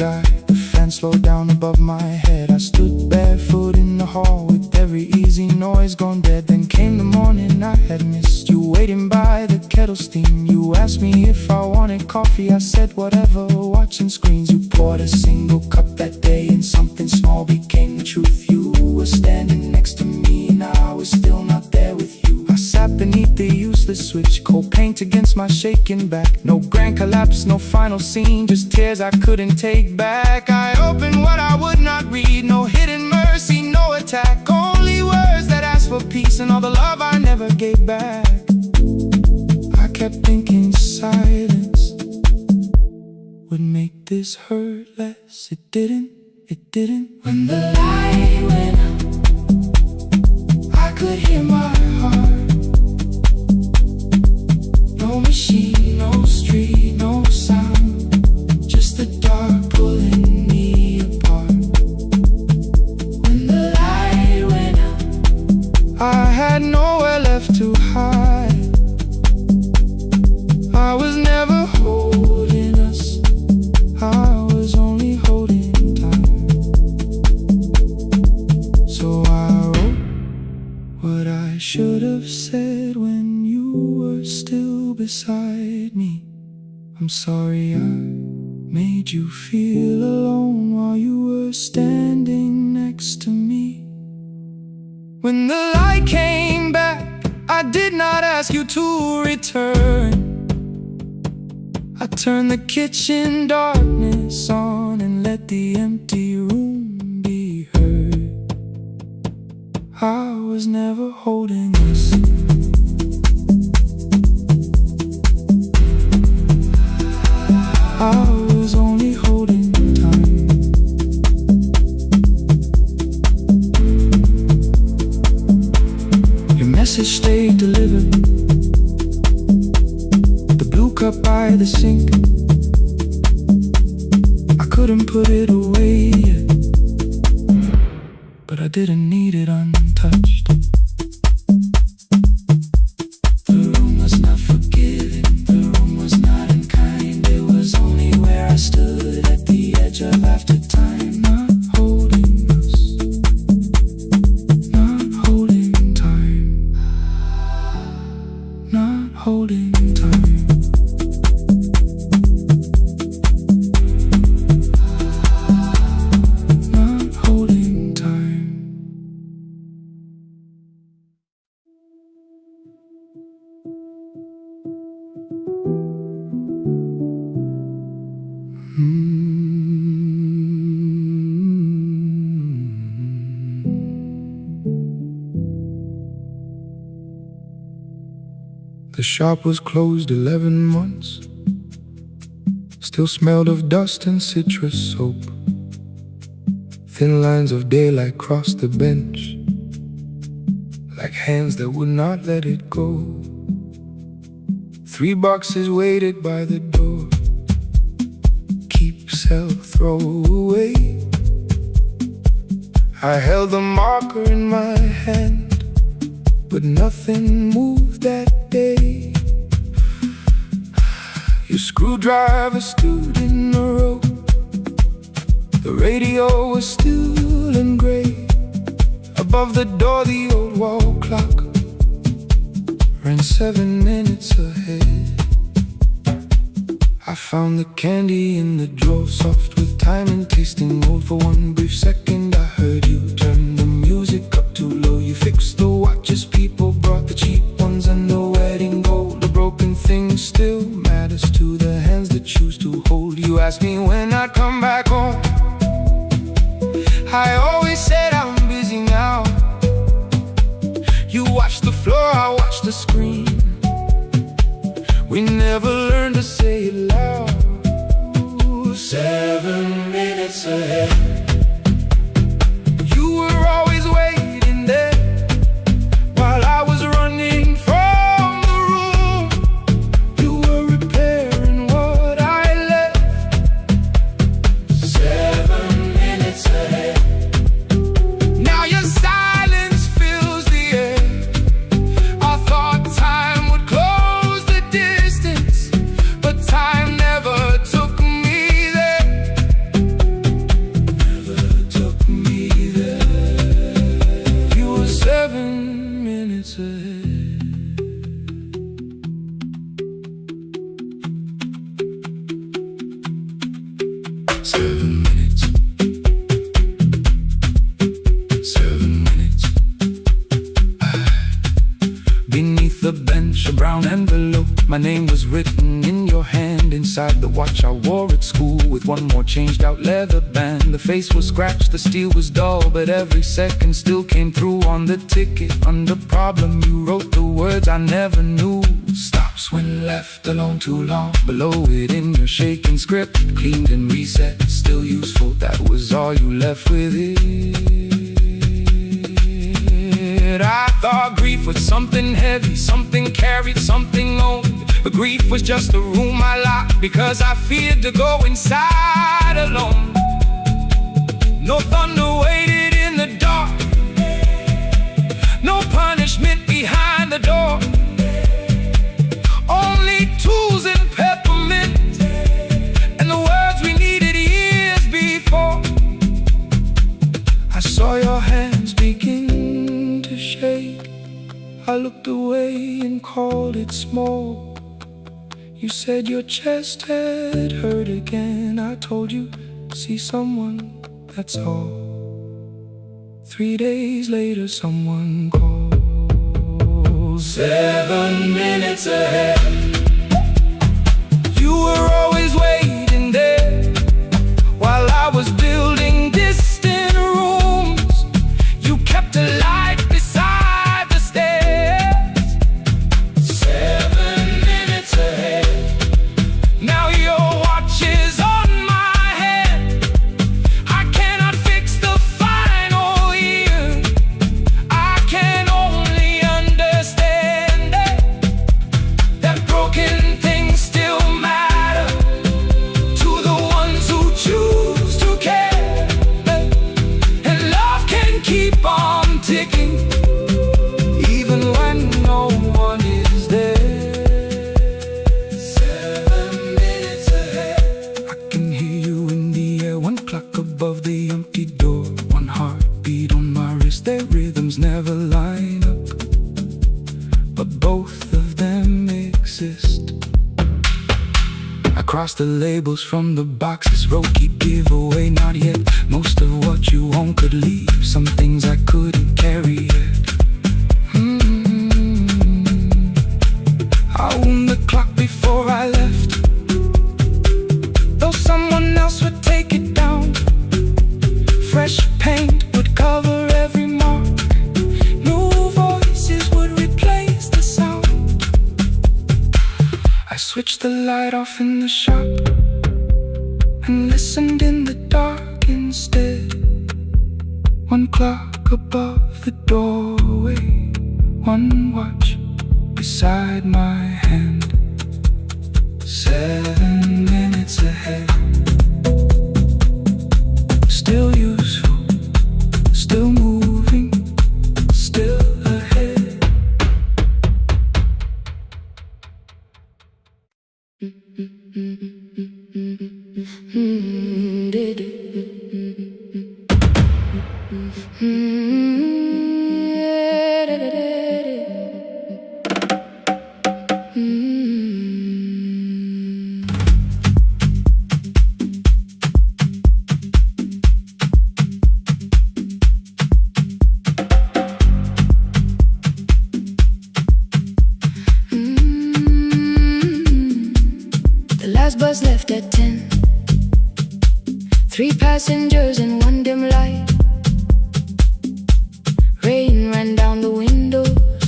die. The fan slowed down above my head. I stood barefoot in the hall with every easy noise gone dead. Then came the morning I had missed you, waiting by the kettle steam. You asked me if I wanted coffee, I said whatever, watching screens. You poured a single cup that day and something small became the truth. You were standing next to me and I was still not there with you. I sat beneath the useless switch, cold paint against my shaking back. No grand collapse, no final scene, just tears I couldn't take back. I opened what I would not read, no hidden mercy, no attack. Only words that asked for peace and all the love I never gave back. I kept thinking silence would make this hurt less. It didn't. When the light went out, I could hear my heart. No machine, no street, no sound, just the dark pulling me apart. When the light went out, I had nowhere left to hide. I was never holding us, I was only holding time. So I wrote what I should have said when you were still beside me. I'm sorry I made you feel alone while you were standing next to me. When the light came back, I did not ask you to return. I turned the kitchen darkness on and let the empty room be heard. I was never holding us, I was only holding time. Your message stayed delivered, the blue cup by the sink. I couldn't put it away yet, but I didn't need it untouched. The room was not forgiving, the room was not unkind. It was only where I stood at the edge of after time. Not holding us, not holding time, not holding time. Not holding time. The shop was closed 11 months. Still smelled of dust and citrus soap. Thin lines of daylight crossed the bench, like hands that would not let it go. 3 boxes waited by the door. Keep, sell, throw away. I held the marker in my hand, but nothing moved that day. Your screwdriver stood in the road. The radio was still and gray. Above the door the old wall clock ran 7 minutes ahead. I found the candy in the drawer, soft with time and tasting old. For one brief second I heard you turn the music up too low. You fixed the watches, people brought the cheap ones and the wedding gold. The broken thing still matters to the hands that choose to hold. You asked me when I'd come back home. I always said I'm busy now. You watched the floor, I watched the screen. We never learned to say it loud. 7 minutes ahead. You were always waiting there while I was running from the room. You were repairing what I left. 7 minutes ahead. Now your silence fills the air. I thought time would close the distance, but time never took me there. envelope. My name was written in your hand inside the watch I wore at school, with one more changed out leather band. The face was scratched, the steel was dull, but every second still came through on the ticket. Under problem you wrote the words I never knew. Stops when left alone too long. Below it in your shaking script, cleaned and reset, still useful. That was all you left with it. I thought grief was something heavy, something carried, something owned. But grief was just a room I locked because I feared to go inside alone. No thunder waited in the dark, no punishment behind the door. Only tools and peppermint, and the words we needed years before. I saw your hands begin to shake. I looked away and called it small. You said your chest had hurt again. I told you, see someone, that's all. 3 days later someone called. 7 minutes ahead. You were always waiting there while I was building distant rooms. You kept a light beside the stairs. 7 minutes ahead. Now your watch is on my head. I cannot fix the final year. I can only understand that broken things still matter to the ones who choose to care. And love can keep on ticking even when no one is there. 7 minutes ahead. I can hear you in the air, one clock above the empty door, one heartbeat on my wrist. Their rhythms never line up, but both of them exist. I cross the labels from the boxes, wrote keep, give away, not yet. Most of what you own could leave, some things I couldn't carry yet. I wound the clock before I left, though someone else would take it down. Fresh paint would cover every mark, new voices would replace the sound. I switched the light off in the shop and listened in the dark instead. One clock above the doorway, one watch beside my hand. 7 minutes ahead. Still useful, still moving, still ahead. The last bus left at 10. 3 passengers and one dim light. Rain ran down the windows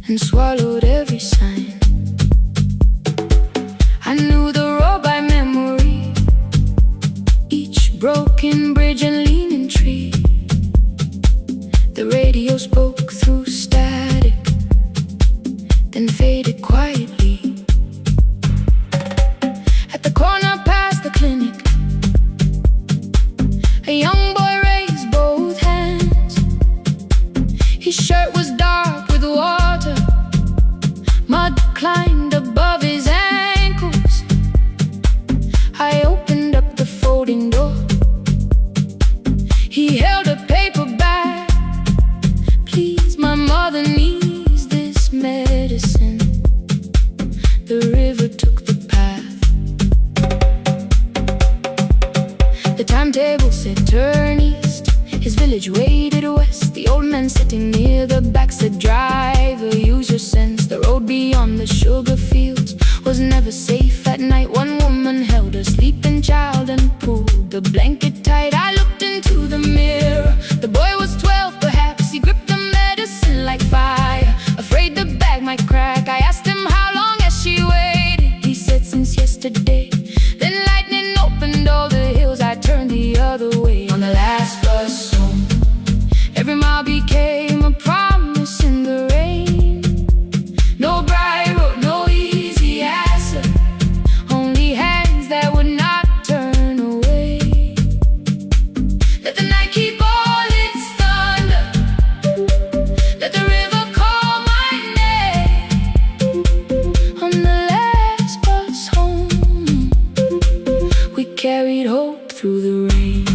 and swallowed every sign. I knew the road by memory, each broken bridge and leaning tree. The radio spoke through static, then faded quietly. At the corner past the clinic, a young boy raised both hands. His shirt was dark with water, mud climbed above his ankles. I opened up the folding door. He held a paper bag. Please, my mother needs this medicine. The river took the path. The timetable said turn east. His village waited west. The old man sitting near the back said driver, use your sense. The road beyond on the sugar fields was never safe at night. One woman held a sleeping child and pulled the blanket tight. I looked into the mirror. The boy was 12, perhaps he gripped the medicine like fire, afraid the bag might crack. I asked him how long has she waited. He said since yesterday. Then lightning opened all the hills. I turned the other way on the last bus home. Every mile became a promise in the rain. No bright road, no easy answer, only hands that would not turn away. Let the night keep all its thunder, let the river call my name. On the last bus home, we carried hope through the rain.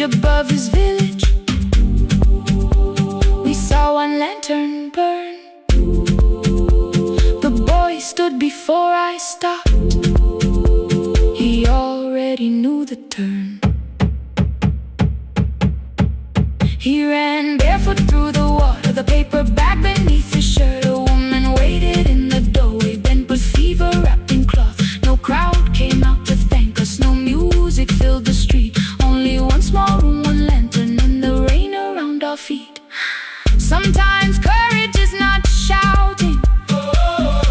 Above his village, we saw one lantern burn. The boy stood before I stopped. He already knew the turn. He ran barefoot through the water, the paper bag beneath his shirt. A woman waited in the doorway, bent with fever, wrapped in cloth. No crowd came out to thank us, no music filled the street. Only one small room, one lantern, and the rain around our feet. Sometimes courage is not shouting,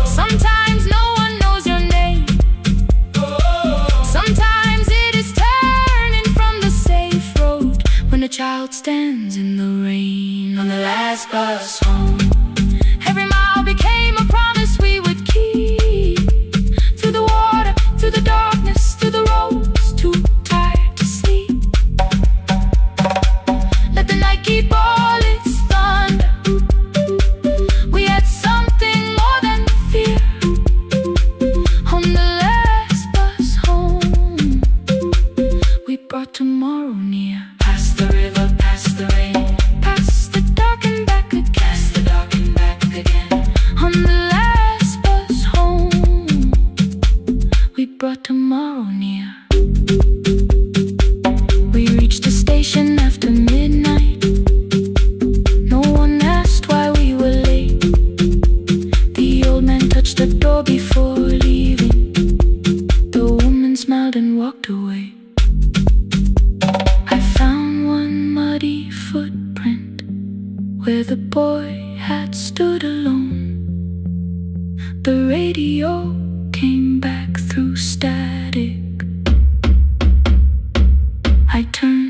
sometimes no one knows your name, sometimes it is turning from the safe road when a child stands in the rain on the last bus home. Every mile became a promise we would keep, through the water, through the darkness, through the roads too tired to sleep. Let the night keep all its thunder. We had something more than fear on the last bus home. We brought tomorrow near. Past the river, past the rain, past the dark and back again, past the dark and back again. On the last bus home, we brought tomorrow near. We reached the station after midnight. No one asked why we were late. The old man touched the door before leaving. The woman smiled and walked away. I found one muddy footprint where the boy had stood alone. The radio came back through static. I turned.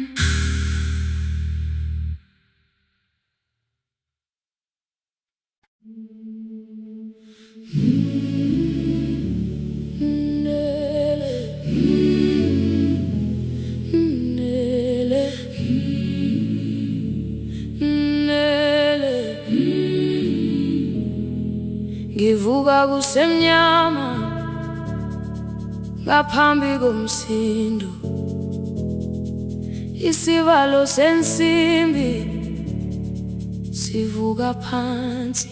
Ngivuka kusemnyama ngaphambi komsindo, isivalo sensimbi sivuka phansi.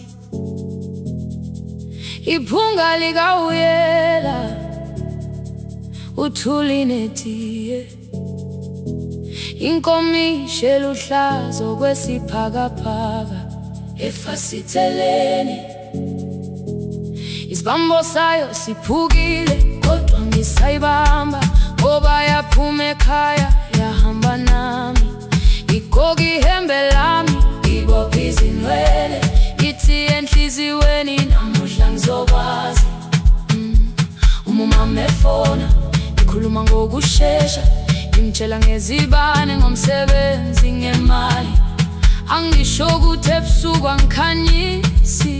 iphunga likawuyela uthuli netiye inkomishi eluhlaza okwesiphakapha efasiteleni isibambo sayo siphukile kodwa ngisayibamba ngoba yaphuma ekhaya yahamba nami igoga ihembe lami ibopha izinwele ithi enhliziyweni namuhla ngizokwazi umama efona ikhuluma ngokushesha imtshela ngezibane ngomsebenzi ngemali angisho ukuthi ebusuku angikhanyisi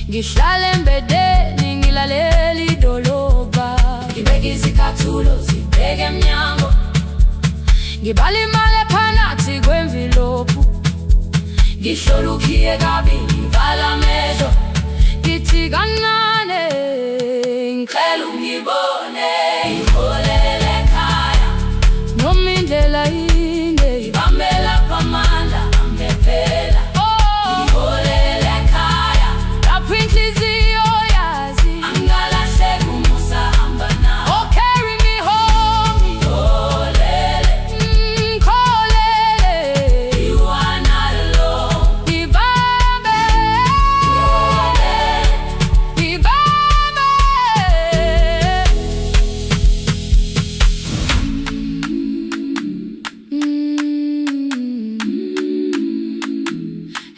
ngihlala embedeni ngilalela idolobha ngibeka izicathulo zibheke emnyango ngibala imali ephakathi kwemvilophu ngihlola ukhiye kabili ngivala amehlo ngithi kancane ngicela ungibone ngiholele ekhaya noma indlela inde ibambela phamandla angephela ngiholele ekhaya lapho inhliziyo yazi angalahleki umusa hamba nawe oh carry me home ngiholele ngikholele you are not alone ngibambe ngibambe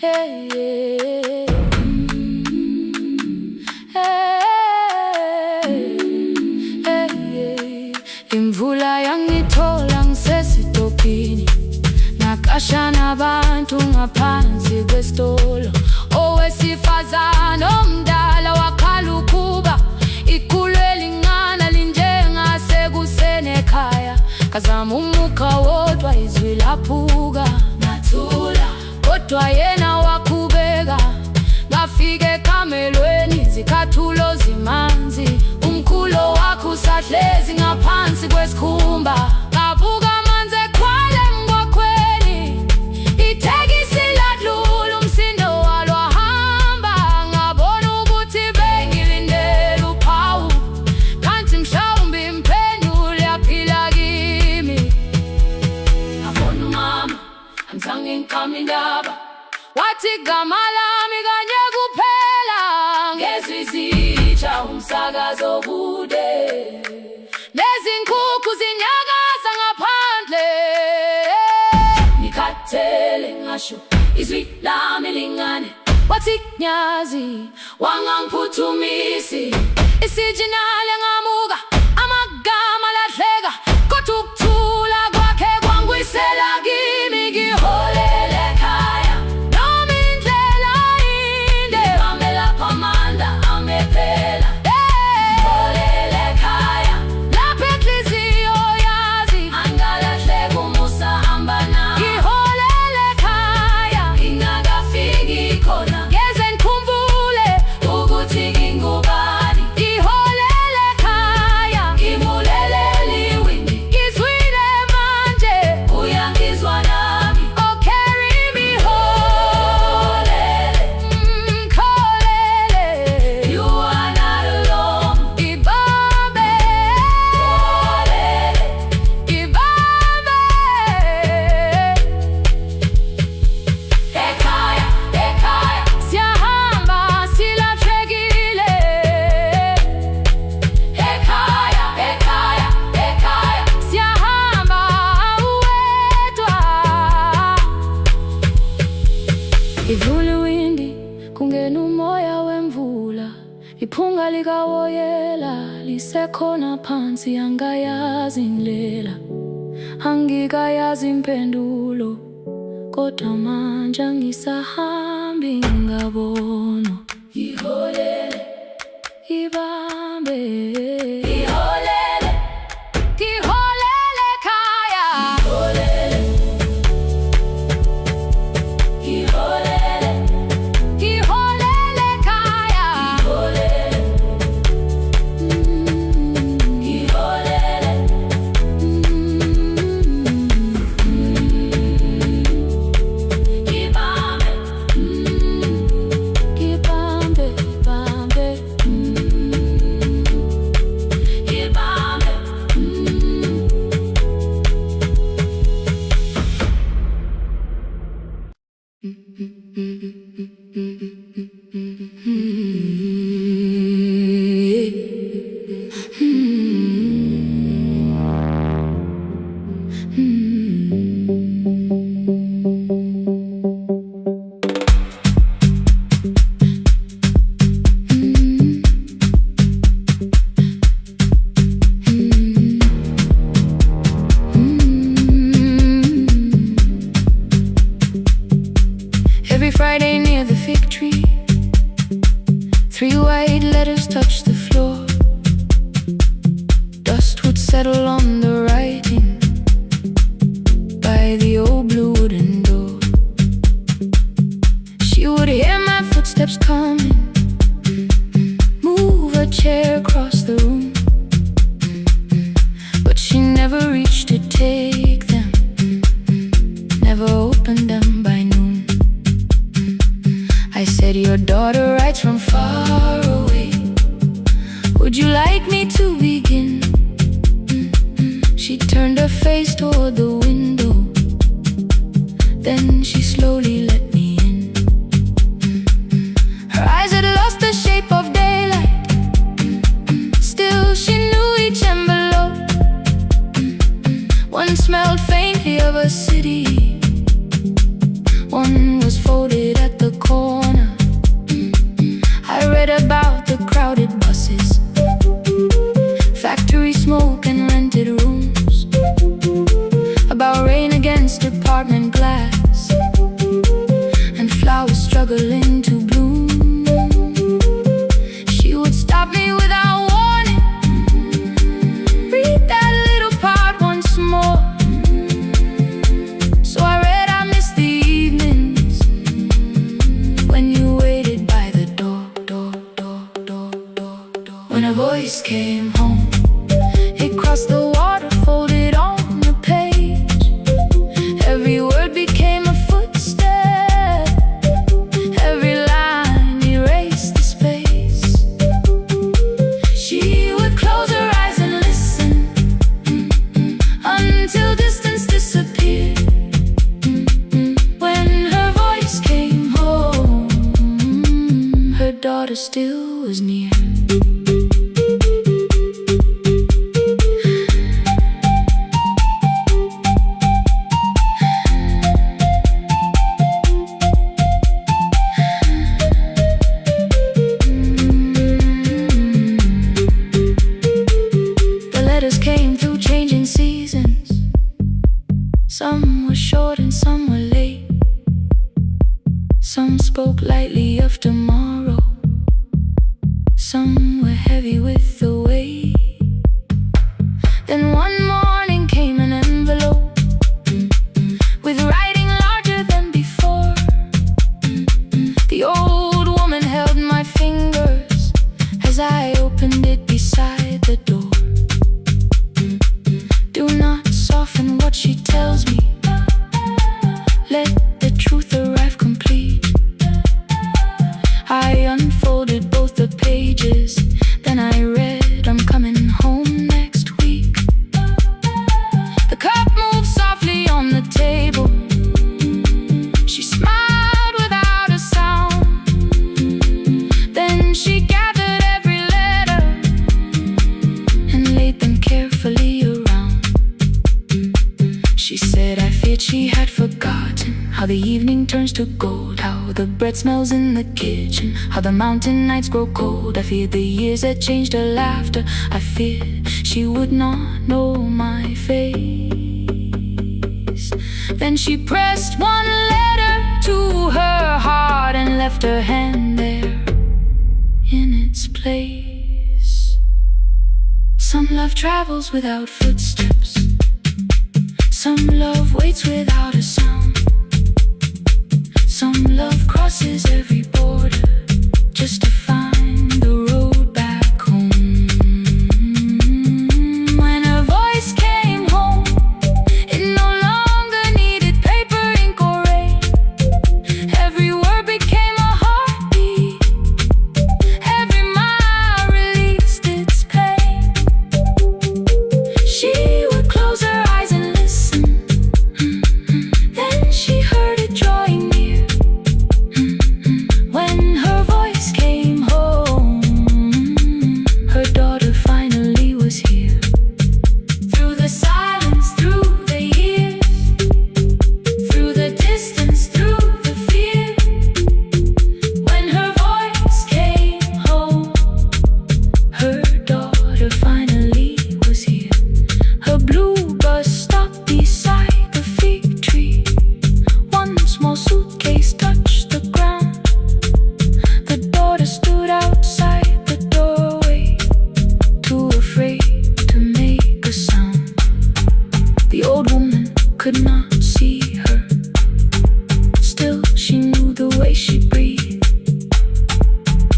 hey, hey, hey, hey. Imvula yangithola ngisesitopini nakasha nabantu ngaphansi kwesitolo owesifazane omdala wakhala ukuba ikhulu elingana linjengasekuseni ekhaya kazama umukha wodwa izwi laphuka nathula kodwa yena wakhubeka ngafika ekamelweni izicathulo zimanzi umkhulo wakho usahlezi ngaphansi kwesikhumba ngabuka amanzi ekhwale mgwakhweni itekisi ladlula umsindo walo wahamba ngabona ukuthi bengilindele uphawu kanti mhlawumbe impendulo yaphila kimi ngabona umama angizange ngiqame indaba wathi igama lami kanye kuphela ngezwi izitsha umsakazo kude lezi nkukhu zinyakaza ngaphandle ngikhathele ngasho izwi lami lingane wathi nyazi wangangiphuthumisi isijinale ngamuka amagama lahleka kodwa ukuthula kwakhe kwangwisela kimi ngiholele ekhaya noma indlela inde ibambela phamandla angephela ngiholele ekhaya lapho inhliziyo yazi angalahleki umusa hamba nawe ngiholele ekhaya ingakafiki khona ngeze ngikhumbule ukuthi ngingubani ngiholele ekhaya ngimulelele iwindi ngizwile manje uyangizwa nami oh carry me holele ngikholele you are not alone ngibambe holele ngibambe ekhaya ekhaya siyahamba silahlekile ekhaya ekhaya ekhaya siyahamba uwedwa ivula iwindi kungena umoya wemvula iphunga likawoyela lisekhona phansi angayazi indlela angikayazi impendulo kodwa manje angisahambi ngabona ngiholele ibambe ngiholele ngiholele ekhaya ngiholele ngiholele ngiholele ekhaya ngiholele ngiholele ibambe ibambe ibambe settle on the writing by the old blue wooden door. She would hear my footsteps coming, move a chair across the room, but she never reached to take them, never opened them by noon. I said, your daughter writes from far away, would you like me to begin? She turned her face toward the window, then she slowly let me in. Her eyes had lost the shape of daylight, still she knew each envelope. One smelled faintly of a city, one was folded at the corner. I read about the crowded buses, factory smoke and rented rooms, about rain against apartment glass and flowers struggling to bloom. She would stop me without warning, read that little part once more. So I read, I missed the evenings when you waited by the door. When a voice came home, it crossed the water, folded on the page. Every word became a footstep, every line erased the space. She would close her eyes and listen until distance disappeared. When her voice came home, her daughter still was near. Came through changing seasons, some were short and some were late. Some spoke lightly of tomorrow, some were heavy with the weight. Then one morning came an envelope with writing larger than before. The old woman held my fingers as I opened it beside the door. Do not soften what she tells me, let the truth arrive complete. I unfolded both the pages, then I read, I'm coming home next week. The cup moved softly on the table, she smiled without a sound. Then she gathered every letter and laid them carefully around. She said, I feared she had forgotten how the evening turns to gold, how the bread smells in the kitchen, how the mountain nights grow cold. I feared the years that changed her laughter, I feared she would not know my face. Then she pressed one letter to her heart and left her hand there in its place. Some love travels without footsteps, some love waits without a sound. Some love crosses every border just to find the road back home. When her voice came home, it no longer needed paper, ink, or rain. Every word became a heartbeat, every mile released its pain. She would close her eyes and listen, then she heard it drawing near. When her voice came could not see her. Still, she knew the way she breathed.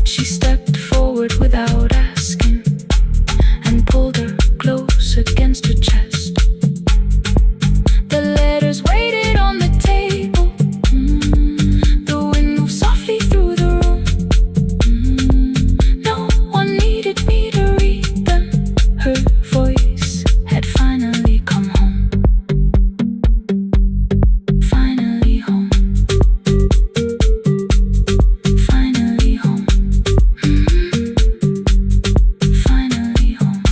She stepped forward without asking and pulled her close against her chest. The letters waited on the table. The wind moved softly through the room. No one needed me to read them. Her voice had finally come home. Finally home. Finally home. Finally home.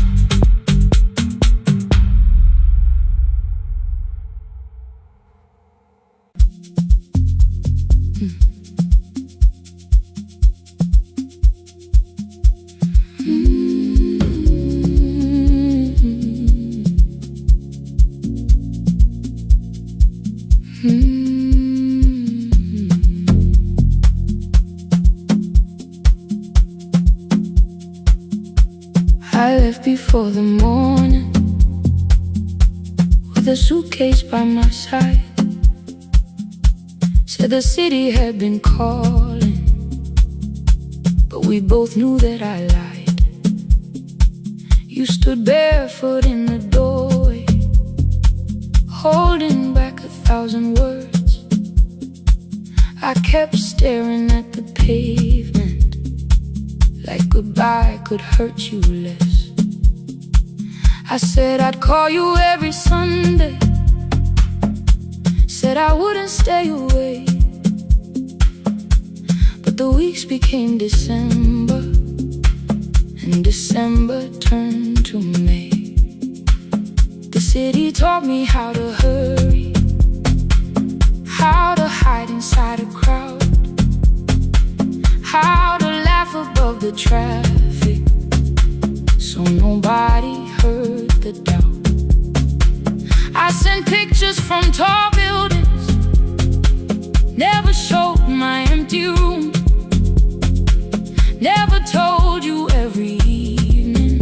I left before the morning with a suitcase by my side. Said the city had been calling, but we both knew that I lied. You stood barefoot in the doorway, holding back 1,000 words. I kept staring at the pavement, like goodbye could hurt you less. I said I'd call you every Sunday, said I wouldn't stay away. But the weeks became December, and December turned to May. The city taught me how to hurry, how to hide inside a crowd, how to laugh above the traffic, so nobody heard the doubt. I sent pictures from tall buildings, never showed my empty room, never told you every evening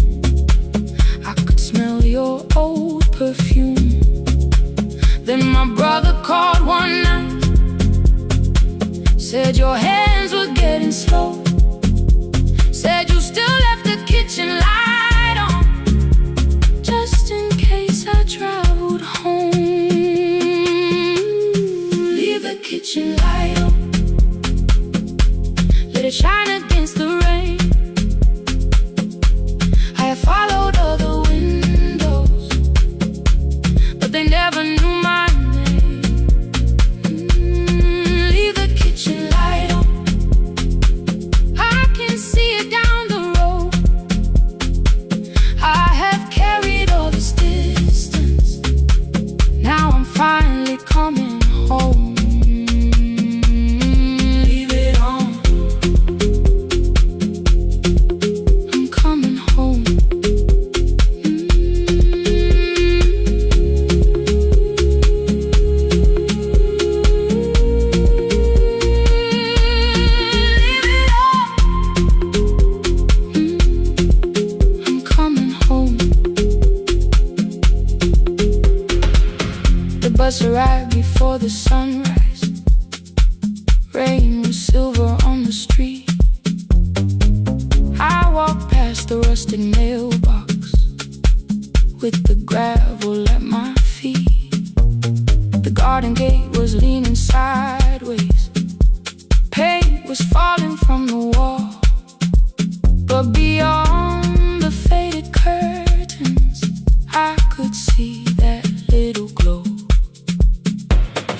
I could smell your old perfume. Then my brother called one night, said your hands were getting slow, said you still left the kitchen light on, just in case I traveled home. Leave the kitchen light on, let it shine against the rain. I have followed other windows, but they never knew my name. Leave the kitchen light on, I can see it down the road. I have carried all this distance, now I'm finally coming home. Leave it on, I'm coming home. Leave it on, I'm coming home. The bus arrived before the sunrise. Rain was silver on the street. I walked past the rusted mailbox with the gravel at my feet. The garden gate was leaning sideways, paint was falling from the wall, but beyond the faded curtains I could see that little glow.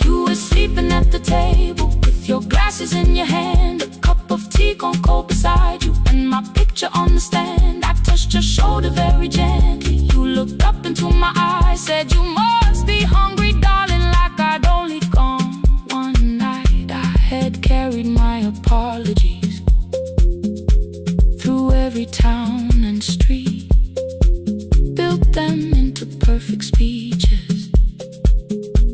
You were sleeping at the table with your glasses in your hand, a cup of tea gone cold beside you, and my picture on the stand. I touched your shoulder very gently. You looked up into my eyes, said you must be hungry, darling, like I'd only gone one night. I had carried my apologies through every town and street, built them into perfect speeches,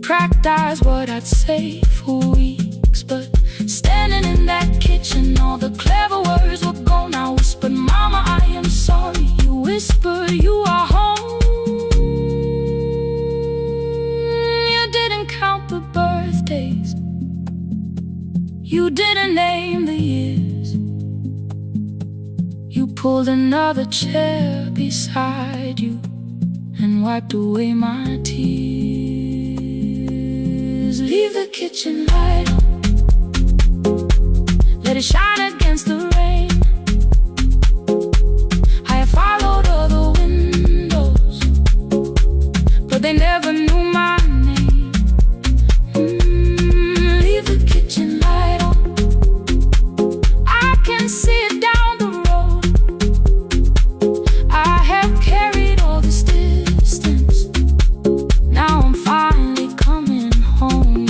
practiced what I'd say for weeks. But standing in that kitchen, all the clever words were gone. I whispered, Mama, I am sorry. You whispered, you are home. You pulled another chair beside you and wiped away my tears. Leave the kitchen light on, let it shine against the rain. I have followed other windows, but they never knew my name. Leave the kitchen light on, I can see it down the road. I have carried all this distance, now I'm finally coming home.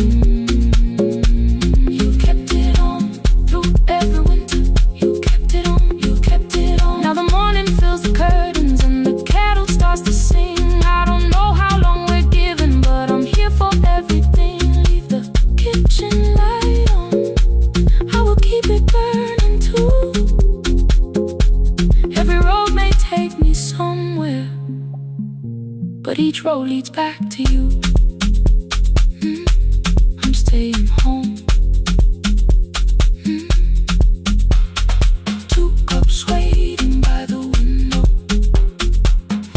You kept it on through every winter, you kept it on, you kept it on. Now the morning fills the curtains and the kettle starts to sing. I don't know how long we're given, but I'm here for everything. Leave the kitchen light on, I will keep it burning too. Every road may take me somewhere, but each road leads back to you. I'm staying home. 2 cups waiting by the window,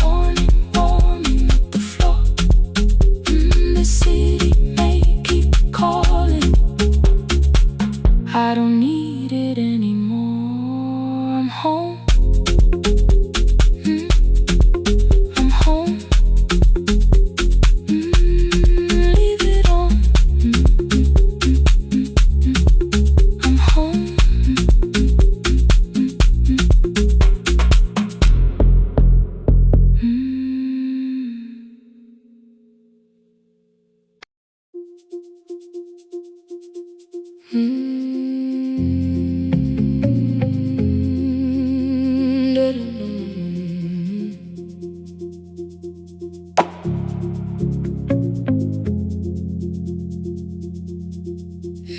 morning warming up the floor. The city may keep calling, I don't need it anymore. I'm home. I'm home. Leave it on. I'm home.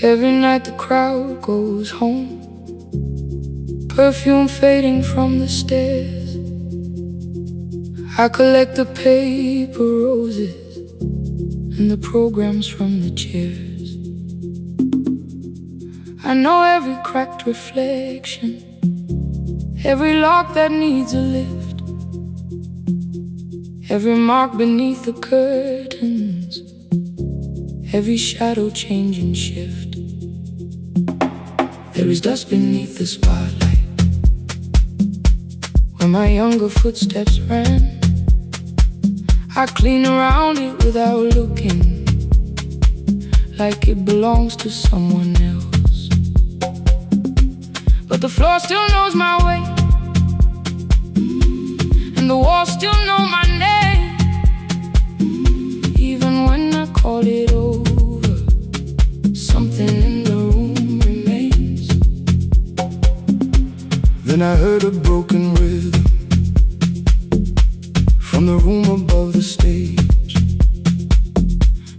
Every night the crowd goes home, perfume fading from the stairs. I collect the paper roses and the programs from the chairs. I know every cracked reflection, every lock that needs a lift, every mark beneath the curtains, every shadow change and shift. There is dust beneath the spotlight where my younger footsteps ran. I clean around it without looking, like it belongs to someone else. But the floor still knows my way, and the walls still know my name. Even when I call it over, something in the room remains. Then I heard a broken rhythm from the room above the stage.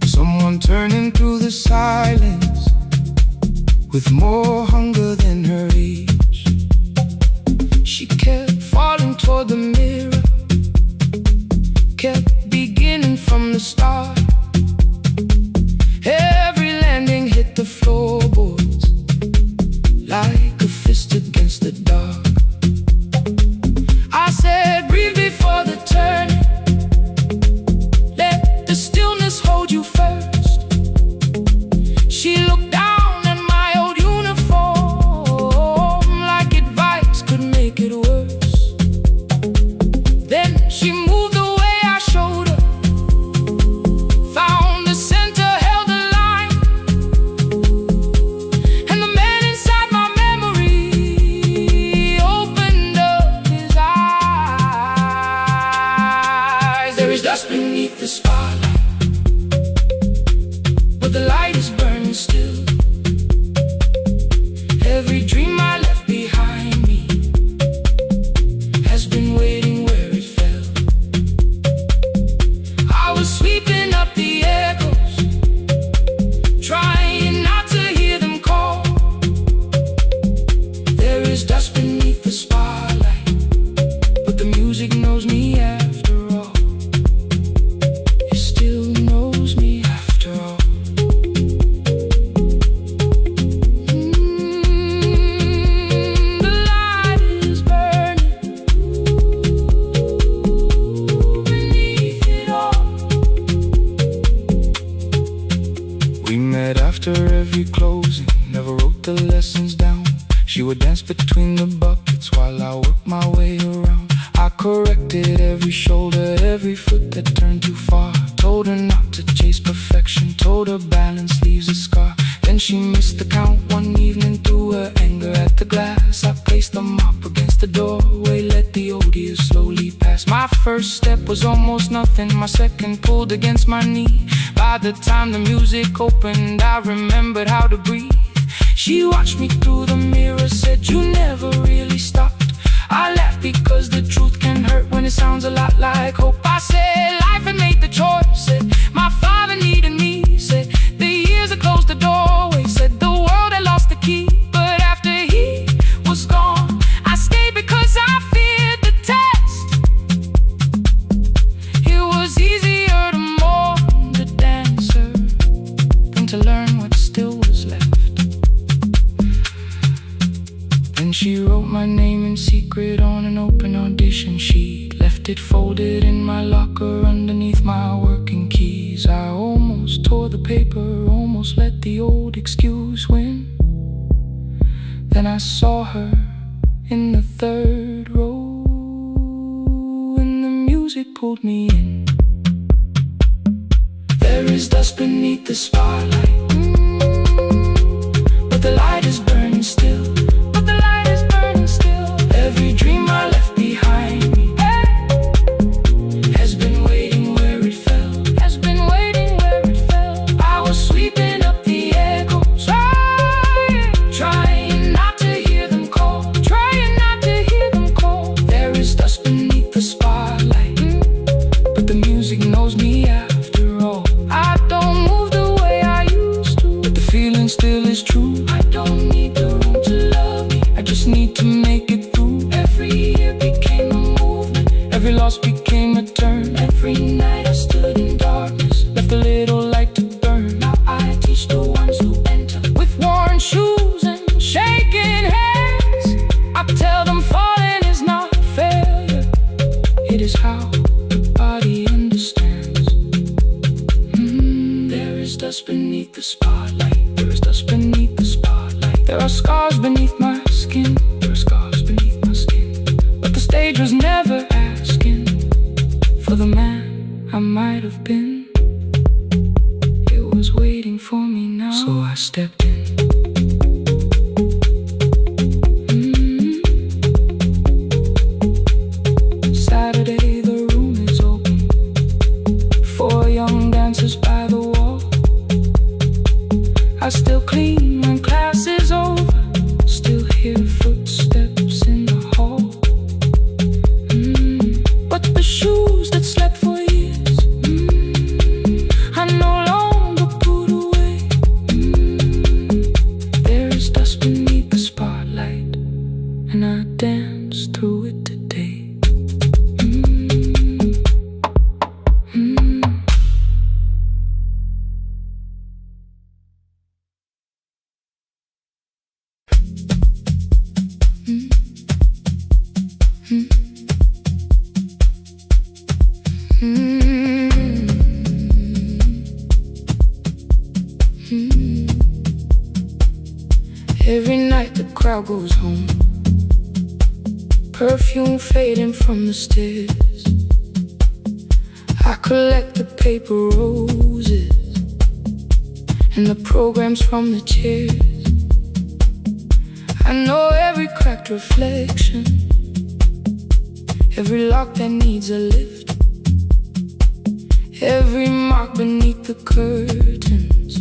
Someone turning through the silence with more hunger than her age. She kept falling toward the mirror, kept beginning from the start. Every landing hit the floorboards like a fist against the dark. I said, breathe before the turning, let the stillness hold you first. She looked down at my old uniform like advice could make it worse. Then she moved the way I showed her, found the center, held the line, and the man inside my memory opened up his eyes. There is dust beneath the spotlight, but the light is burning still. Every dream I left behind me has been waiting where it fell. I was sweeping up the echoes, trying not to hear them call. There is dust beneath the spotlight, but the music knows me after all. It still knows me after all. The light is burning, hands between the buckets while I worked my way around. I corrected every shoulder, every foot that turned too far. Told her not to chase perfection, told her balance leaves a scar. Then she missed the count one evening through her anger at the glass. I placed the mop against the doorway, let the odor slowly pass. My first step was almost nothing, my second pulled against my knee. By the time the music opened, I remembered how to breathe. She watched me through the mirror, said, "You never really stopped." I laughed because the truth can hurt when it sounds a lot like hope. I said, life had made the choice, said, my father needed me, said, the years had closed the doorway, said, the world had lost the key. But after he was gone, I stayed because I feared the test. It was easier to mourn the dancer than to learn what still was left. Then she wrote my name in secret on an open audition sheet, left it folded in my locker underneath my working keys. I almost tore the paper, almost let the old excuse win. Then I saw her in the third row, and the music pulled me in. There is dust beneath the spotlight, but the light is burning still. Every dream I left behind me has been waiting where it fell, has been waiting where it fell. I was sweeping up the echoes, trying not to hear them call, trying not to hear them call. There is dust beneath the spotlight, but the music knows me after all. I don't move the way I used to, but the feeling still is true. I don't need the room to love me, I just need to make it. Every year became a movement, every loss became a turn. Every night I stood in darkness, left a little light to burn. Now I teach the ones who enter with worn shoes and shaking hands. I tell them falling is not failure, it is how the body understands. There is dust beneath the spotlight, there is dust beneath the spotlight. There are scars beneath my skin, there are scars beneath my skin. But the stage was never asking for the man I might have been. It was waiting for me now, so I stepped in. Saturday, the room is open, 4 young dancers by the wall. I still clean when class is over, still hear footsteps in the hall. But the shoes that slept for years, I no longer put away. There is dust beneath the spotlight, and I dance through it today. Every night the crowd goes home, perfume fading from the stairs. I collect the paper roses and the programs from the chairs. I know every cracked reflection, every lock that needs a lift, every mark beneath the curtains,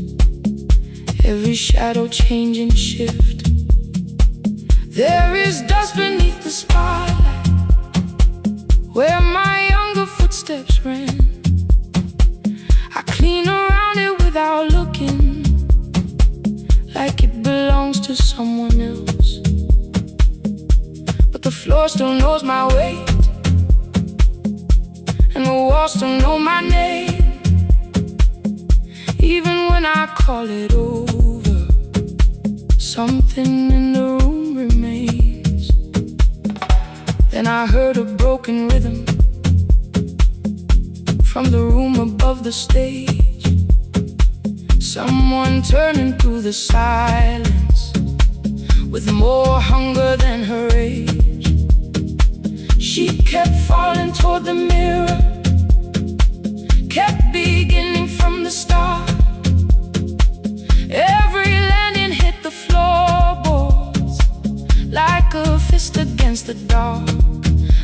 every shadow change and shift. There is dust beneath the spotlight, where my younger footsteps ran. I clean around it without looking, like it belongs to someone else. But the floor still knows my weight, and the walls still know my name. Even when I call it over, something in the room remains. Then I heard a broken rhythm from the room above the stage. Someone turning through the silence with more hunger than her age. She kept falling toward the mirror, kept beginning from the start. Every landing hit the floorboards like a fist against the dark.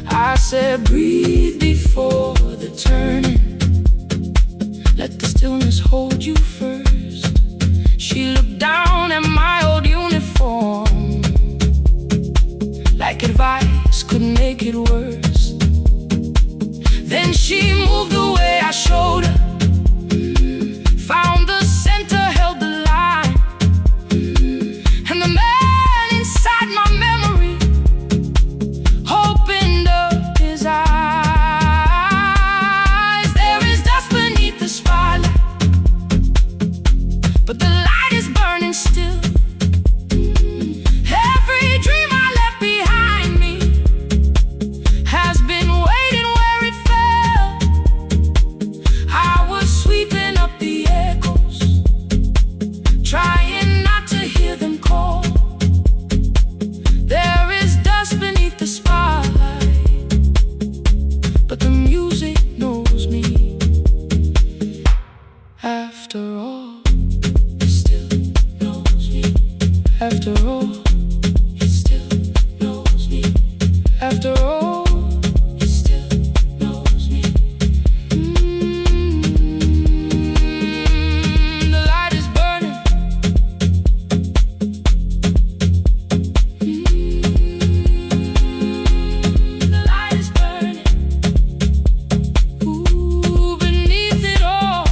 I said, breathe before the turning, let the stillness hold you first. She looked down at my old uniform, like advice could make it worse. Then she moved the way I showed her, found the center, held the line, and the man inside my memory opened up his eyes. There is dust beneath the spotlight, but the light is burning still. Every dream I left behind me has been waiting where it fell. I was sweeping up the echoes, trying not to hear them call. There is dust beneath the spotlight, but the music knows me. After all, it still knows me. After all, it still knows me. After all, it still knows me. The light is burning. The light is burning. Ooh, beneath it all.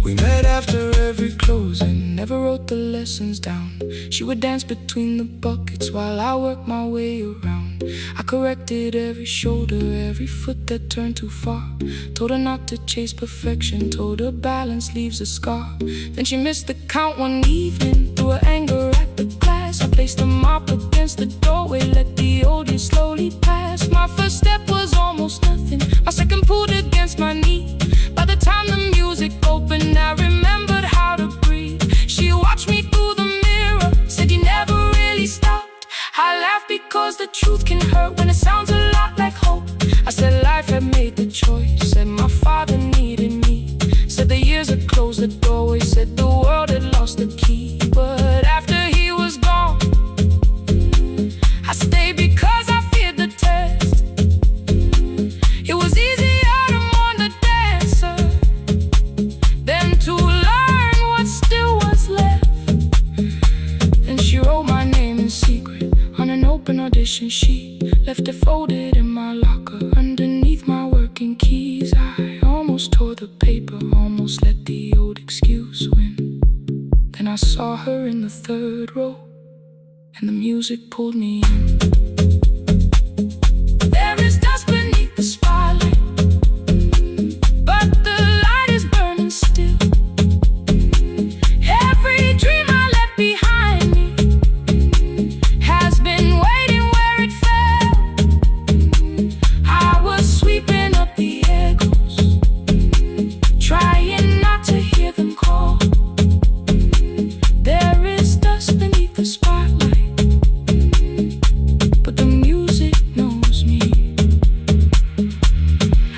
We met after every closing, never wrote the lessons down. She would dance between the buckets while I worked my way around. I corrected every shoulder, every foot that turned too far. Told her not to chase perfection, told her balance leaves a scar. Then she missed the count one evening, threw her anger at the glass. I placed a mop against the doorway, let the old years slowly pass. My first step was almost nothing, my second pulled against my knee. By the time the music opened, I remembered how to breathe. She watched me through the mirror, said you never really stopped. I laughed because the truth can hurt when it sounds a lot like hope. I said life had made the choice, said my father needed me, said the years had closed the doorway, said the world had lost the key. But after he was gone, I stayed because I feared the test. It was easier to mourn the dancer than to learn what still was left. Then she wrote my name in secret on an open audition sheet, left it folded in my locker underneath my working keys. I almost tore the paper, almost let the old excuse win. Then I saw her in the third row, and the music pulled me in. There is dust beneath the spotlight, but the light is burning still. Every dream I left behind me has been waiting where it fell. I was sweeping up the echoes, trying not to hear them call. There is dust beneath the spotlight, but the music knows me.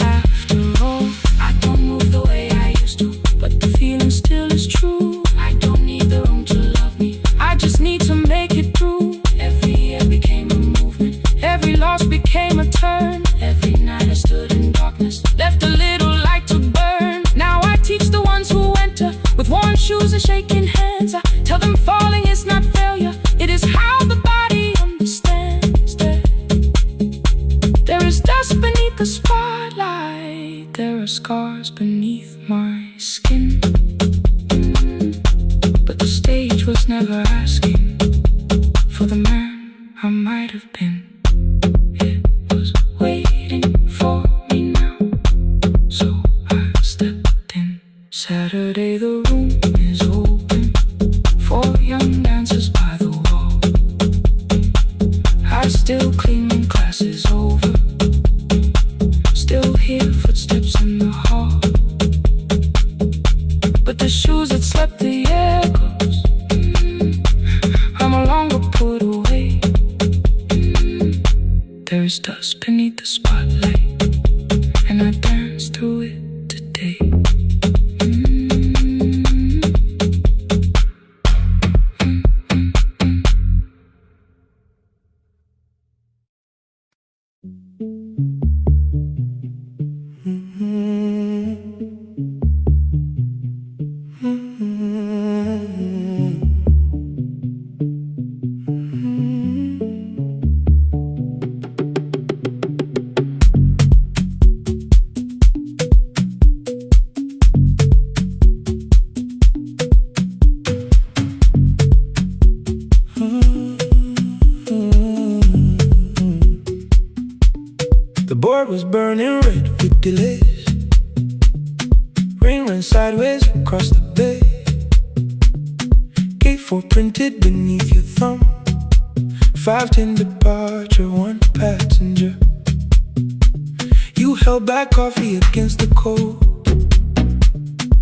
After all, I don't move the way I used to, but the feeling still is true. I don't need the room to love me, I just need to make it through. Every year became a movement, every loss became a turn. Every night I stood in darkness, left a little light to burn. Now I teach the ones who enter with worn shoes and shaking hands. I tell them falling is not failure, it is how the body understands. There is dust beneath the spotlight, there are scars beneath my skin, but the stage was never asking for the man I might have been. It was waiting for me now, so I stepped in. Saturday the room is open for young dancers by the wall. I still clean when class is over, still hear footsteps in the hall, but the shoes that slept the echoes world was burning red with delays. Rain ran sideways across the bay. Gate 4 printed beneath your thumb. 5:10 departure, 1 passenger. You held back coffee against the cold.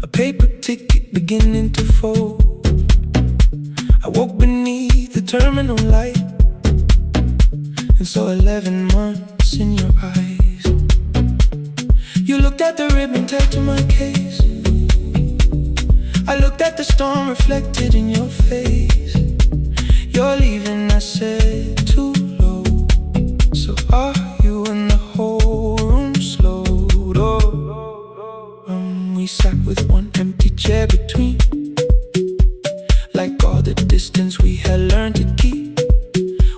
A paper ticket beginning to fold. I woke beneath the terminal light and saw 11 months in your eyes. You looked at the ribbon tied to my case. I looked at the storm reflected in your face. You're leaving, I said, too low. So are you? And the whole room slowed. We sat with one empty chair between, like all the distance we had learned to keep.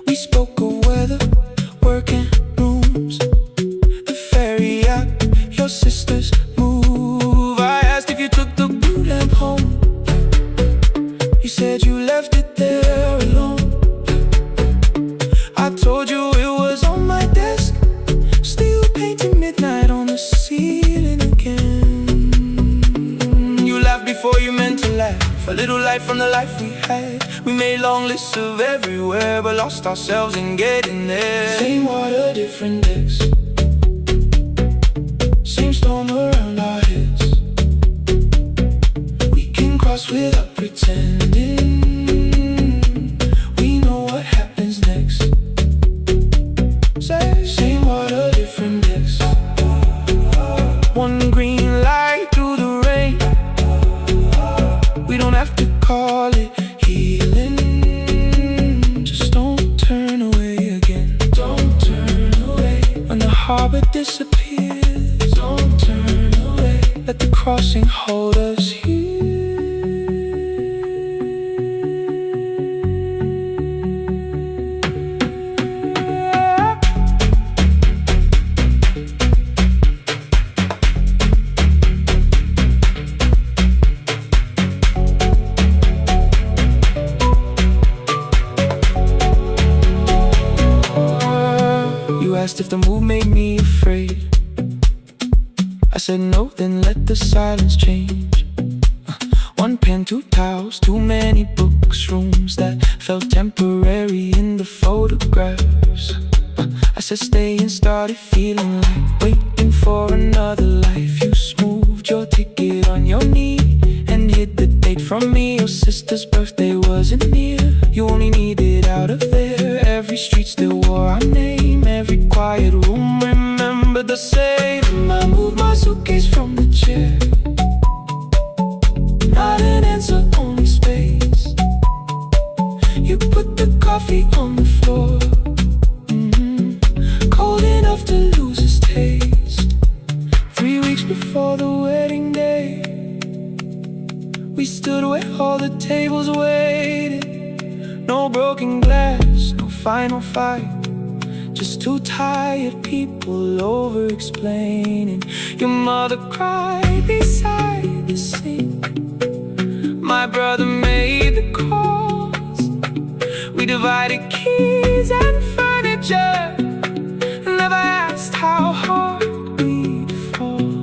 We spoke of weather, work and rooms, the ferry out, your sister's move. I asked if you took the blue lamp home. You said you left it there alone. I told you it was on my desk, still painting midnight on the ceiling again. You laughed before you meant to laugh. A little light from the life we had. We made long lists of everywhere, but lost ourselves in getting there. Same water, different decks. Same storm around our heads. We can cross without pretending. We know what happens next. Same water, different decks. One green light through the rain. We don't have to call it healing. Just don't turn away again. Don't turn away. When the harbor disappears, don't turn away. Let the crossing hold us here. Asked if the move made me afraid. I said no, then let the silence change. One pen, 2 towels, too many books, rooms that felt temporary in the photographs. I said stay and started feeling like waiting for another life. You smoothed your ticket on your knee and hid the date from me. Your sister's birthday wasn't near. You only needed out of there. Every street still wore our name. Every quiet room remembered the same. I moved my suitcase from the chair. Not an answer, only space. You put the coffee on the floor, cold enough to lose its taste. 3 weeks before the wedding day, we stood where all the tables waited. No broken glass, no final fight. Just 2 tired people over-explaining. Your mother cried beside the sink. My brother made the calls. We divided keys and furniture. Never asked how hard we'd fall.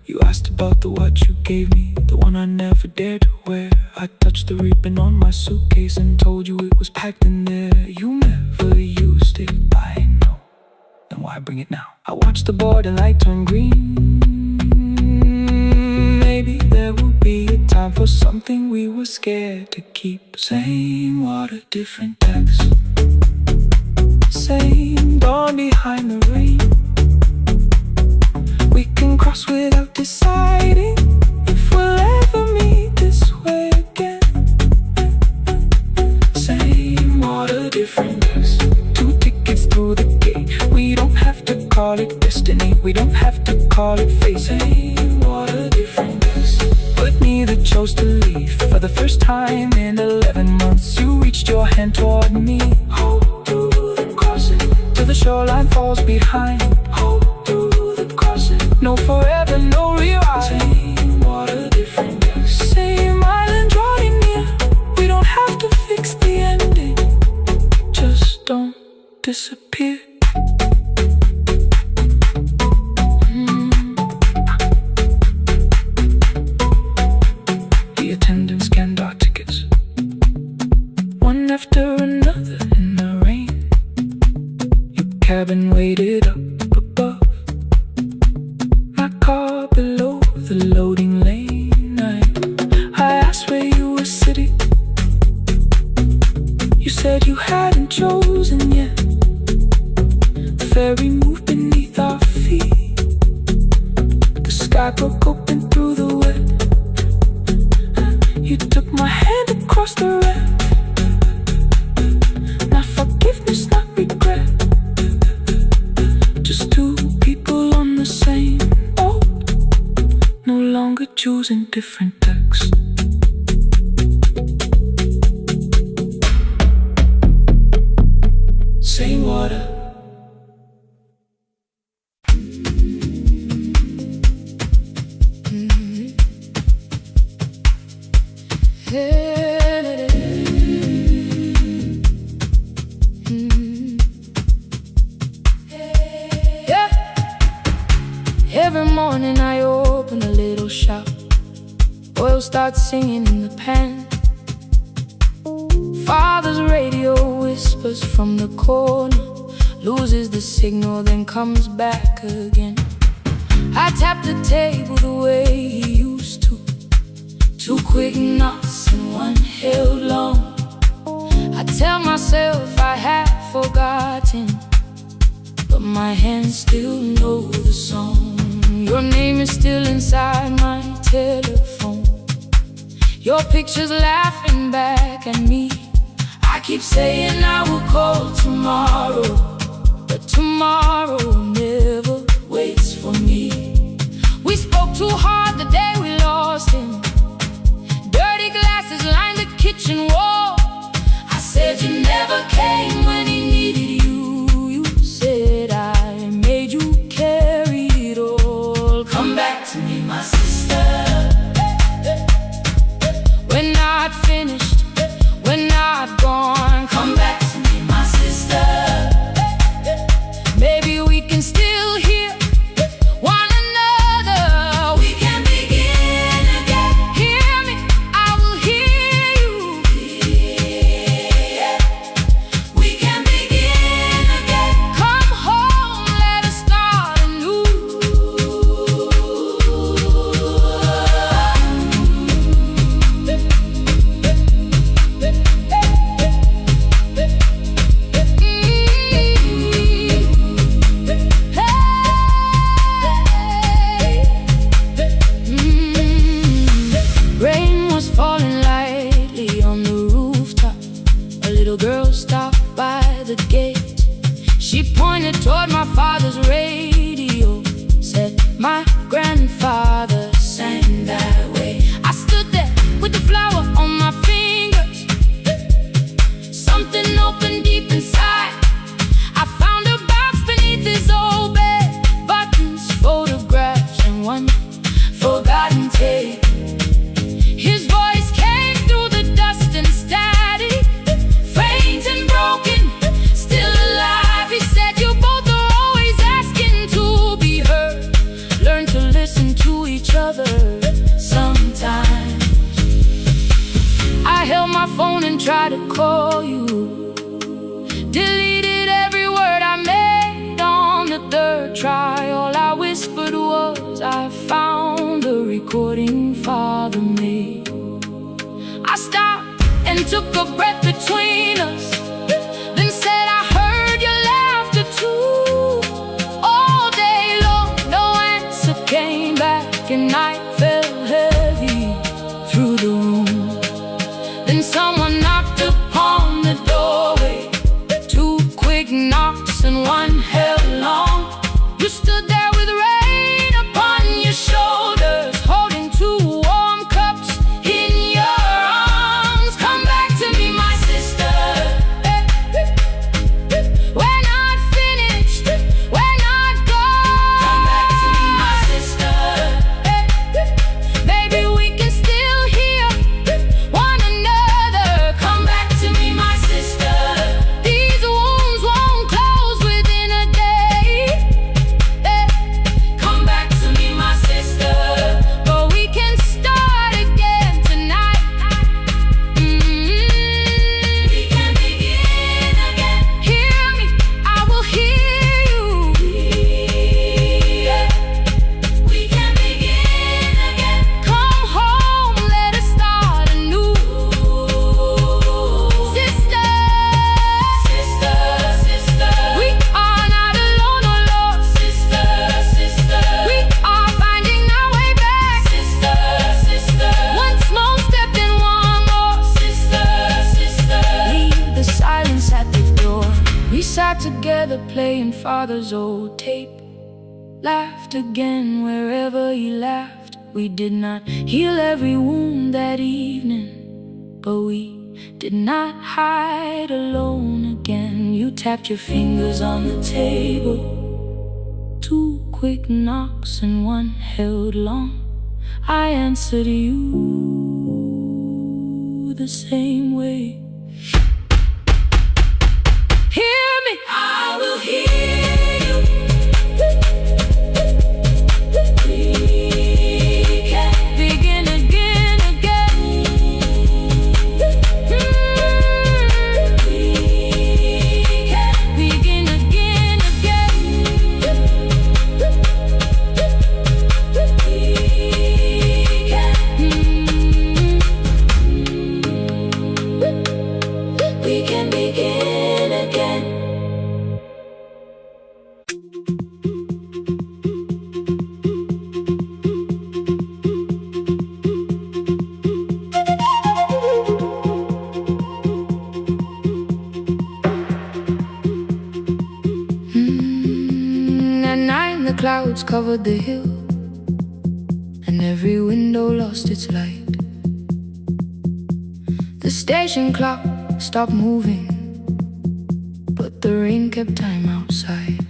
You asked about the watch you gave me, the one I never dared to wear. I touched the ribbon on my suitcase and told you it was packed in there. You never used it, I know. Then why bring it now? I watched the board and light turn green. Maybe there will be a time for something we were scared to keep. Same water, different decks. Same dawn behind the rain. We can cross without deciding if we'll ever meet this way again. Same water, different decks. 2 tickets through the gate. We don't have to call it destiny. We don't have to call it fate. Same water, different decks. But neither chose to leave. For the first time in 11 months, you reached your hand toward me. Hold through the crossing till the shoreline falls behind. Hold through the crossing. No forever, no rewind. Same water, different decks. Same island drawing near. We don't have to fix the ending. Just don't disappear. ferry moved beneath our feet. The sky broke open through the wet. You took my hand across the red. Not forgiveness, not regret. Just two people on the same boat, no longer choosing different decks. Same water. Every morning I open a little shop. Oil starts singing in the pan. Father's radio whispers from the corner, loses the signal, then comes back again. I tap the table the way he used to. Two quick knocks and one held long. I tell myself I have forgotten, but my hands still know the song. Your name is still inside my telephone. Your picture's laughing back at me. I keep saying I will call tomorrow, but tomorrow never waits for me. We spoke too hard the day we lost him. Dirty glasses lined the kitchen wall. I said you never came when he needed you. You said I made you carry it all. Come back to me, my sister. We're not finished, we're not gone. Come back to me, my sister. Maybe we can still hear one another. We can begin again. Hear me, I will hear you. Yeah. We can begin again. Come home, let us start anew. Rain was falling lightly on the rooftop. A little girl stopped by the gate. She pointed toward my father's radio, said my grandfather sang that way. I stood there with the flower on my fingers. Something opened deep inside. I found a box beneath his old bed, buttons, photographs, and one forgotten tape. His voice came through the dust and static, faint and broken, still alive. He said you both are always asking to be heard. Learn to listen to each other sometimes. I held my phone and tried to call you, deleted every word I made on the third try. All I whispered was I found the recording Father made. I stopped and took a breath between us, then said I heard your laughter too. All day long, no answer came back, and night fell heavy through the room. Then someone knocked upon the doorway. Two quick knocks and one held long. You stood there with rain upon your shoulders, holding two warm cups in your arms. Come back to me, my sister. playing father's old tape. Laughed again wherever he laughed. We did not heal every wound that evening, but we did not hide alone again. You tapped your fingers on the table, 2 quick knocks and 1 held long. I answered you the same way. Hear me, I will hear you. We can begin again, again. We can begin again, again. We can begin again. At 9 the clouds covered the hill, and every window lost its light. The station clock stopped moving, but the rain kept time outside.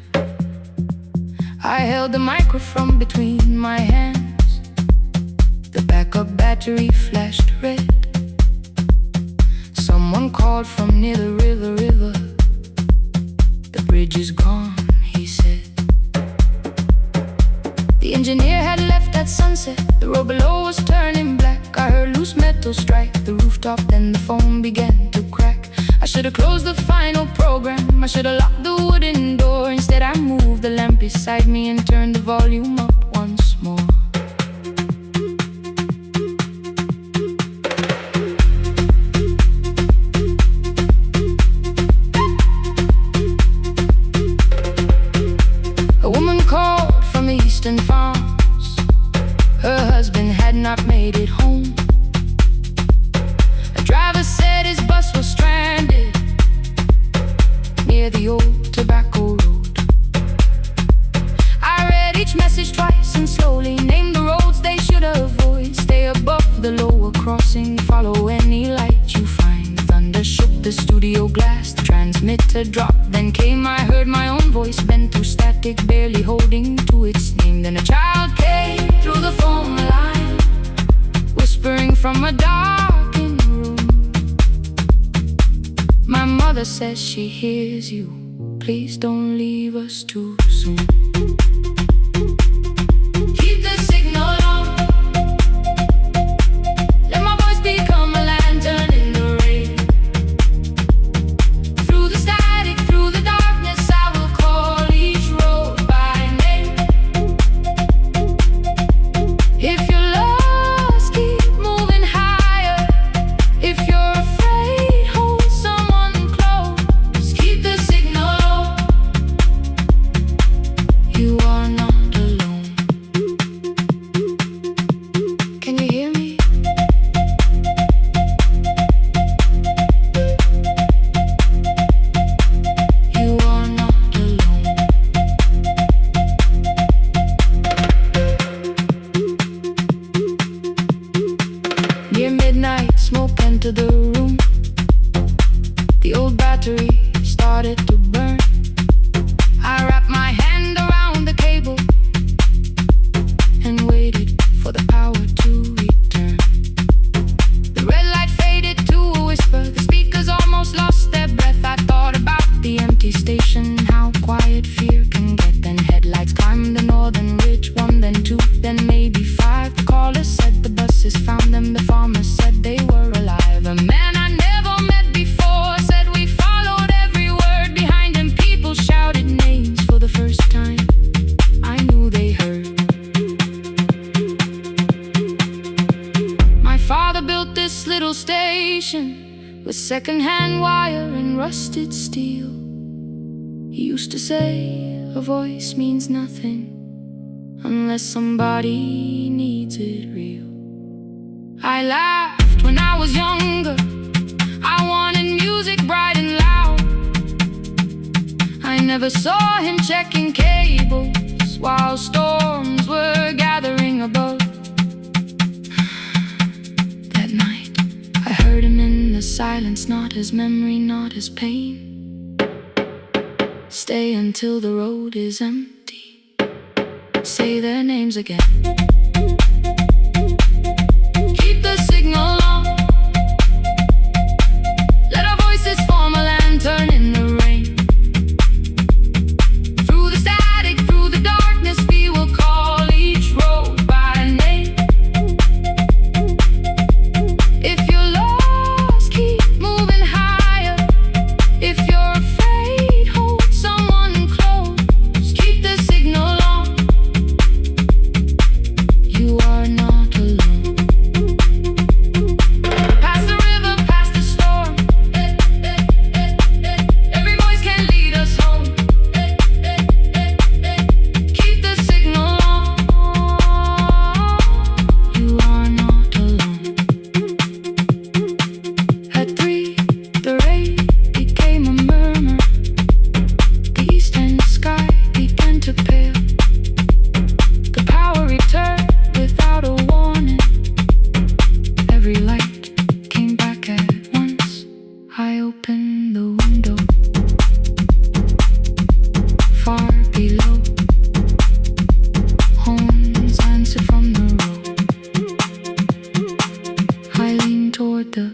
I held the microphone between my hands. The backup battery flashed red. Someone called from near the river. The bridge is gone, he said. The engineer had left at sunset. The road below was turning black. I heard loose metal strike the rooftop, then the phone began to crack. I should've closed the final program. I should've locked the wooden door. Instead I moved the lamp beside me and turned the volume up once more. A woman called from the eastern farms. Her husband had not made it home. A driver said his bus was stranded near the old tobacco road. I read each message twice and slowly named the roads they should avoid. Stay above the lower crossing, follow any light you find. Thunder shook the studio glass, the transmitter dropped. Then came, I heard my own voice bent through static, barely holding to its name. Then a child came through the phone line, whispering from a darkened room. My mother says she hears you. Please don't leave us too soon. Keep the signal on. Let my voice become a lantern in the rain. Through the static, through the darkness, I will call each road by name. If you're lost, keep moving higher. If you're afraid, hold someone close. Keep the signal low. You are not alone. Can you hear me? You are not alone. Near midnight, smoke entered the room. The old battery started to burn. I wrapped my hand around the cable and waited for the power to return. The red light faded to a whisper. The speakers almost lost their breath. I thought about the empty station, how quiet fear can get. Then headlights climbed the northern ridge, 1, then 2, then maybe 5. The caller said the buses found them. The farmer said they were alive. A man I never met before said we followed every word behind him. People shouted names for the first time. I knew they heard. My father built this little station with secondhand wire and rusted steel. He used to say a voice means nothing unless somebody needs it real. I laughed when I was younger. I wanted music bright and loud. I never saw him checking cables while storms were gathering above. That night, I heard him in the silence, not his memory, not his pain. Stay until the road is empty. Say their names again. Keep the signal on. Let our voices form a lantern in the rain. Through the static, through the darkness, we will call each road by name. If you're lost, keep moving higher. If you're afraid, hold someone close. Keep the signal on. You are not alone. Past the river, past the storm. Every voice can lead us home. Keep the signal on. You are not alone. At 3, the rain became a murmur. The eastern sky began to pale. The power returned without a warning. Every light came back at once. I opened the window. Far below, horns answered from the road. I leaned toward the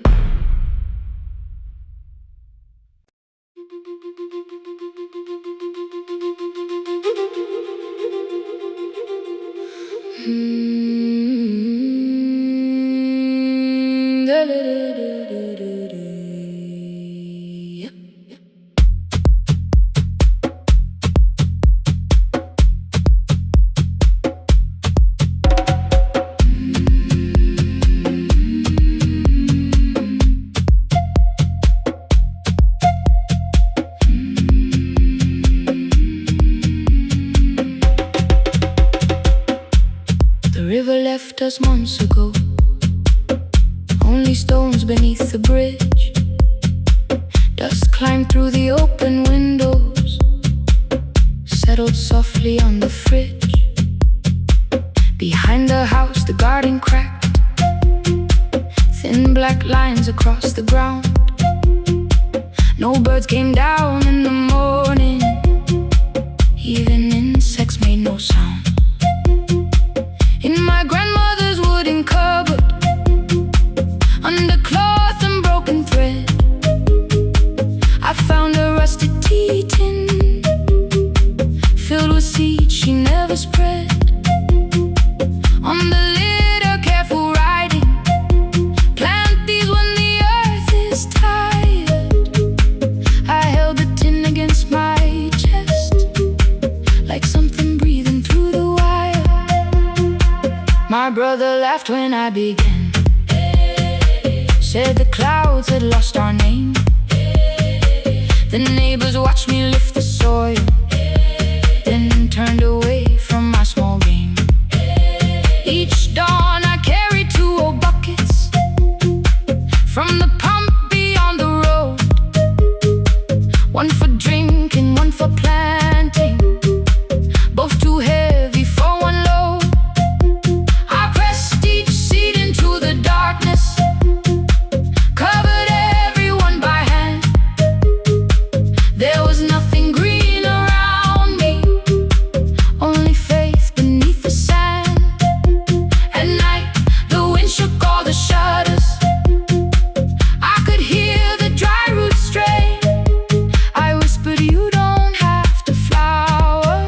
The river left us months ago. Only stones beneath the bridge. Dust climbed through the open windows, settled softly on the fridge. Behind the house, the garden cracked. Thin black lines across the ground. No birds came down in the morning. Even insects made no sound. In my grandmother's wooden cupboard, under cloth and broken thread, I found a rusted tea tin filled with seeds she never spread. On the lid, a careful writing: plant these when the earth is tired. I held the tin against my chest, like something breathing through the wire. My brother laughed when I began. Said the clouds had lost our name. The neighbors watched me lift the soil, then turned away from my small game. Each dawn I carried 2 old buckets from the pump beyond the road. One for drinking, one for planting, both too heavy for one load. I pressed each seed into the darkness, covered everyone by hand. There was nothing green around me, only faith beneath the sand. At night, the wind shook all the shutters. I could hear the dry roots strain. I whispered, you don't have to flower,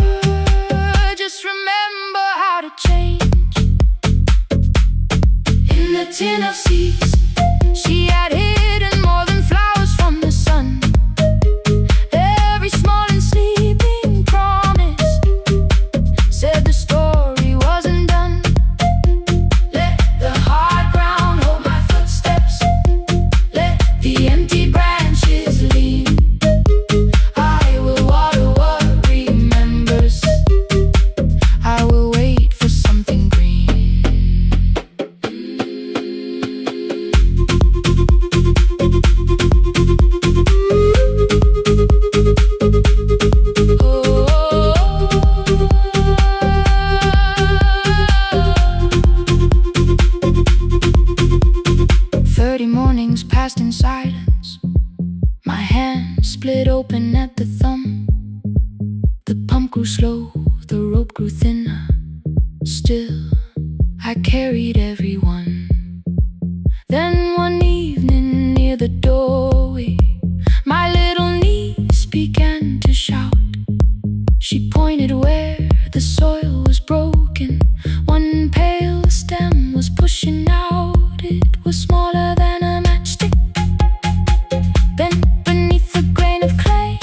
just remember how to change. In the tin of seeds, she had hidden more than flowers from the sun. Every small and sleeping promise said the story wasn't done. Let the hard ground hold my footsteps. Let the empty branches lean. I will water what remembers. I will wait for something green. grew thinner. Still, I carried everyone. Then one evening near the doorway, my little niece began to shout. She pointed where the soil was broken. One pale stem was pushing out. It was smaller than a matchstick, bent beneath a grain of clay.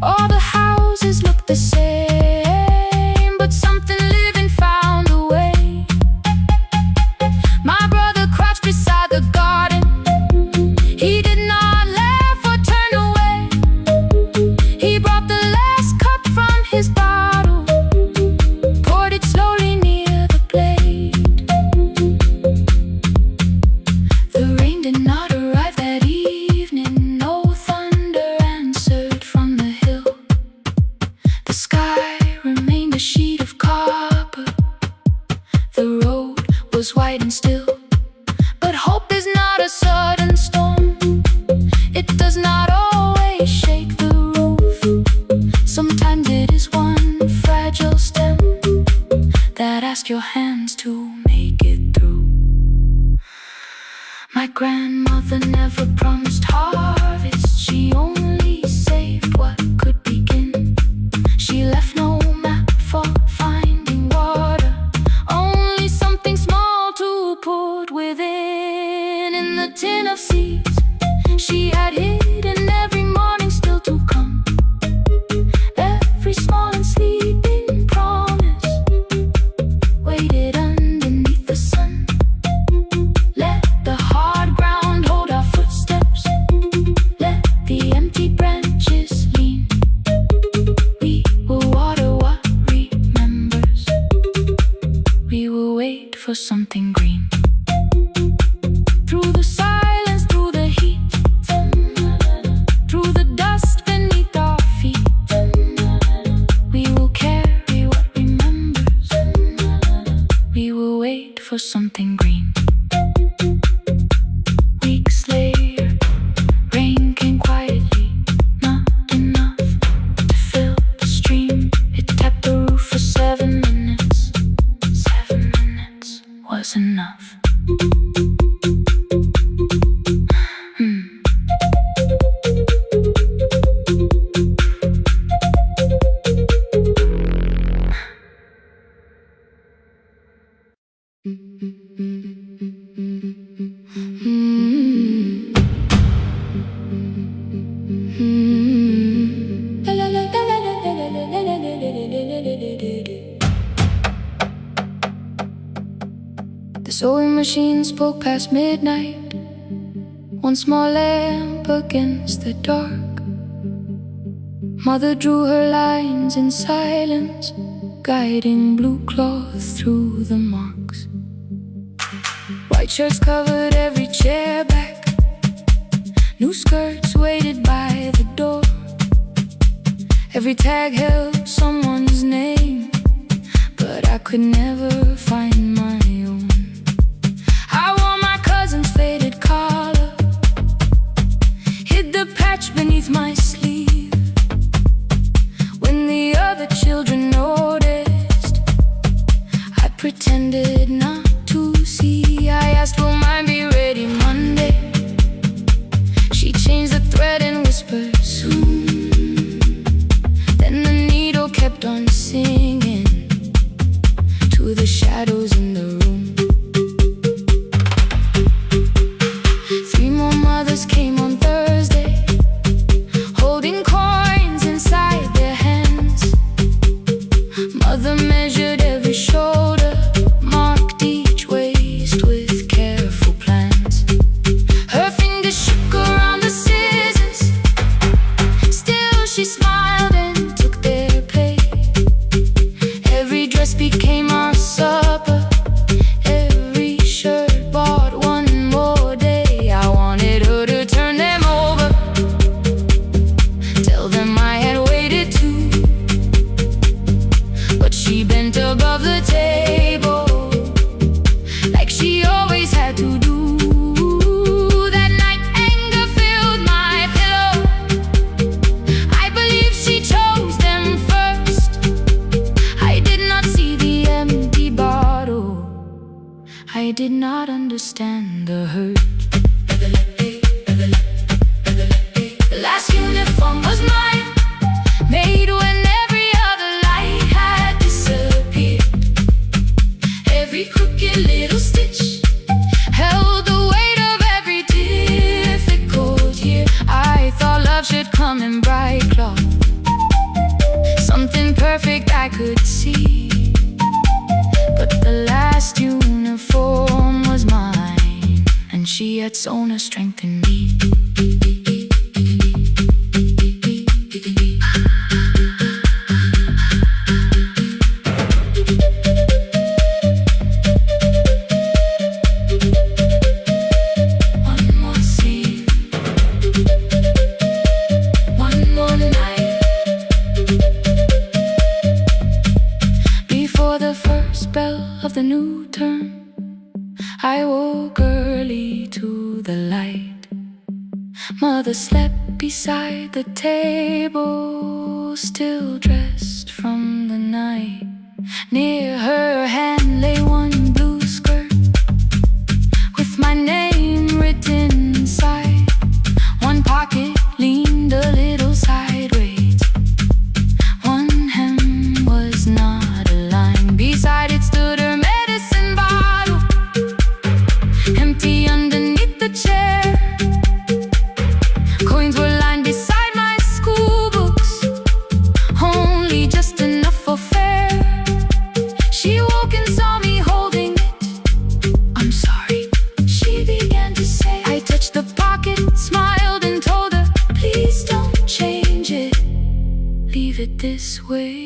All the houses looked the same, but something living found a way. My brother crouched beside the garden. He did not laugh or turn away. He brought the last cup from his bottle, poured it slowly near the blade. The rain did not arrive that evening. No thunder answered from the hill. The sky remained a sheet of copper. The road was white and still. But hope is not a sudden storm. It does not always shake the roof. Sometimes it is one fragile stem that asks your hands to make it through. My grandmother never promised harvest. She only saved what could begin. She left no map for finding water, only something small to put within. In the tin of seeds she had hidden every morning still to come. Every small and sleeping promise waited underneath the sun. Let the hard ground hold our footsteps. Let the empty branches lean. We will water what remembers. We will wait for something green. Through the silence, through the heat, through the dust beneath our feet, we will carry what remembers. We will wait for something green. Weeks later, rain came quietly, not enough to fill the stream. It tapped the roof for 7 minutes. 7 minutes was enough. The sewing machine spoke past midnight. One small lamp against the dark. Mother drew her lines in silence, guiding blue cloth through the marks. White shirts covered every chair back. New skirts waited by the door. Every tag held someone's name, but I could never find my own. I wore my cousin's faded collar, hid the patch beneath my sleeve. When the other children noticed, I pretended not to see. I asked, will mine be ready Monday? She changed the thread and whispered, soon. Then the needle kept on singing to the shadows in the room. 3 more mothers came on Thursday, holding coins inside their hands. Mother measured every shoulder, marked each waist with careful plans. Her fingers shook around the scissors. Still she smiled and took their place. Every dress became our supper. Every shirt bought one more day. I wanted her to turn them over, tell them I had waited too. But she bent above the table, like she always had to do. That night anger filled my pillow. I believe she chose them first. I did not understand the hurt. The last uniform was mine, made when every other light had disappeared. Every crooked little stitch held the weight of every difficult year. I thought love should come in bright cloth, something perfect I could see. But the last uniform was mine, and she had sewn her strength in me. I woke early to the light. Mother slept beside the table, still dressed from the night. Near her hand lay one blue skirt with my name written inside. One pocket leaned a little sideways, one hem was not aligned. Beside it stood her medicine bottle, empty underneath the chair. Coins were lined beside my school books, only just enough for fare. She woke and saw me holding it. "I'm sorry," she began to say. I touched the pocket, smiled and told her, "Please don't change it, leave it this way."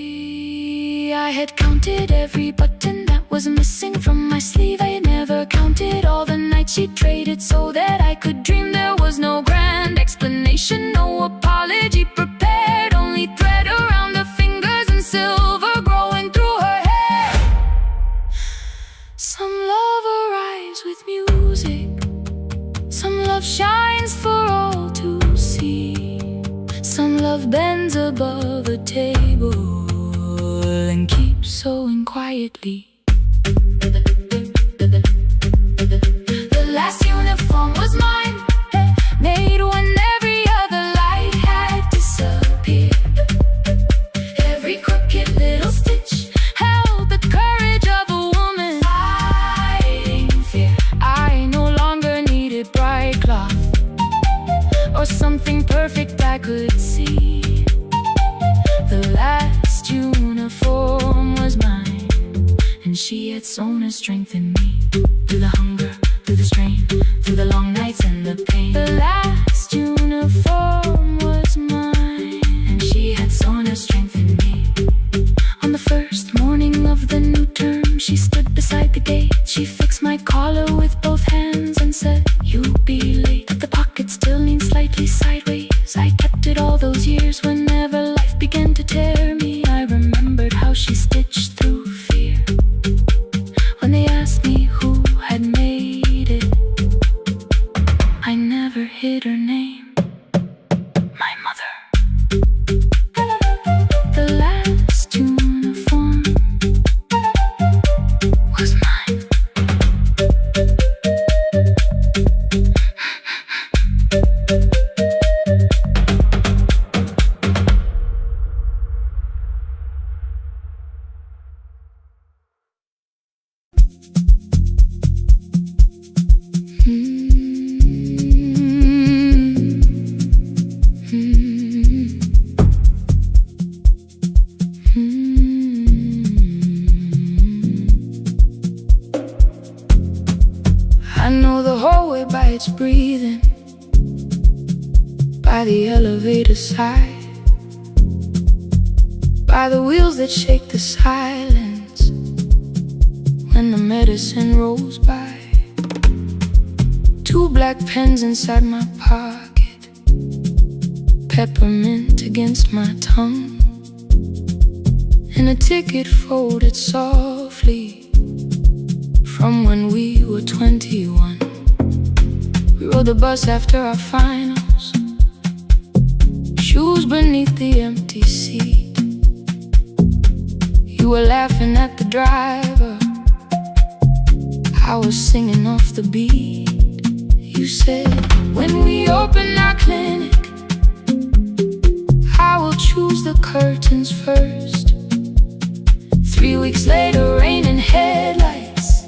I had counted every button that was missing from my sleeve. I had never counted all the nights she traded so that I could dream. There was no grand explanation, no apology prepared, only thread around her fingers and silver growing through her hair. Some love arrives with music, some love shines for all to see. Some love bends above a table and keeps sewing quietly. The last uniform was mine, made when every other light had disappeared. Every crooked little stitch held the courage of a woman fighting fear. I no longer needed bright cloth or something perfect I could see. The last uniform was mine, and she had sewn her strength in me. Through the hunger, through the strain, through the long nights and the pain. The last uniform was mine, and she had sewn her strength in me. On the first morning of the new term, she stood beside the gate. She fixed my collar with both hands and said, "You'll be late." The pocket still leaned slightly sideways. I kept it all those years. Whenever life began to tear me, I remembered how she stitched through fear. When they asked me who had made it, I never hid her name, my mother. The last uniform was mine. I know the hallway by its breathing, by the elevator side, by the wheels that shake the silence when the medicine rolls by. Two black pens inside my pocket, peppermint against my tongue, and a ticket folded softly from when we were 21. We rode the bus after our finals, shoes beneath the empty seat. You were laughing at the driver, I was singing off the beat. You said, when we open our clinic, I will choose the curtains first. 3 weeks later, rain and headlights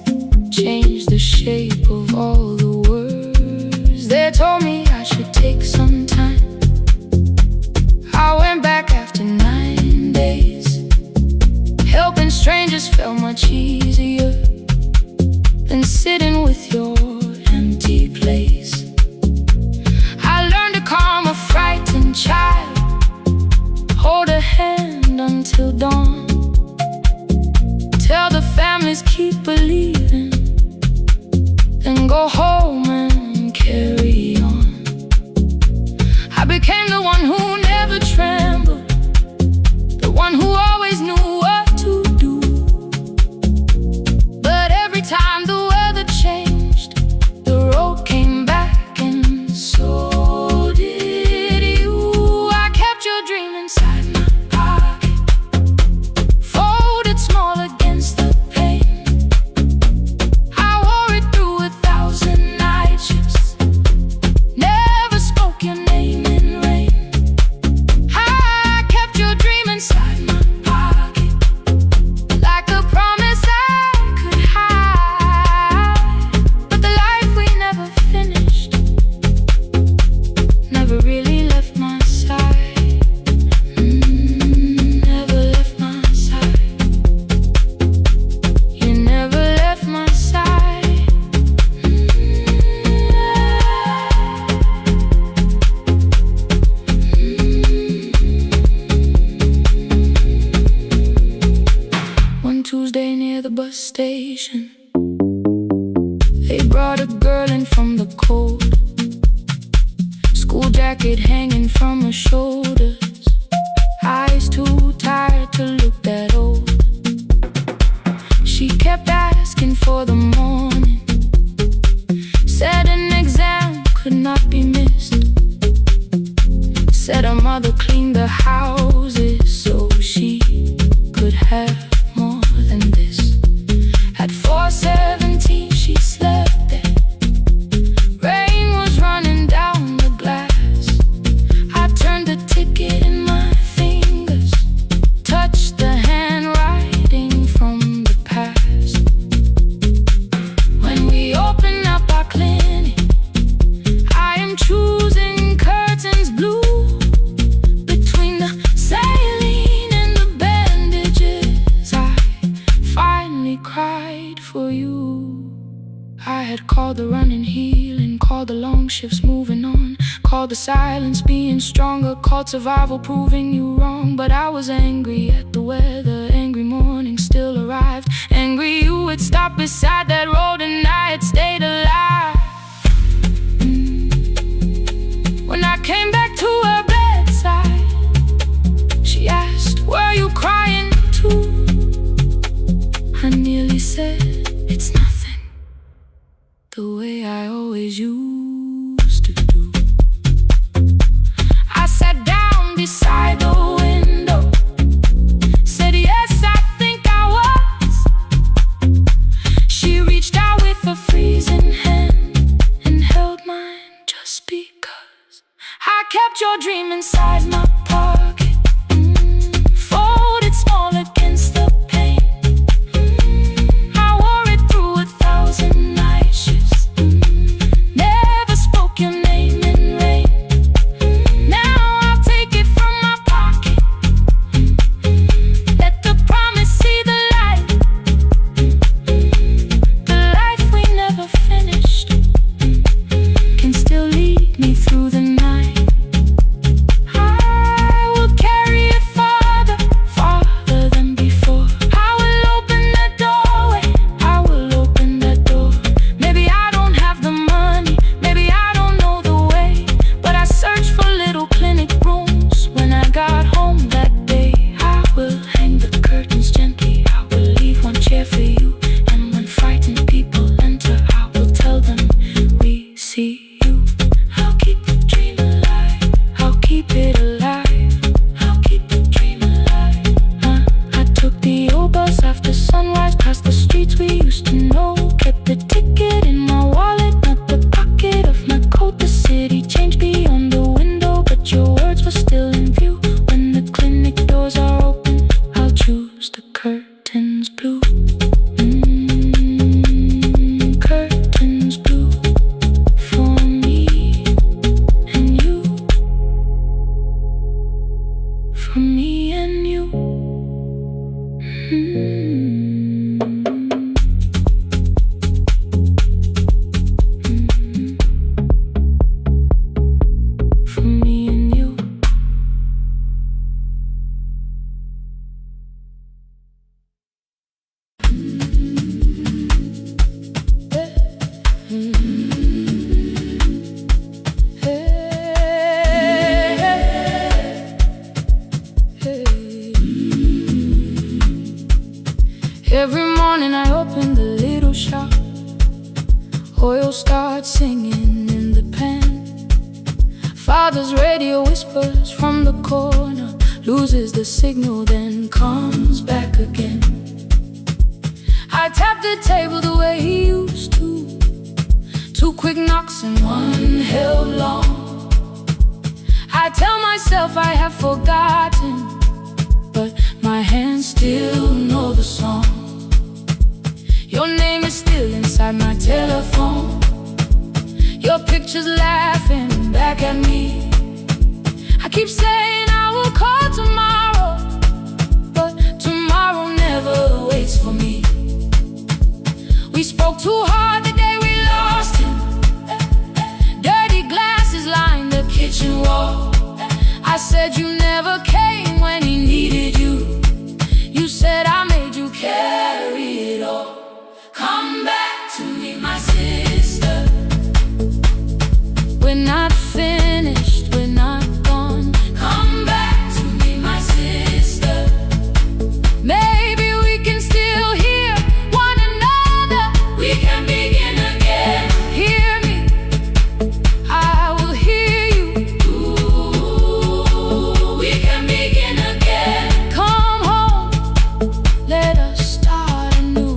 changed the shape of all the words. They told me I should take some time. I went back after 9 days. Helping strangers felt much easier than sitting with your empty place. I learned to calm a frightened child, hold a hand until dawn, tell the families keep believing, then go home and carry on. I became the one who never trembled, the one who always knew what to do. But every time the weather changed, the road came back, and so did you. I kept your dream inside my pocket, folded small against the pain. I wore it through 1,000 night shifts, never spoke your name in rain. I kept your dream inside my pocket, like a promise I could hide. But the life we never finished never really left my side. Never left my side. You never left my side. One Tuesday near the bus station, they brought a girl in from the cold, school jacket hanging from her shoulders, eyes too tired to look that old. She kept asking for the morning, said an exam could not be missed, said her mother cleaned the houses so she could have more than this. At 4:17 she slept there, rain was running down the glass. I turned the ticket in my fingers, touched the handwriting from the past. When we open up our clinic, I am choosing curtains blue, between the saline and the bandages. I finally cried for you. I had called the running healing, called the long shifts moving on, called the silence being stronger, called survival proving you wrong. But I was angry at the weather, angry morning still arrived, angry you had stopped beside that road and I had stayed alive. When I came back to her bedside, she asked, were you crying too? I nearly said, it's nothing, the way I always used to do. I sat down beside the window, said yes, I think I was. She Curtains blue, curtains blue for me and you, for me and you. For me and you. Every morning I open the little shop. Oil starts singing in the pan. Father's radio whispers from the corner, loses the signal, then comes back again. I tap the table the way he used to. 2 quick knocks and 1 held long. I tell myself I have forgotten, but my hands still know the song. Your name is still inside my telephone. Your picture's laughing back at me. I keep saying I will call tomorrow, but tomorrow never waits for me. We spoke too hard the day we lost him. Dirty glasses line the kitchen wall. I said you never came when he needed you. You said I made you carry it all. Come back to me, my sister. We're not finished, we're not gone. Come back to me, my sister. Maybe we can still hear one another. We can begin again. Hear me, I will hear you. Ooh, we can begin again. Come home, let us start anew.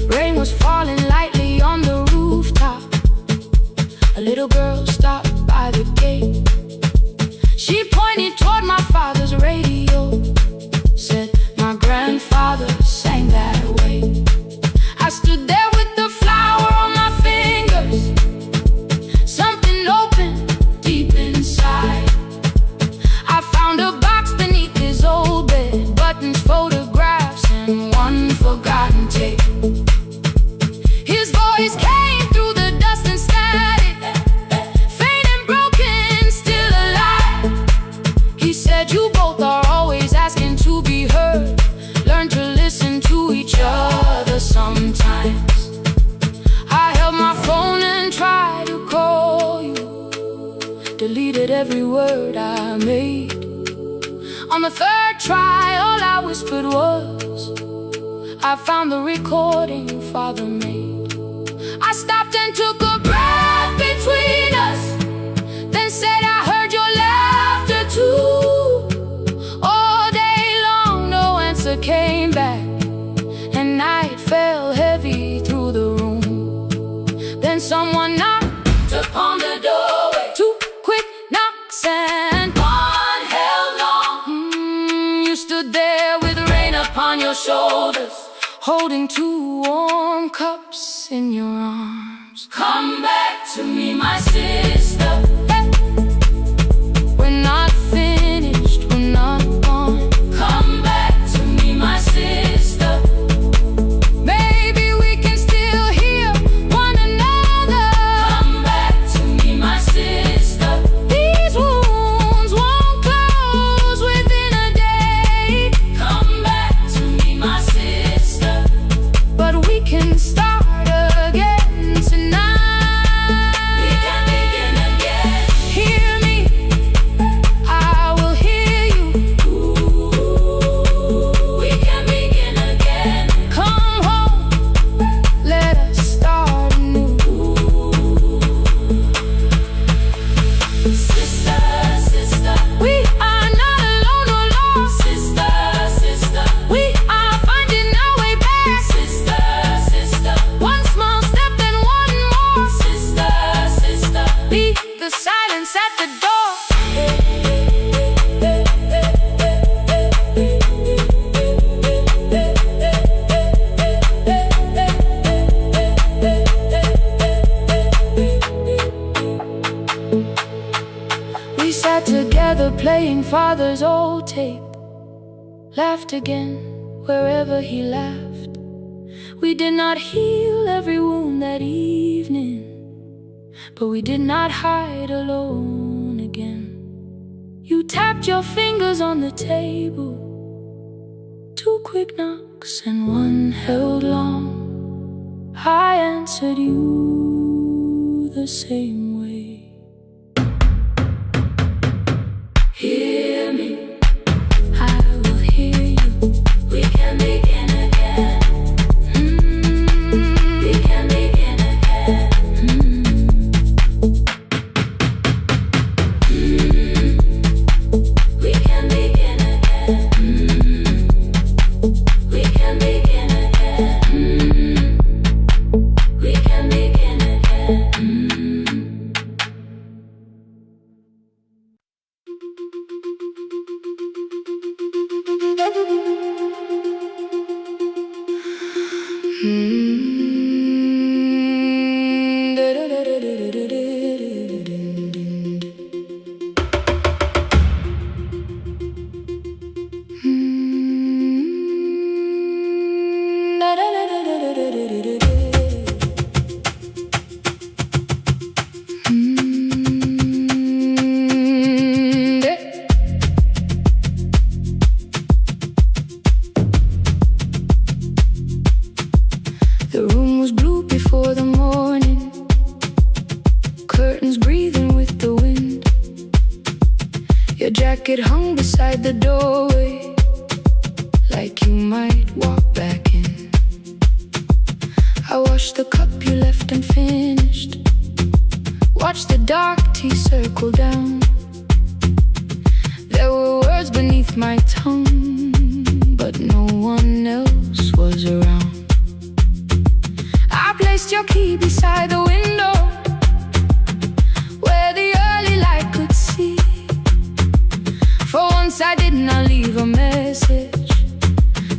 Rain was falling lightly on the rooftop. A little girl stopped by the gate. She pointed toward my father's radio, said my grandfather sang that way. I stood there with the flower on my fingers. Something opened deep inside. I found a box beneath his old bed, buttons, photographs, and 1 forgotten tape. His voice came through the dust and static, faint and broken, still alive. He said you both are always asking to be heard. Learn to listen to each other sometimes. I held my phone and tried to call you, deleted every word I made. On the 3rd try, all I whispered was, I found the recording Father made. I stopped and took a breath between us, then said I heard your laughter too. All day long no answer came back, and night fell heavy through the room. Then someone knocked upon the doorway. 2 quick knocks and 1 held long. You stood there with rain upon your shoulders, holding 2 warm cups in your arms. Come back to me, my sister. Hey. We're not finished, we're not gone. Come back to me, my sister. Maybe we can still hear one another. Come back to me, my sister. These wounds won't close within a day. Come back to me, my sister. But we can start again tonight. We can begin again. old tape, laughed again wherever he laughed. We did not heal every wound that evening, but we did not hide alone again. You tapped your fingers on the table, 2 quick knocks and 1 held long. I answered you the same way. Hear me, I will hear you. We can begin again. We can begin again. We can begin again. We can begin again. We can begin again. The room was blue before the morning, curtains breathing with the wind. Your jacket hung beside the doorway, like you might walk back in. I washed the cup you left unfinished, watched the dark tea circle down. There were words beneath my tongue, but no one else was around. I placed your key beside the window, where the early light could see. For once I did not leave a message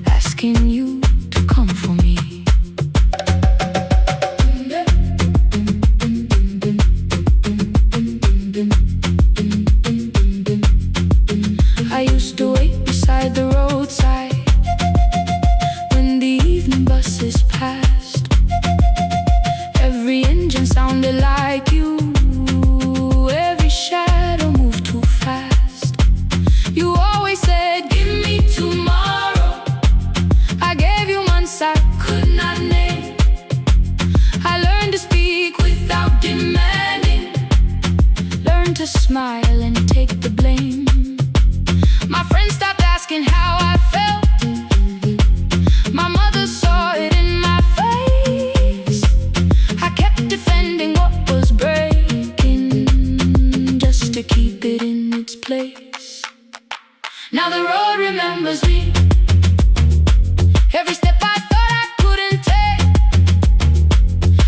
asking you to come for me. I used to wait beside the roadside when the evening buses passed. Every engine sounded like you, every shadow moved too fast. You always said, give me tomorrow. I gave you months I could not name. I learned to speak without demanding, learned to smile and take the blame. My friends stopped asking how I felt. My mother saw it in my face. I kept defending what was breaking, just to keep it in its place. Now the road remembers me. Every step I thought I couldn't take,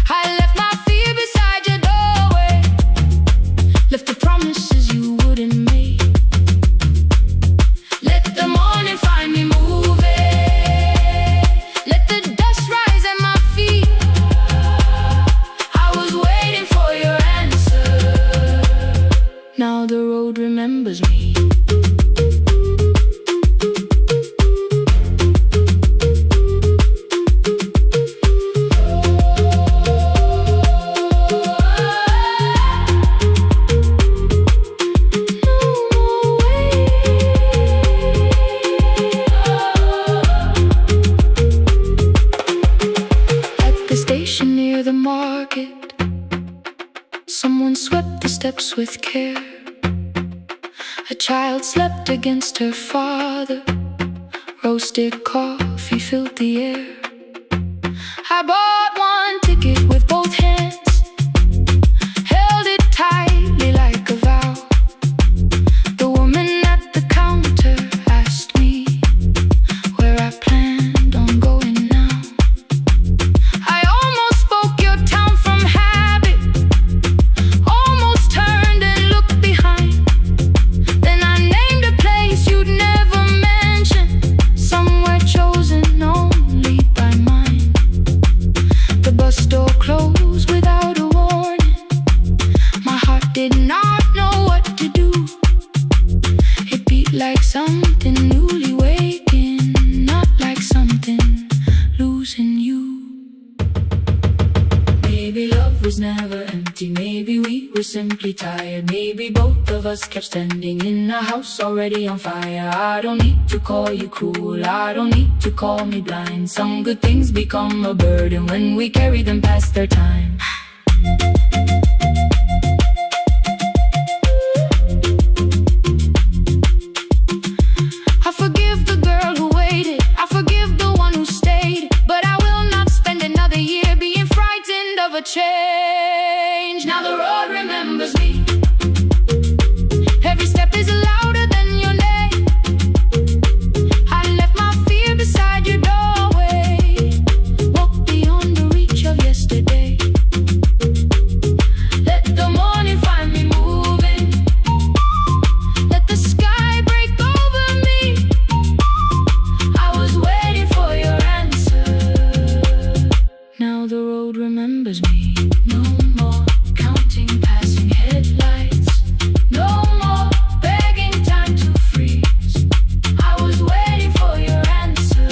I left my fear beside your doorway, left the promises you wouldn't make. Let the morning find me moving, let the dust rise at my feet. I was waiting for your answer. Now the road remembers me. Someone swept the steps with care. A child slept against her father. Roasted coffee filled the air. I bought one ticket with both hands, held it tightly like a vow. The woman at the counter asked me where I planned on going now. I almost spoke your town from habit, almost turned and looked behind. Then I named a place you'd never mention, somewhere chosen only by mine. something newly waking, not like something losing you. Maybe love was never empty, maybe we were simply tired. Maybe both of us kept standing in a house already on fire. I don't need to call you cruel, I don't need to call me blind. Some good things become a burden when we carry them past their time. I forgive the girl who waited, I forgive the one who stayed, but I will not spend another year being frightened of a change. Now the road remembers me. Every step is louder than your name. I left my fear beside your doorway, walk beyond the reach of yesterday. Let the morning find me moving, let the sky break over me. I was waiting for your answer. Now the road remembers me. No more counting passing headlights, no more begging time to freeze. I was waiting for your answer.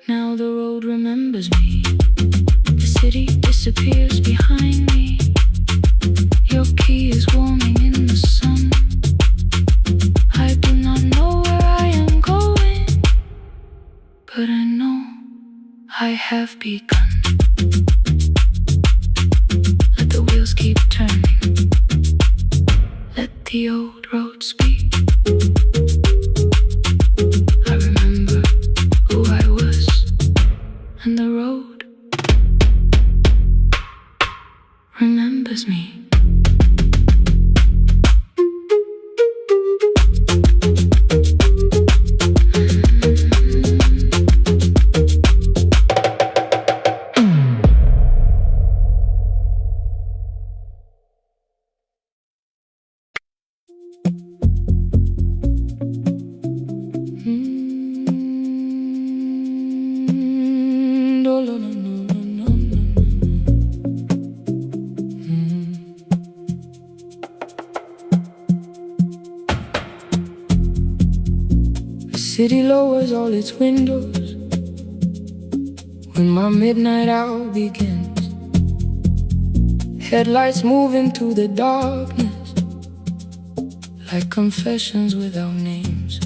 Now the road remembers me. The city disappears behind me. Your key is warming in the sun. I do not know where I am going, but I know I have begun. Let the wheels keep turning, let the old road speak. I remember who I was, and the road remembers me. The city lowers all its windows when my midnight hour begins. Headlights move into the darkness like confessions without names.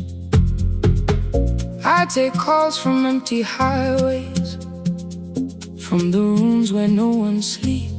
I take calls from empty highways, from the rooms where no one sleeps.